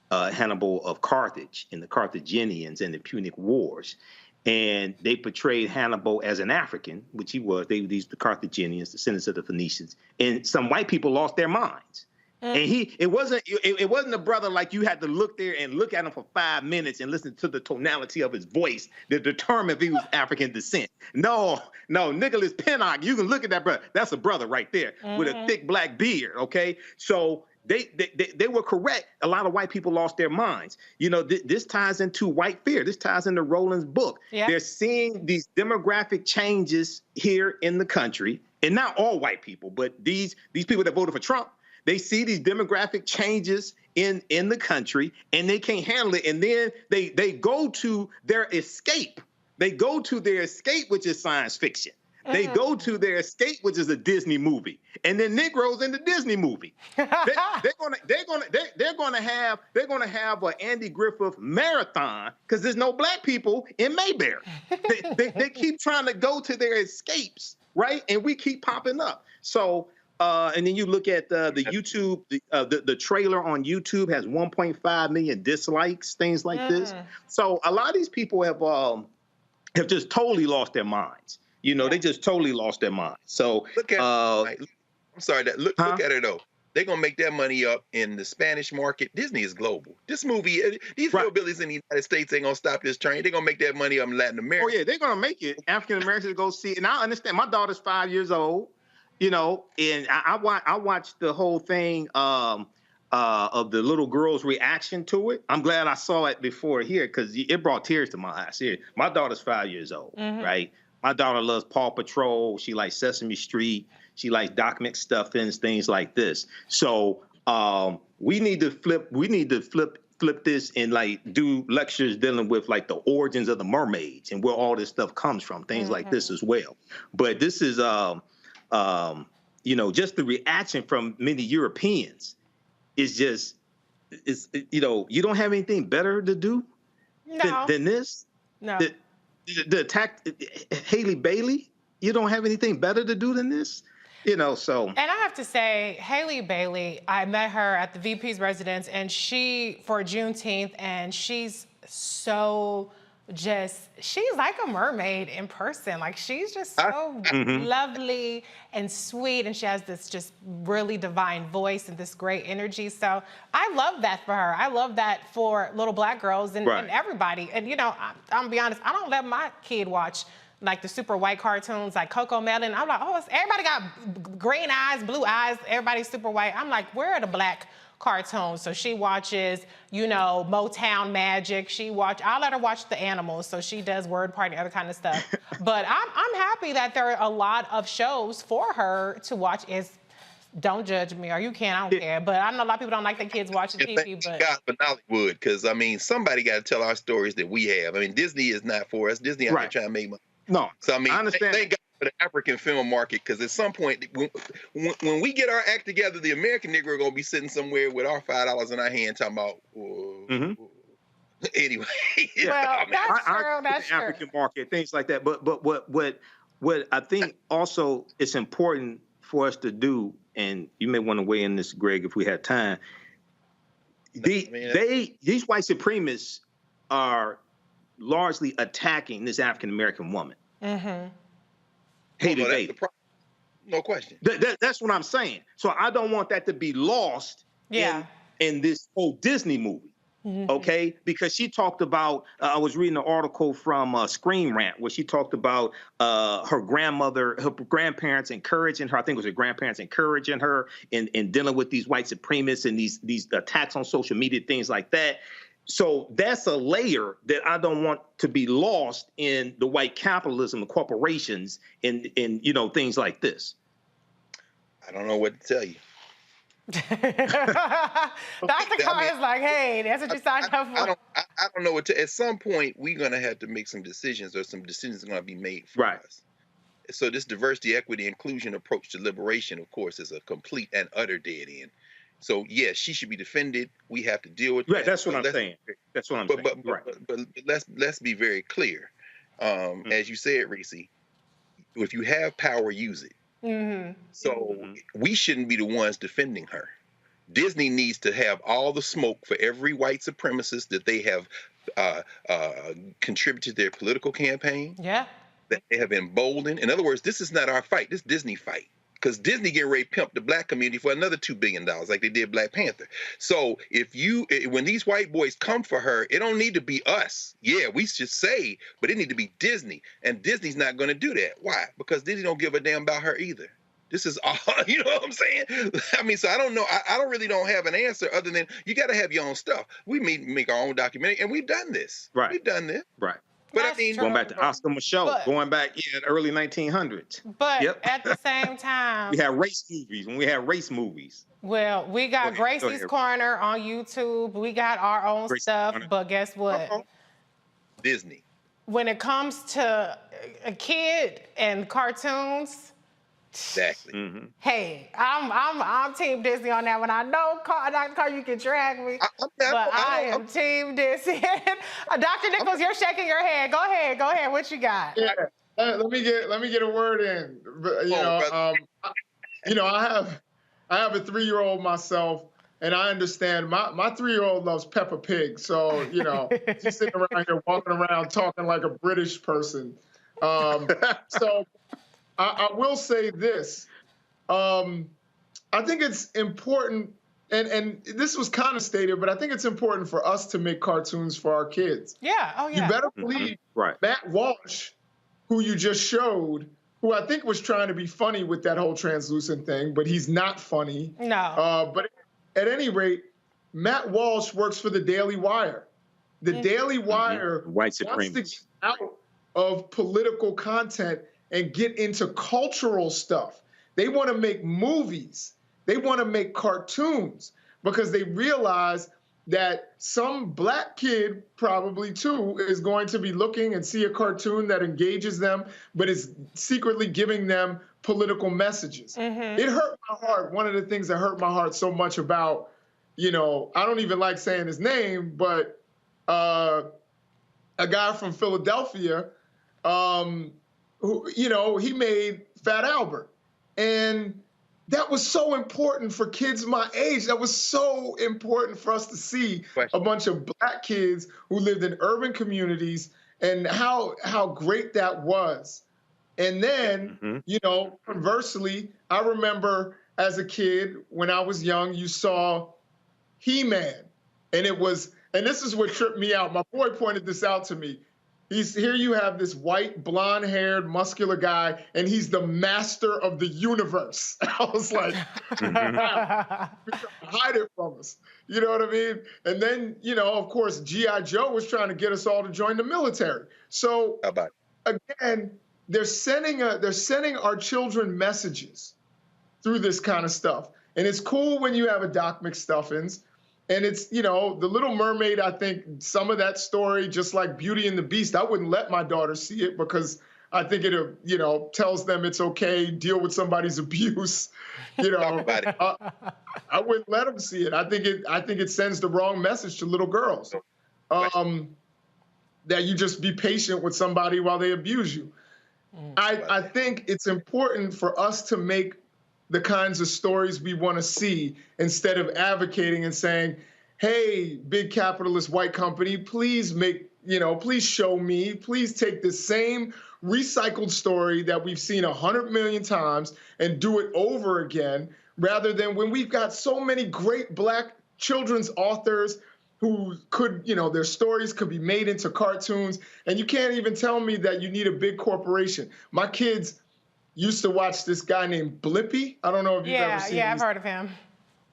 Hannibal of Carthage, and the Carthaginians and the Punic Wars. And they portrayed Hannibal as an African, which he was. The Carthaginians, descendants of the Phoenicians. And some white people lost their minds. And it wasn't a brother like you had to look there and look at him for 5 minutes and listen to the tonality of his voice to determine if he was African descent. No, Nicholas Pinnock, you can look at that brother. That's a brother right there with a thick black beard, okay? So they were correct. A lot of white people lost their minds. This ties into white fear. This ties into Roland's book. Yeah. They're seeing these demographic changes here in the country, and not all white people, but these people that voted for Trump. They see these demographic changes in the country, and they can't handle it. And then they go to their escape. They go to their escape, which is science fiction. They go to their escape, which is a Disney movie, and then Negroes in the Disney movie. They're gonna have an Andy Griffith marathon because there's no black people in Mayberry. They keep trying to go to their escapes, right? And we keep popping up. So. And then you look at the YouTube, the trailer on YouTube has 1.5 million dislikes, things like this. So a lot of these people have just totally lost their minds. You know, they just totally lost their minds. So look at I'm sorry, look at it though. They're gonna make that money up in the Spanish market. Disney is global. This movie, these hillbillies in the United States ain't gonna stop this train. They're gonna make that money up in Latin America. Oh yeah, they're gonna make it. African Americans go see it. And I understand. My daughter's 5 years old. You know, and I watched the whole thing of the little girl's reaction to it. I'm glad I saw it before here because it brought tears to my eyes. Here, my daughter's 5 years old, right? My daughter loves Paw Patrol. She likes Sesame Street. She likes Doc McStuffins, things like this. So we need to flip this and like do lectures dealing with like the origins of the mermaids and where all this stuff comes from, things like this as well. But this is you know, just the reaction from many Europeans is just, you know, you don't have anything better to do than this? No. The attack Haley Bailey, you don't have anything better to do than this? You know, so. And I have to say, Haley Bailey, I met her at the VP's residence and for Juneteenth, and she's so she's like a mermaid in person. Like, she's just so lovely and sweet, and she has this just really divine voice and this great energy. So I love that for her. I love that for little black girls and everybody. And, you know, I'm gonna be honest, I don't let my kid watch like the super white cartoons like Coco Melon. I'm like, oh, everybody got green eyes, blue eyes, everybody's super white. I'm like, where are the black cartoons? So she watches, you know, Motown Magic. I'll let her watch the animals. So she does Word Party, other kind of stuff. But I'm happy that there are a lot of shows for her to watch. Don't judge me, or you can, I don't care. But I know a lot of people don't like their kids watching TV. But God, for Nollywood, because I mean, somebody got to tell our stories that we have. I mean, Disney is not for us. Disney out there trying to make money. No, so I mean, I understand. Thank God for the African film market, because at some point, when we get our act together, the American Negro gonna be sitting somewhere with our $5 in our hand, talking about. Anyway, well, that's true. African market, things like that. But what I think also it's important for us to do, and you may want to weigh in this, Greg, if we have time. These white supremacists are largely attacking this African American woman. Haley Bailey. No question. That's what I'm saying. So I don't want that to be lost in this whole Disney movie. Okay, because she talked about, I was reading an article from Screen Rant where she talked about her grandparents encouraging her, I think it was her grandparents encouraging her in dealing with these white supremacists and these attacks on social media, things like that. So that's a layer that I don't want to be lost in the white capitalism, the corporations, and you know, things like this. I don't know what to tell you. Dr. Carr is like, hey, that's what you signed up for. I don't know what to. At some point, we're going to have to make some decisions, or some decisions are going to be made for us. So this diversity, equity, inclusion approach to liberation, of course, is a complete and utter dead end. So yes, she should be defended. We have to deal with that. That's what I'm saying. That's what I'm saying. But let's be very clear. As you said, Reese, if you have power, use it. So we shouldn't be the ones defending her. Disney needs to have all the smoke for every white supremacist that they have contributed to their political campaign. Yeah. That they have emboldened. In other words, this is not our fight. This is Disney fight. Because Disney getting ready to pimp the black community for another $2 billion, like they did Black Panther. So when these white boys come for her, it don't need to be us. Yeah, we should say, but it need to be Disney. And Disney's not going to do that. Why? Because Disney don't give a damn about her either. This is all, you know what I'm saying? I mean, so I don't know. I don't have an answer other than you got to have your own stuff. We make our own documentary, and we've done this. Right. We've done this. Right. But I mean, going back to Oscar Micheaux, going back in the early 1900s. But at the same time, we had race movies. When we had race movies. Well, we got Gracie's Corner on YouTube. We got our own stuff. But guess what? Disney. When it comes to a kid and cartoons. Exactly. Hey, I'm Team Disney on that one. I know, Dr. Carr, you can drag me, but I am Team Disney. Dr. Nichols, you're shaking your head. Go ahead. What you got? Yeah, let me get a word in. I have a 3-year-old myself, and I understand my 3-year-old loves Peppa Pig. So she's sitting around here walking around talking like a British person. So I will say this. I think it's important, and this was kind of stated, but I think it's important for us to make cartoons for our kids. Yeah. Oh, yeah. You better believe Matt Walsh, who you just showed, who I think was trying to be funny with that whole translucent thing, but he's not funny. No. But at any rate, Matt Walsh works for the Daily Wire. The Daily Wire White wants to get supremacists. out of political content and get into cultural stuff. They want to make movies. They want to make cartoons because they realize that some black kid, probably too, is going to be looking and see a cartoon that engages them, but is secretly giving them political messages. It hurt my heart. One of the things that hurt my heart so much about, I don't even like saying his name, but a guy from Philadelphia, who, he made Fat Albert. And that was so important for kids my age. That was so important for us to see a bunch of black kids who lived in urban communities and how great that was. And then, conversely, I remember as a kid, when I was young, you saw He-Man. And this is what tripped me out. My boy pointed this out to me. Here you have this white, blonde-haired, muscular guy, and he's the master of the universe. I was like, hide it from us. You know what I mean? And then, of course, G.I. Joe was trying to get us all to join the military. So, again, they're sending our children messages through this kind of stuff. And it's cool when you have a Doc McStuffins. And it's, The Little Mermaid, I think some of that story, just like Beauty and the Beast, I wouldn't let my daughter see it because I think it, tells them it's okay, deal with somebody's abuse. Talk about it. I wouldn't let them see it. I think it sends the wrong message to little girls. That you just be patient with somebody while they abuse you. I think it's important for us to make the kinds of stories we want to see instead of advocating and saying, hey, big capitalist white company, please please show me, please take the same recycled story that we've seen 100 million times and do it over again, rather than when we've got so many great black children's authors who could, their stories could be made into cartoons, and you can't even tell me that you need a big corporation. My kids used to watch this guy named Blippi. I don't know if you've ever seen him. Yeah, I've heard of him.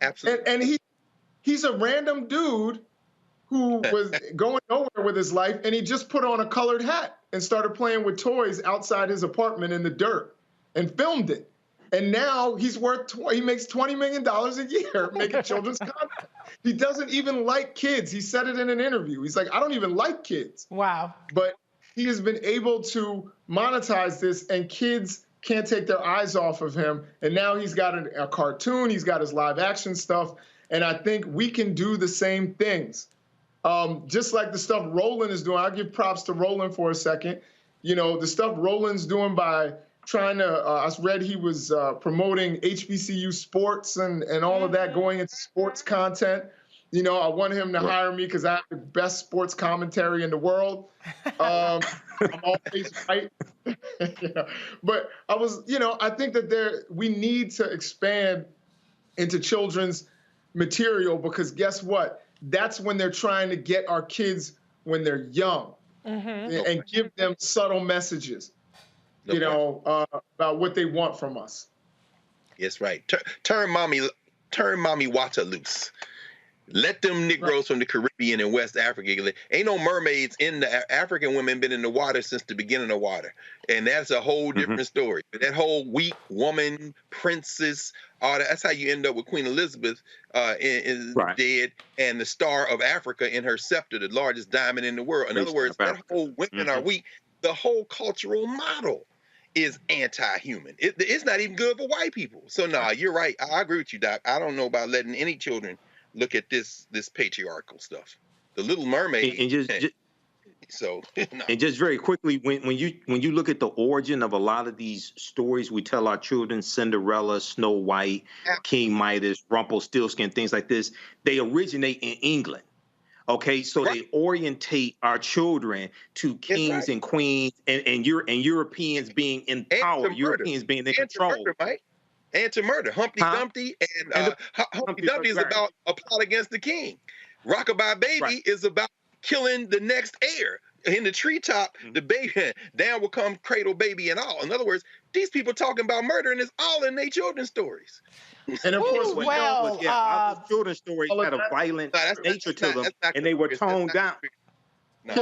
Absolutely. And he's a random dude who was going nowhere with his life, and he just put on a colored hat and started playing with toys outside his apartment in the dirt and filmed it. And now he makes $20 million a year making children's content. He doesn't even like kids. He said it in an interview. He's like, I don't even like kids. Wow. But he has been able to monetize this, and kids can't take their eyes off of him. And now he's got a cartoon, he's got his live action stuff. And I think we can do the same things. Just like the stuff Roland is doing. I'll give props to Roland for a second. The stuff Roland's doing by trying to, I read he was promoting HBCU sports and all of that, going into sports content. I want him to hire me because I have the best sports commentary in the world. I'm always right. But I think that we need to expand into children's material, because guess what? That's when they're trying to get our kids when they're young and give them subtle messages, about what they want from us. Yes, right. Turn mommy water loose. Let them Negroes from the Caribbean and West Africa. Ain't no mermaids in the African women been in the water since the beginning of water. And that's a whole different story. That whole weak woman, princess, that's how you end up with Queen Elizabeth dead, and the Star of Africa in her scepter, the largest diamond in the world. In other words, that whole women are weak. the whole cultural model is anti-human. It's not even good for white people. So nah, you're right. I agree with you, Doc. I don't know about letting any children look at this patriarchal stuff. The Little Mermaid. And just very quickly, when you look at the origin of a lot of these stories we tell our children, Cinderella, Snow White, King Midas, Rumpelstiltskin, things like this, they originate in England. Okay, so they orientate our children to kings and queens and Europeans being in power, Europeans being in control. And to murder. Humpty Dumpty and Humpty Dumpty is about a plot against the king. Rockabye Baby is about killing the next heir. In the treetop, the baby, down will come cradle baby and all. In other words, these people talking about murder and it's all in their children's stories. And of course, our children's stories had a violent nature to them, and they were toned down. And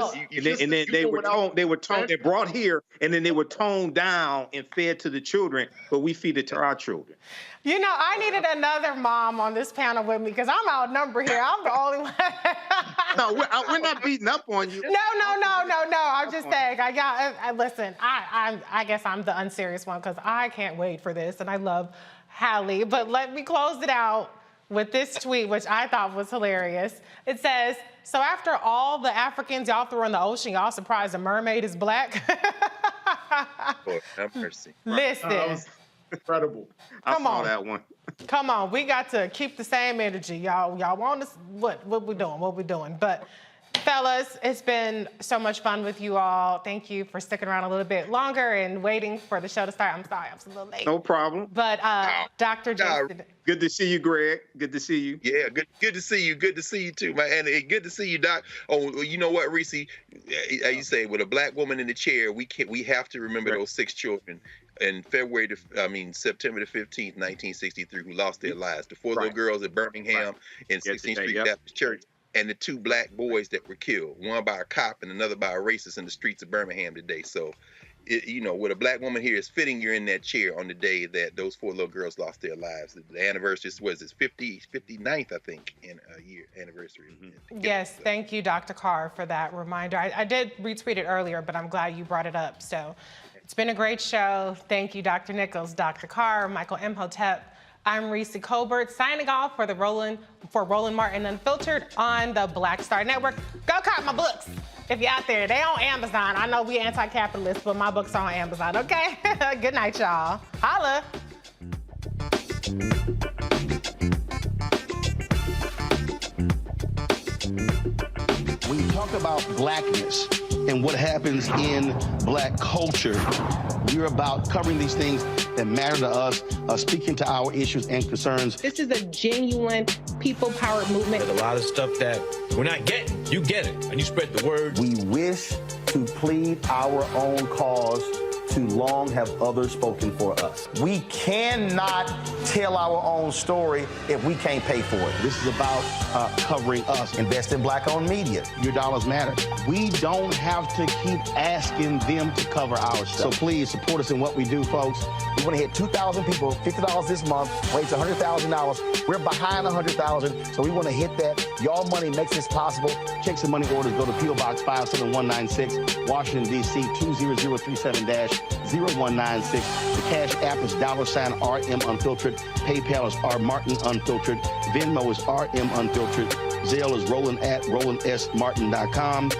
then they were brought here, and then they were toned down and fed to the children, but we feed it to our children. You know, I needed another mom on this panel with me because I'm outnumbered here. I'm the only one. No, we're not beating up on you. No. I'm just saying. Listen. I guess I'm the unserious one because I can't wait for this, and I love Hallie. But let me close it out with this tweet, which I thought was hilarious. It says, "So after all the Africans y'all threw in the ocean, y'all surprised a mermaid is black?" Lord have mercy. Listen. That was incredible. I saw that one. Come on, we got to keep the same energy. Y'all want us, what we doing? But fellas, it's been so much fun with you all. Thank you for sticking around a little bit longer and waiting for the show to start. I'm sorry, I was a little late. No problem. But Dr. Jason. Good to see you, Greg. Good to see you. Yeah, good to see you. Good to see you too, man. And good to see you, Doc. Oh, you know what, Reese? You say with a black woman in the chair, we have to remember those 6 children in September the 15th, 1963, who lost their lives. The 4 little girls at Birmingham in 16th Street Baptist Church, and the 2 black boys that were killed, one by a cop and another by a racist in the streets of Birmingham today. So, with a black woman here, it's fitting you're in that chair on the day that those 4 little girls lost their lives. The anniversary was 59th, I think, in a year anniversary. Yes, thank you, Dr. Carr, for that reminder. I did retweet it earlier, but I'm glad you brought it up. So it's been a great show. Thank you, Dr. Nichols, Dr. Carr, Michael Imhotep. I'm Reese Colbert, signing off for Roland Martin Unfiltered on the Black Star Network. Go cop my books if you're out there. They on Amazon. I know we anti-capitalist, but my books are on Amazon, okay? Good night, y'all. Holla. When you talk about blackness and what happens in black culture, we're about covering these things that matter to us, speaking to our issues and concerns. This is a genuine people-powered movement. There's a lot of stuff that we're not getting. You get it, and you spread the word. We wish to plead our own cause. Too long have others spoken for us. We cannot tell our own story if we can't pay for it. This is about covering us. Invest in black-owned media. Your dollars matter. We don't have to keep asking them to cover our stuff. So please support us in what we do, folks. We want to hit 2,000 people, $50 this month, raise $100,000. We're behind 100,000, so we want to hit that. Y'all money makes this possible. Check some money orders. Go to P.O. Box 57196, Washington, D.C. 20037-0196. The Cash App is $RM Unfiltered. PayPal is R Martin Unfiltered. Venmo is RM Unfiltered. Zelle is Roland at RolandSMartin.com.